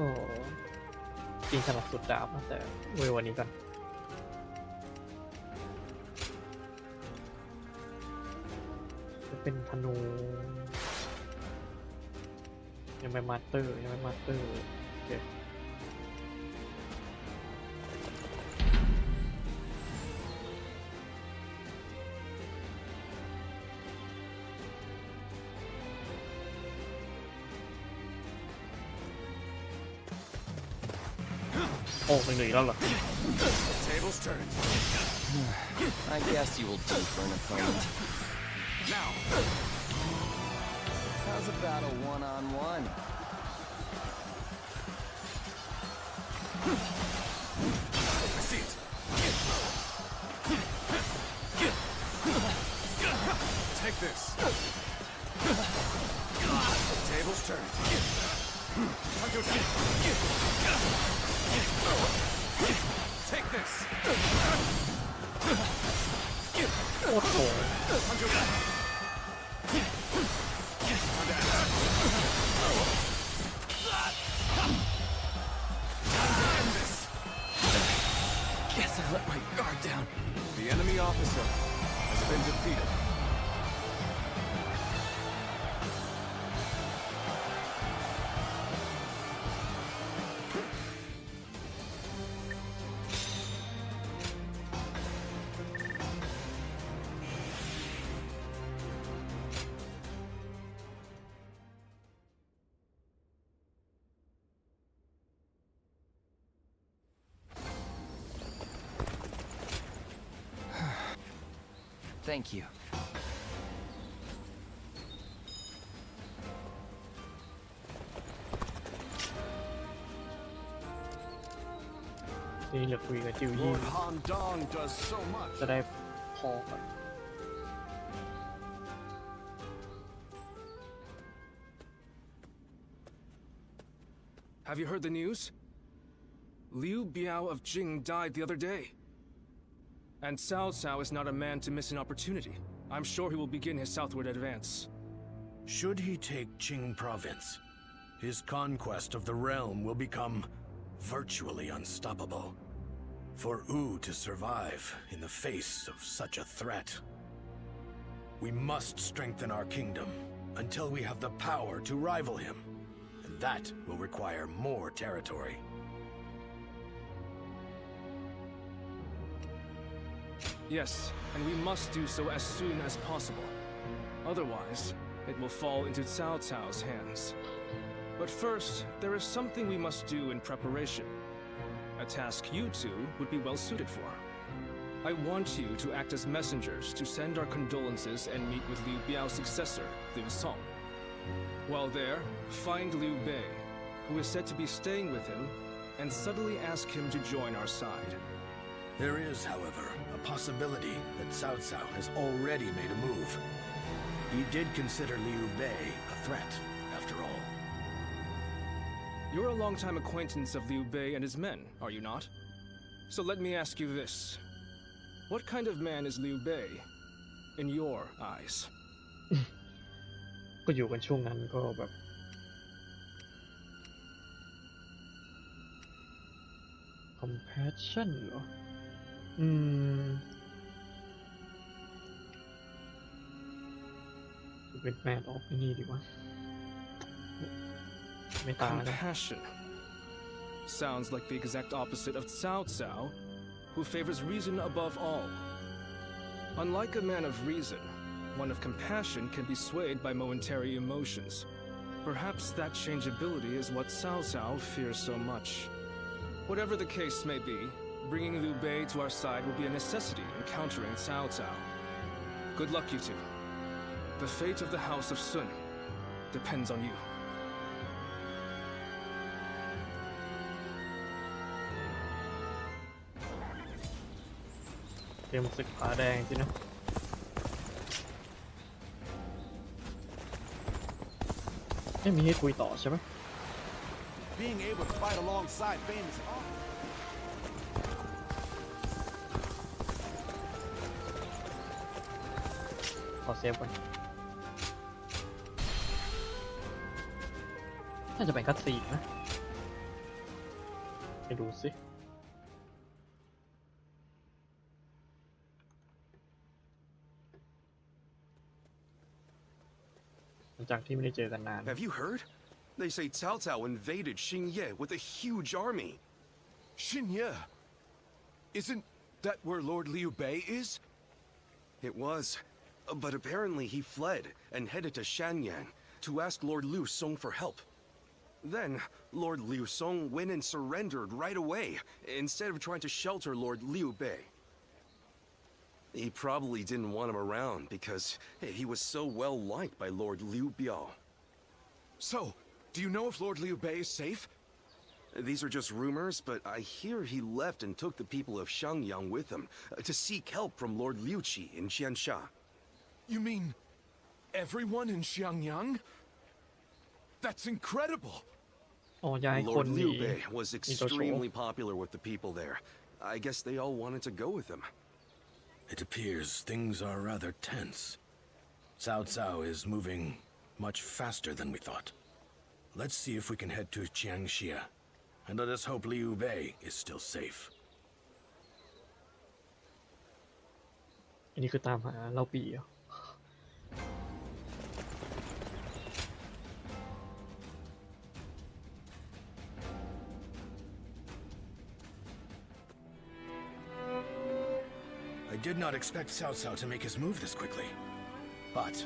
Speaker 1: จริงถนัดสุดดาบนะแต่เวลวันนี้กันจะเป็นธนูยังไม่มาสเตอร์โอเคโอ้เป็นหนึ่งแล้วเหรอ
Speaker 15: Tables turned.
Speaker 11: I guess you will do for an opponent.
Speaker 15: Now.
Speaker 11: How's about a one-on-one?
Speaker 15: I see it. Take this. tables turn. Take this.
Speaker 1: โอ้โห
Speaker 11: Guess I let my guard down.
Speaker 9: The enemy officer has been defeated.
Speaker 11: Thank you.
Speaker 1: นี่เหลือคุยกับจิวยี่
Speaker 6: Lord Han Dong does so much.
Speaker 1: จะได้พอก่อน
Speaker 9: Have you heard the news? Liu Biao of Jing died the other day. And Cao Cao is not a man to miss an opportunity. I'm sure he will begin his southward advance.
Speaker 15: Should he take Qing province, his conquest of the realm will become virtually unstoppable. For Wu to survive in the face of such a threat, we must strengthen our kingdom until we have the power to rival him, and that will require more territory.
Speaker 9: Yes, and we must do so as soon as possible. Otherwise, it will fall into Cao Cao's hands. But first, there is something we must do in preparation. A task you two would be well suited for. I want you to act as messengers to send our condolences and meet with Liu Biao's successor, Liu Song. While there, find Liu Bei, who is said to be staying with him, and subtly ask him to join our side.
Speaker 15: There is, however, a possibility that Cao Cao has already made a move. He did consider Liu Bei a threat, after all.
Speaker 9: You're a longtime acquaintance of Liu Bei and his men, are you not? So let me ask you this. What kind of man is Liu Bei, in your eyes?
Speaker 1: ก็อยู่กันช่วงนั้นก็แบบ compassion เหรอเป็นแมนออฟไอ้นี่ดีกว่าไม่ตายนะ
Speaker 9: Compassion sounds like the exact opposite of Cao Cao, who favors reason above all. Unlike a man of reason, one of compassion can be swayed by momentary emotions. Perhaps that changeability is what Cao Cao fears so much. Whatever the case may be, bringing Liu Bei to our side will be a necessity in countering Cao Cao. Good luck, you two. The fate of the House of Sun depends on you.
Speaker 1: เตรียมศึกผาแดงสินะไม่มีให้คุยต่อใช่ไหม
Speaker 17: Being able to fight alongside famous
Speaker 1: ขอเซฟก่อนน่าจะเป็นคัตซีนนะไปดูสิหลังจากที่ไม่ได้เจอกันนาน
Speaker 8: Have you heard? They say Cao Cao invaded Xingye with a huge army.
Speaker 12: Xingye? Isn't that where Lord Liu Bei is?
Speaker 8: It was, but apparently he fled and headed to Shanyang to ask Lord Liu Song for help. Then, Lord Liu Song went and surrendered right away, instead of trying to shelter Lord Liu Bei. He probably didn't want him around because he was so well liked by Lord Liu Biao.
Speaker 12: So, do you know if Lord Liu Bei is safe?
Speaker 8: These are just rumors, but I hear he left and took the people of Xiangyang with him to seek help from Lord Liu Qi in Qiansha.
Speaker 12: You mean everyone in Xiangyang?
Speaker 15: That's incredible.
Speaker 1: อ๋อย้ายคน
Speaker 8: Lord
Speaker 1: หนี
Speaker 8: Liu Bei was
Speaker 1: มีตัวโชว์
Speaker 8: extremely popular with the people there. I guess they all wanted to go with him.
Speaker 15: It appears things are rather tense. Cao Cao is moving much faster than we thought. Let's see if we can head to Jiangxia, and let us hope Liu Bei is still safe.
Speaker 1: อันนี้คือตามหาเล่าปีเหรอ
Speaker 15: I did not expect Cao Cao to make his move this quickly. But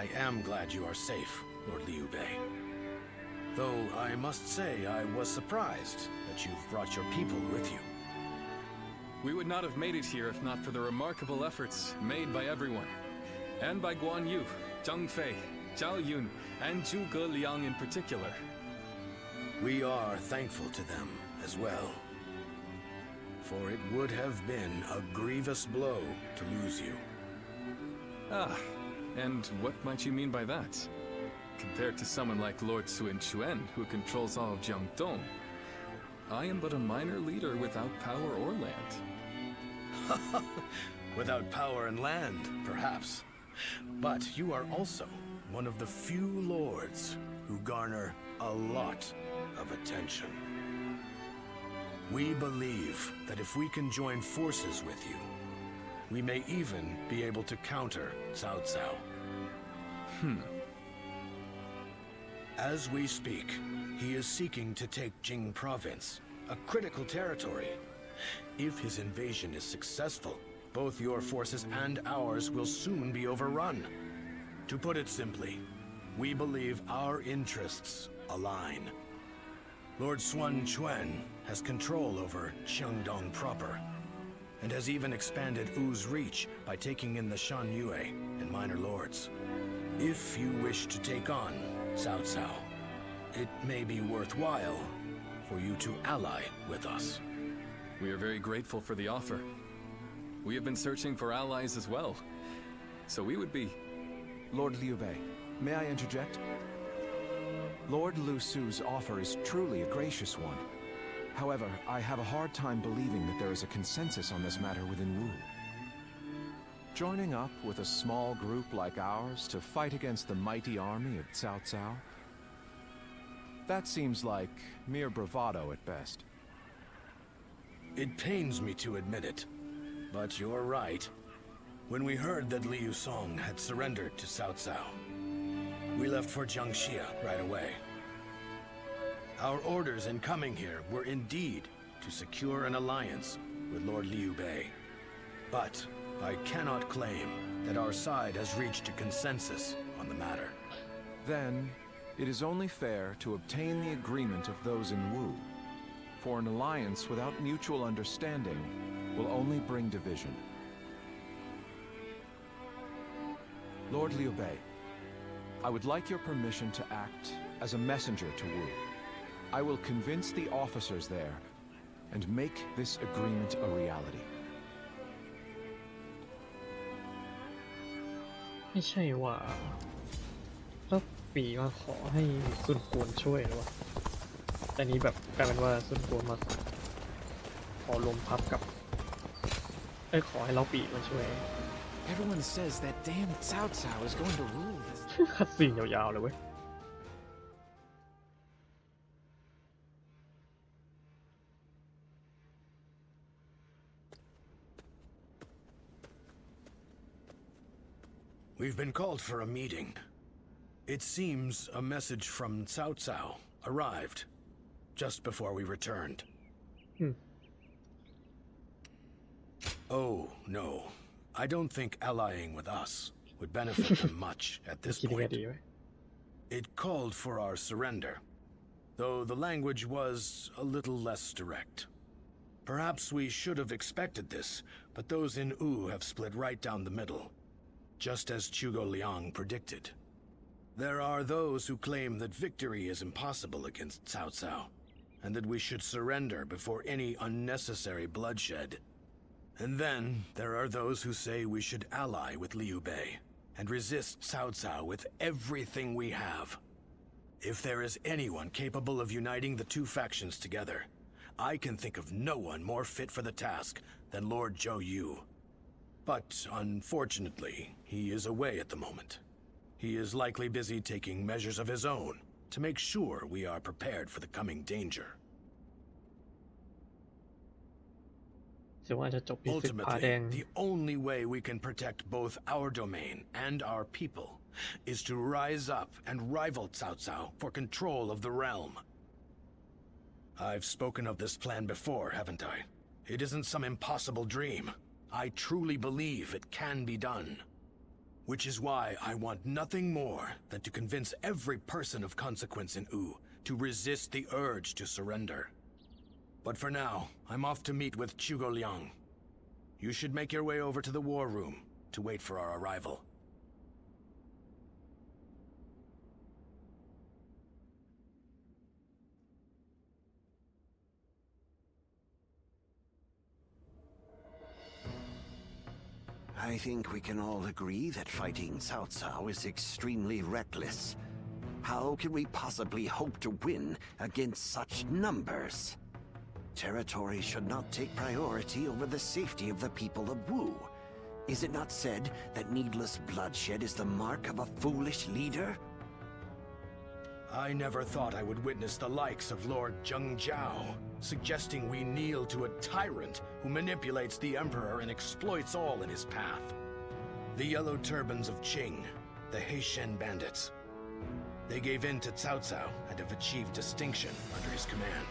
Speaker 15: I am glad you are safe, Lord Liu Bei. Though I must say I was surprised that you've brought your people with you.
Speaker 16: We would not have made it here if not for the remarkable efforts made by everyone, and by Guan Yu, Zhang Fei, Zhao Yun, and Zhuge Liang in particular.
Speaker 15: We are thankful to them as well. For it would have been a grievous blow to lose you.
Speaker 16: Ah, and what might you mean by that? Compared to someone like Lord Sun Quan, who controls all of Jiangdong, I am but a minor leader without power or land.
Speaker 15: Without power and land, perhaps. But you are also one of the few lords who garner a lot of attention. We believe that if we can join forces with you, we may even be able to counter Cao Cao. As we speak, he is seeking to take Jing Province, a critical territory. If his invasion is successful, both your forces and ours will soon be overrun. To put it simply, we believe our interests align. Lord Sun Quan has control over Qiangdong proper, and has even expanded Wu's reach by taking in the Shan Yue and minor lords. If you wish to take on Cao Cao, it may be worthwhile for you to ally with us.
Speaker 16: We are very grateful for the offer. We have been searching for allies as well, so we would be...
Speaker 18: Lord Liu Bei, may I interject? Lord Lu Su's offer is truly a gracious one. However, I have a hard time believing that there is a consensus on this matter within Wu. Joining up with a small group like ours to fight against the mighty army of Cao Cao? That seems like mere bravado at best.
Speaker 15: It pains me to admit it, but you're right. When we heard that Liu Song had surrendered to Cao Cao, we left for Jiangxia right away. Our orders in coming here were indeed to secure an alliance with Lord Liu Bei. But I cannot claim that our side has reached a consensus on the matter.
Speaker 18: Then, it is only fair to obtain the agreement of those in Wu. For an alliance without mutual understanding will only bring division. Lord Liu Bei, I would like your permission to act as a messenger to Wu. I will convince the officers there and make this agreement a reality.
Speaker 1: ไม่ใช่ว่าแล้วปีมาขอให้ซุนกวนช่วยหรอวะแต่นี้แบบกลายเป็นว่าซุนกวนมาขอรวมทัพกับขอให้เราปีมาช่วย
Speaker 10: Everyone says that damn Cao Cao is going to rule this.
Speaker 1: คัดซีนยาวๆเลยเว้ย
Speaker 15: We've been called for a meeting. It seems a message from Cao Cao arrived just before we returned. Oh, no. I don't think allying with us would benefit them much at this point. It called for our surrender, though the language was a little less direct. Perhaps we should have expected this, but those in Wu have split right down the middle, just as Zhuge Liang predicted. There are those who claim that victory is impossible against Cao Cao, and that we should surrender before any unnecessary bloodshed. And then there are those who say we should ally with Liu Bei and resist Cao Cao with everything we have. If there is anyone capable of uniting the two factions together, I can think of no one more fit for the task than Lord Zhou Yu. But unfortunately, he is away at the moment. He is likely busy taking measures of his own to make sure we are prepared for the coming danger.
Speaker 1: เชื่อว่าจะจบที่ศึกผาแดง
Speaker 15: Ultimately, the only way we can protect both our domain and our people is to rise up and rival Cao Cao for control of the realm. I've spoken of this plan before, haven't I? It isn't some impossible dream. I truly believe it can be done. Which is why I want nothing more than to convince every person of consequence in Wu to resist the urge to surrender. But for now, I'm off to meet with Zhuge Liang. You should make your way over to the war room to wait for our arrival.
Speaker 13: I think we can all agree that fighting Cao Cao is extremely reckless. How can we possibly hope to win against such numbers? Territory should not take priority over the safety of the people of Wu. Is it not said that needless bloodshed is the mark of a foolish leader?
Speaker 15: I never thought I would witness the likes of Lord Zheng Jiao, suggesting we kneel to a tyrant who manipulates the Emperor and exploits all in his path. The Yellow Turbans of Qing, the Heishen bandits. They gave in to Cao Cao and have achieved distinction under his command.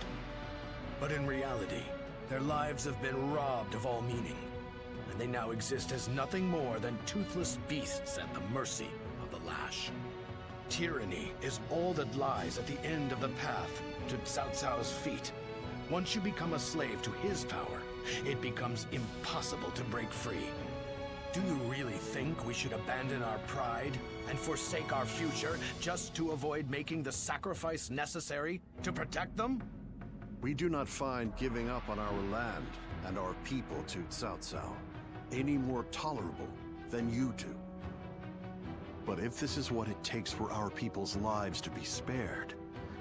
Speaker 15: But in reality, their lives have been robbed of all meaning, and they now exist as nothing more than toothless beasts at the mercy of the lash. Tyranny is all that lies at the end of the path to Cao Cao's feet. Once you become a slave to his power, it becomes impossible to break free. Do you really think we should abandon our pride and forsake our future just to avoid making the sacrifice necessary to protect them?
Speaker 13: We do not find giving up on our land and our people to Cao Cao any more tolerable than you do. But if this is what it takes for our people's lives to be spared,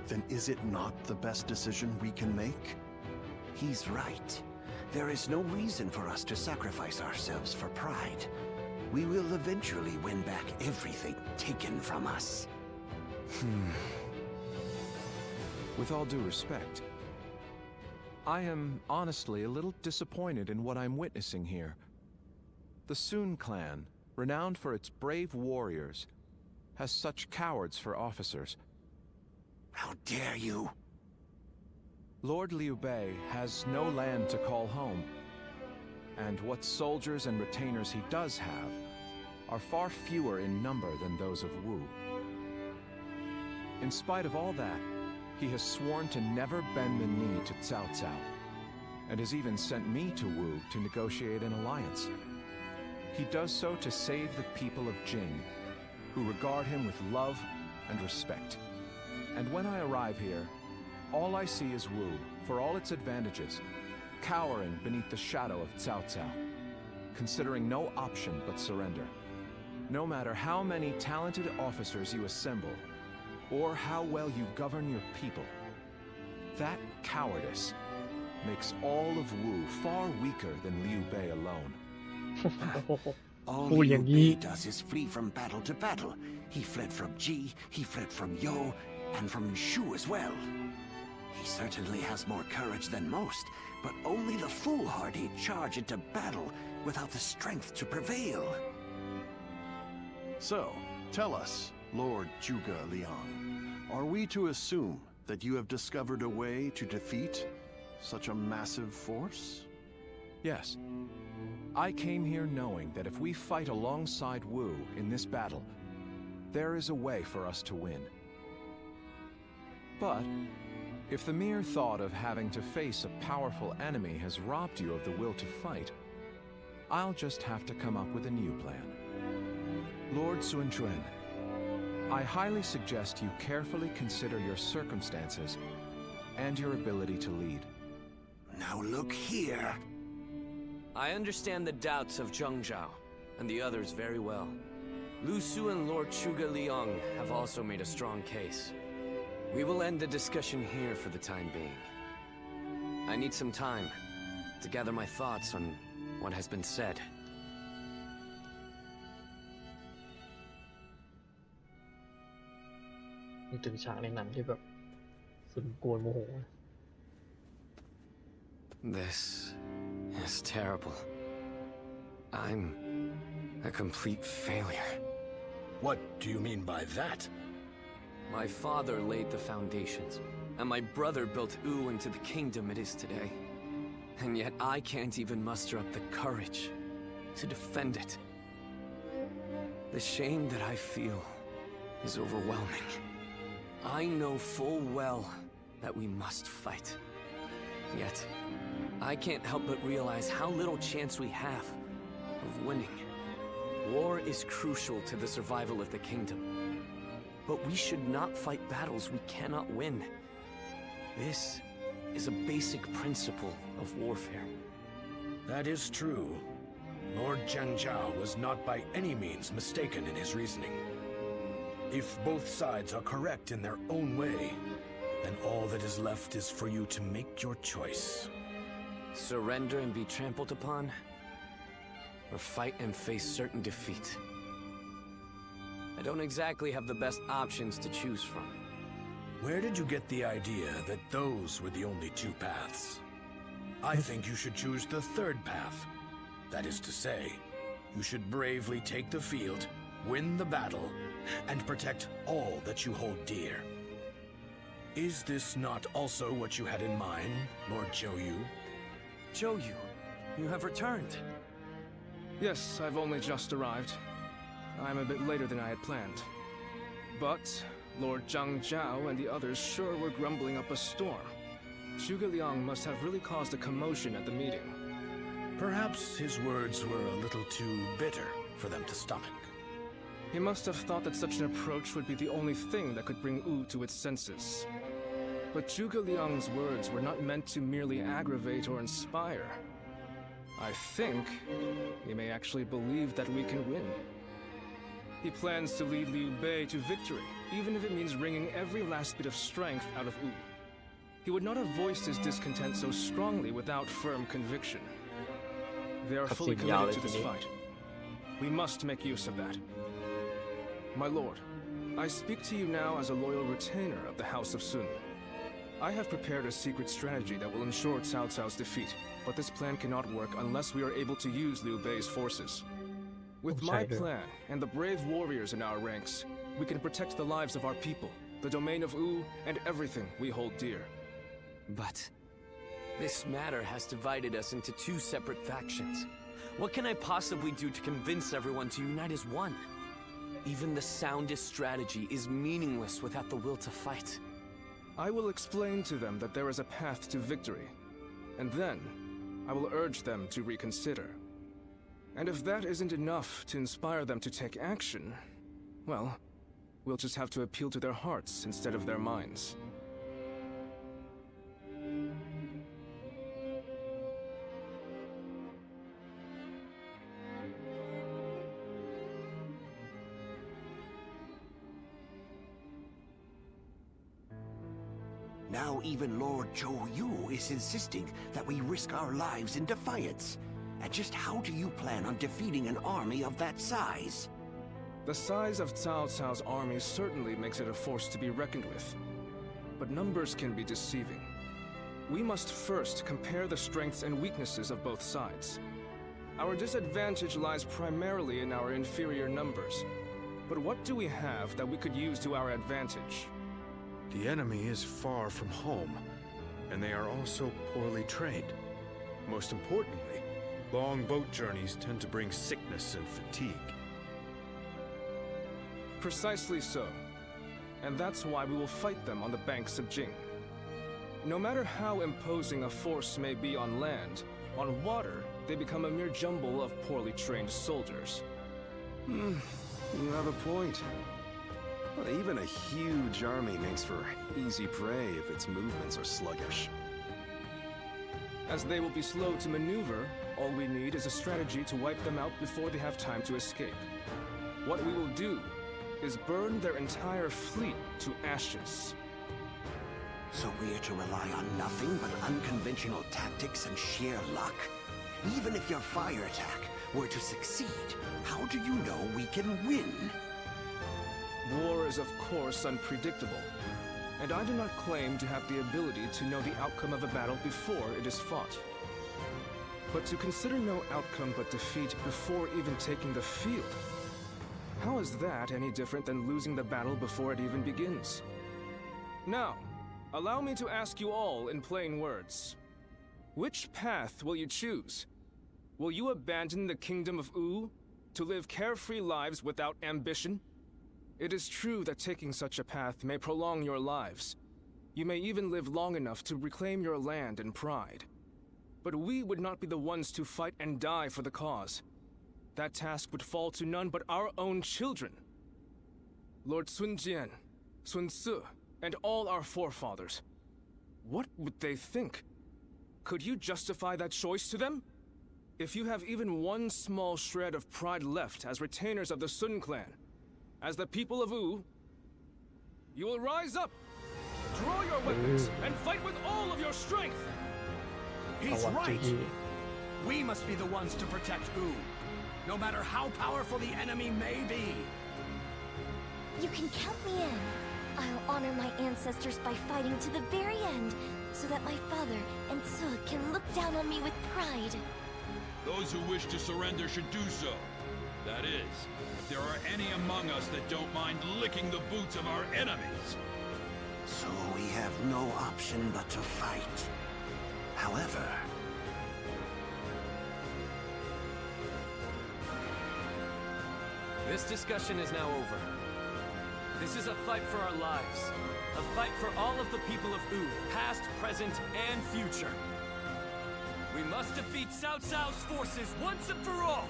Speaker 13: then is it not the best decision we can make?
Speaker 19: He's right. There is no reason for us to sacrifice ourselves for pride. We will eventually win back everything taken from us.
Speaker 18: With all due respect, I am honestly a little disappointed in what I'm witnessing here. The Sun clan, renowned for its brave warriors, has such cowards for officers.
Speaker 19: How dare you!
Speaker 18: Lord Liu Bei has no land to call home, and what soldiers and retainers he does have are far fewer in number than those of Wu. In spite of all that, he has sworn to never bend the knee to Cao Cao, and has even sent me to Wu to negotiate an alliance. He does so to save the people of Jing, who regard him with love and respect. And when I arrive here, all I see is Wu, for all its advantages, cowering beneath the shadow of Cao Cao, considering no option but surrender. No matter how many talented officers you assemble, or how well you govern your people, that cowardice makes all of Wu far weaker than Liu Bei alone.
Speaker 19: All Liu Bei does is flee from battle to battle. He fled from Ji, he fled from Yo, and from Shu as well. He certainly has more courage than most, but only the foolhardy charge into battle without the strength to prevail.
Speaker 13: So, tell us, Lord Zhuge Liang, are we to assume that you have discovered a way to defeat such a massive force?
Speaker 18: Yes. I came here knowing that if we fight alongside Wu in this battle, there is a way for us to win. But if the mere thought of having to face a powerful enemy has robbed you of the will to fight, I'll just have to come up with a new plan. Lord Sun Quan, I highly suggest you carefully consider your circumstances and your ability to lead.
Speaker 19: Now look here.
Speaker 2: I understand the doubts of Zheng Jiao and the others very well. Lu Su and Lord Zhuge Liang have also made a strong case. We will end the discussion here for the time being. I need some time to gather my thoughts on what has been said.
Speaker 1: นี่ถึงฉากในหนังที่แบบสุดกวนโมโห
Speaker 2: This is terrible. I'm a complete failure.
Speaker 15: What do you mean by that?
Speaker 2: My father laid the foundations, and my brother built U into the kingdom it is today. And yet I can't even muster up the courage to defend it. The shame that I feel is overwhelming. I know full well that we must fight. Yet, I can't help but realize how little chance we have of winning. War is crucial to the survival of the kingdom. But we should not fight battles we cannot win. This is a basic principle of warfare.
Speaker 15: That is true. Lord Zhangjiao was not by any means mistaken in his reasoning. If both sides are correct in their own way, then all that is left is for you to make your choice.
Speaker 2: Surrender and be trampled upon, or fight and face certain defeat. I don't exactly have the best options to choose from.
Speaker 15: Where did you get the idea that those were the only two paths? I think you should choose the third path. That is to say, you should bravely take the field, win the battle, and protect all that you hold dear. Is this not also what you had in mind, Lord Zhou-Yu?
Speaker 2: Zhou-Yu, you have returned.
Speaker 9: Yes, I've only just arrived. I'm a bit later than I had planned. But Lord Zhangjiao and the others sure were grumbling up a storm. Zhuge Liang must have really caused a commotion at the meeting.
Speaker 15: Perhaps his words were a little too bitter for them to stomach.
Speaker 9: He must have thought that such an approach would be the only thing that could bring Wu to its senses. But Zhuge Liang's words were not meant to merely aggravate or inspire. I think he may actually believe that we can win. He plans to lead Liu Bei to victory, even if it means wringing every last bit of strength out of Wu. He would not have voiced his discontent so strongly without firm conviction. They are fully committed to this fight. We must make use of that. My lord, I speak to you now as a loyal retainer of the House of Sun. I have prepared a secret strategy that will ensure Cao Cao's defeat, but this plan cannot work unless we are able to use Liu Bei's forces. With my plan and the brave warriors in our ranks, we can protect the lives of our people, the domain of Wu, and everything we hold dear.
Speaker 2: But this matter has divided us into two separate factions. What can I possibly do to convince everyone to unite as one? Even the soundest strategy is meaningless without the will to fight.
Speaker 9: I will explain to them that there is a path to victory, and then I will urge them to reconsider. And if that isn't enough to inspire them to take action, well, we'll just have to appeal to their hearts instead of their minds.
Speaker 19: Now even Lord Zhou-Yu is insisting that we risk our lives in defiance. And just how do you plan on defeating an army of that size?
Speaker 9: The size of Cao Cao's army certainly makes it a force to be reckoned with. But numbers can be deceiving. We must first compare the strengths and weaknesses of both sides. Our disadvantage lies primarily in our inferior numbers. But what do we have that we could use to our advantage?
Speaker 12: The enemy is far from home, and they are also poorly trained. Most importantly, long boat journeys tend to bring sickness and fatigue.
Speaker 9: Precisely so. And that's why we will fight them on the banks of Jing. No matter how imposing a force may be on land, on water, they become a mere jumble of poorly trained soldiers.
Speaker 8: You have a point. Well, even a huge army makes for easy prey if its movements are sluggish.
Speaker 9: As they will be slow to maneuver, all we need is a strategy to wipe them out before they have time to escape. What we will do is burn their entire fleet to ashes.
Speaker 19: So we're to rely on nothing but unconventional tactics and sheer luck? Even if your fire attack were to succeed, how do you know we can win?
Speaker 9: War is of course unpredictable, and I do not claim to have the ability to know the outcome of a battle before it is fought. But to consider no outcome but defeat before even taking the field, how is that any different than losing the battle before it even begins? Now, allow me to ask you all in plain words. Which path will you choose? Will you abandon the kingdom of U to live carefree lives without ambition? It is true that taking such a path may prolong your lives. You may even live long enough to reclaim your land and pride. But we would not be the ones to fight and die for the cause. That task would fall to none but our own children. Lord Sun Jian, Sun Ce, and all our forefathers. What would they think? Could you justify that choice to them? If you have even one small shred of pride left as retainers of the Sun clan, as the people of U, you will rise up, draw your weapons, and fight with all of your strength.
Speaker 15: He's right. We must be the ones to protect U, no matter how powerful the enemy may be.
Speaker 3: You can count me in. I'll honor my ancestors by fighting to the very end, so that my father and Ce can look down on me with pride.
Speaker 7: Those who wish to surrender should do so. That is, if there are any among us that don't mind licking the boots of our enemies.
Speaker 19: So we have no option but to fight. However...
Speaker 2: This discussion is now over. This is a fight for our lives. A fight for all of the people of U, past, present, and future. We must defeat Cao Cao's forces once and for all!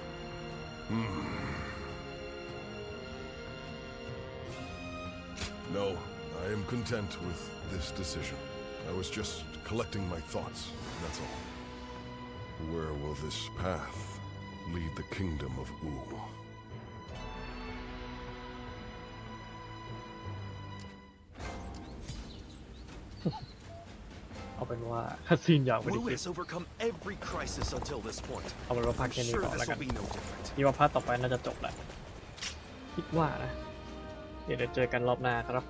Speaker 6: No, I am content with this decision. I was just collecting my thoughts, that's all. Where will this path lead the kingdom of U?
Speaker 1: เอาเป็นว่าคัสซีนอย่างไม่ได้
Speaker 8: Wu
Speaker 1: คิด
Speaker 8: has overcome every crisis until this point.
Speaker 1: เอาเป็นว่าภาค
Speaker 8: I'm
Speaker 1: แค่นี้
Speaker 8: sure
Speaker 1: ก่อน
Speaker 8: this
Speaker 1: แล้วกัน
Speaker 8: will be no different.
Speaker 1: คิดว่าภาคต่อไปน่าจะจบแหละคิดว่านะ เดี๋ยวเจอกันรอบหน้าครับ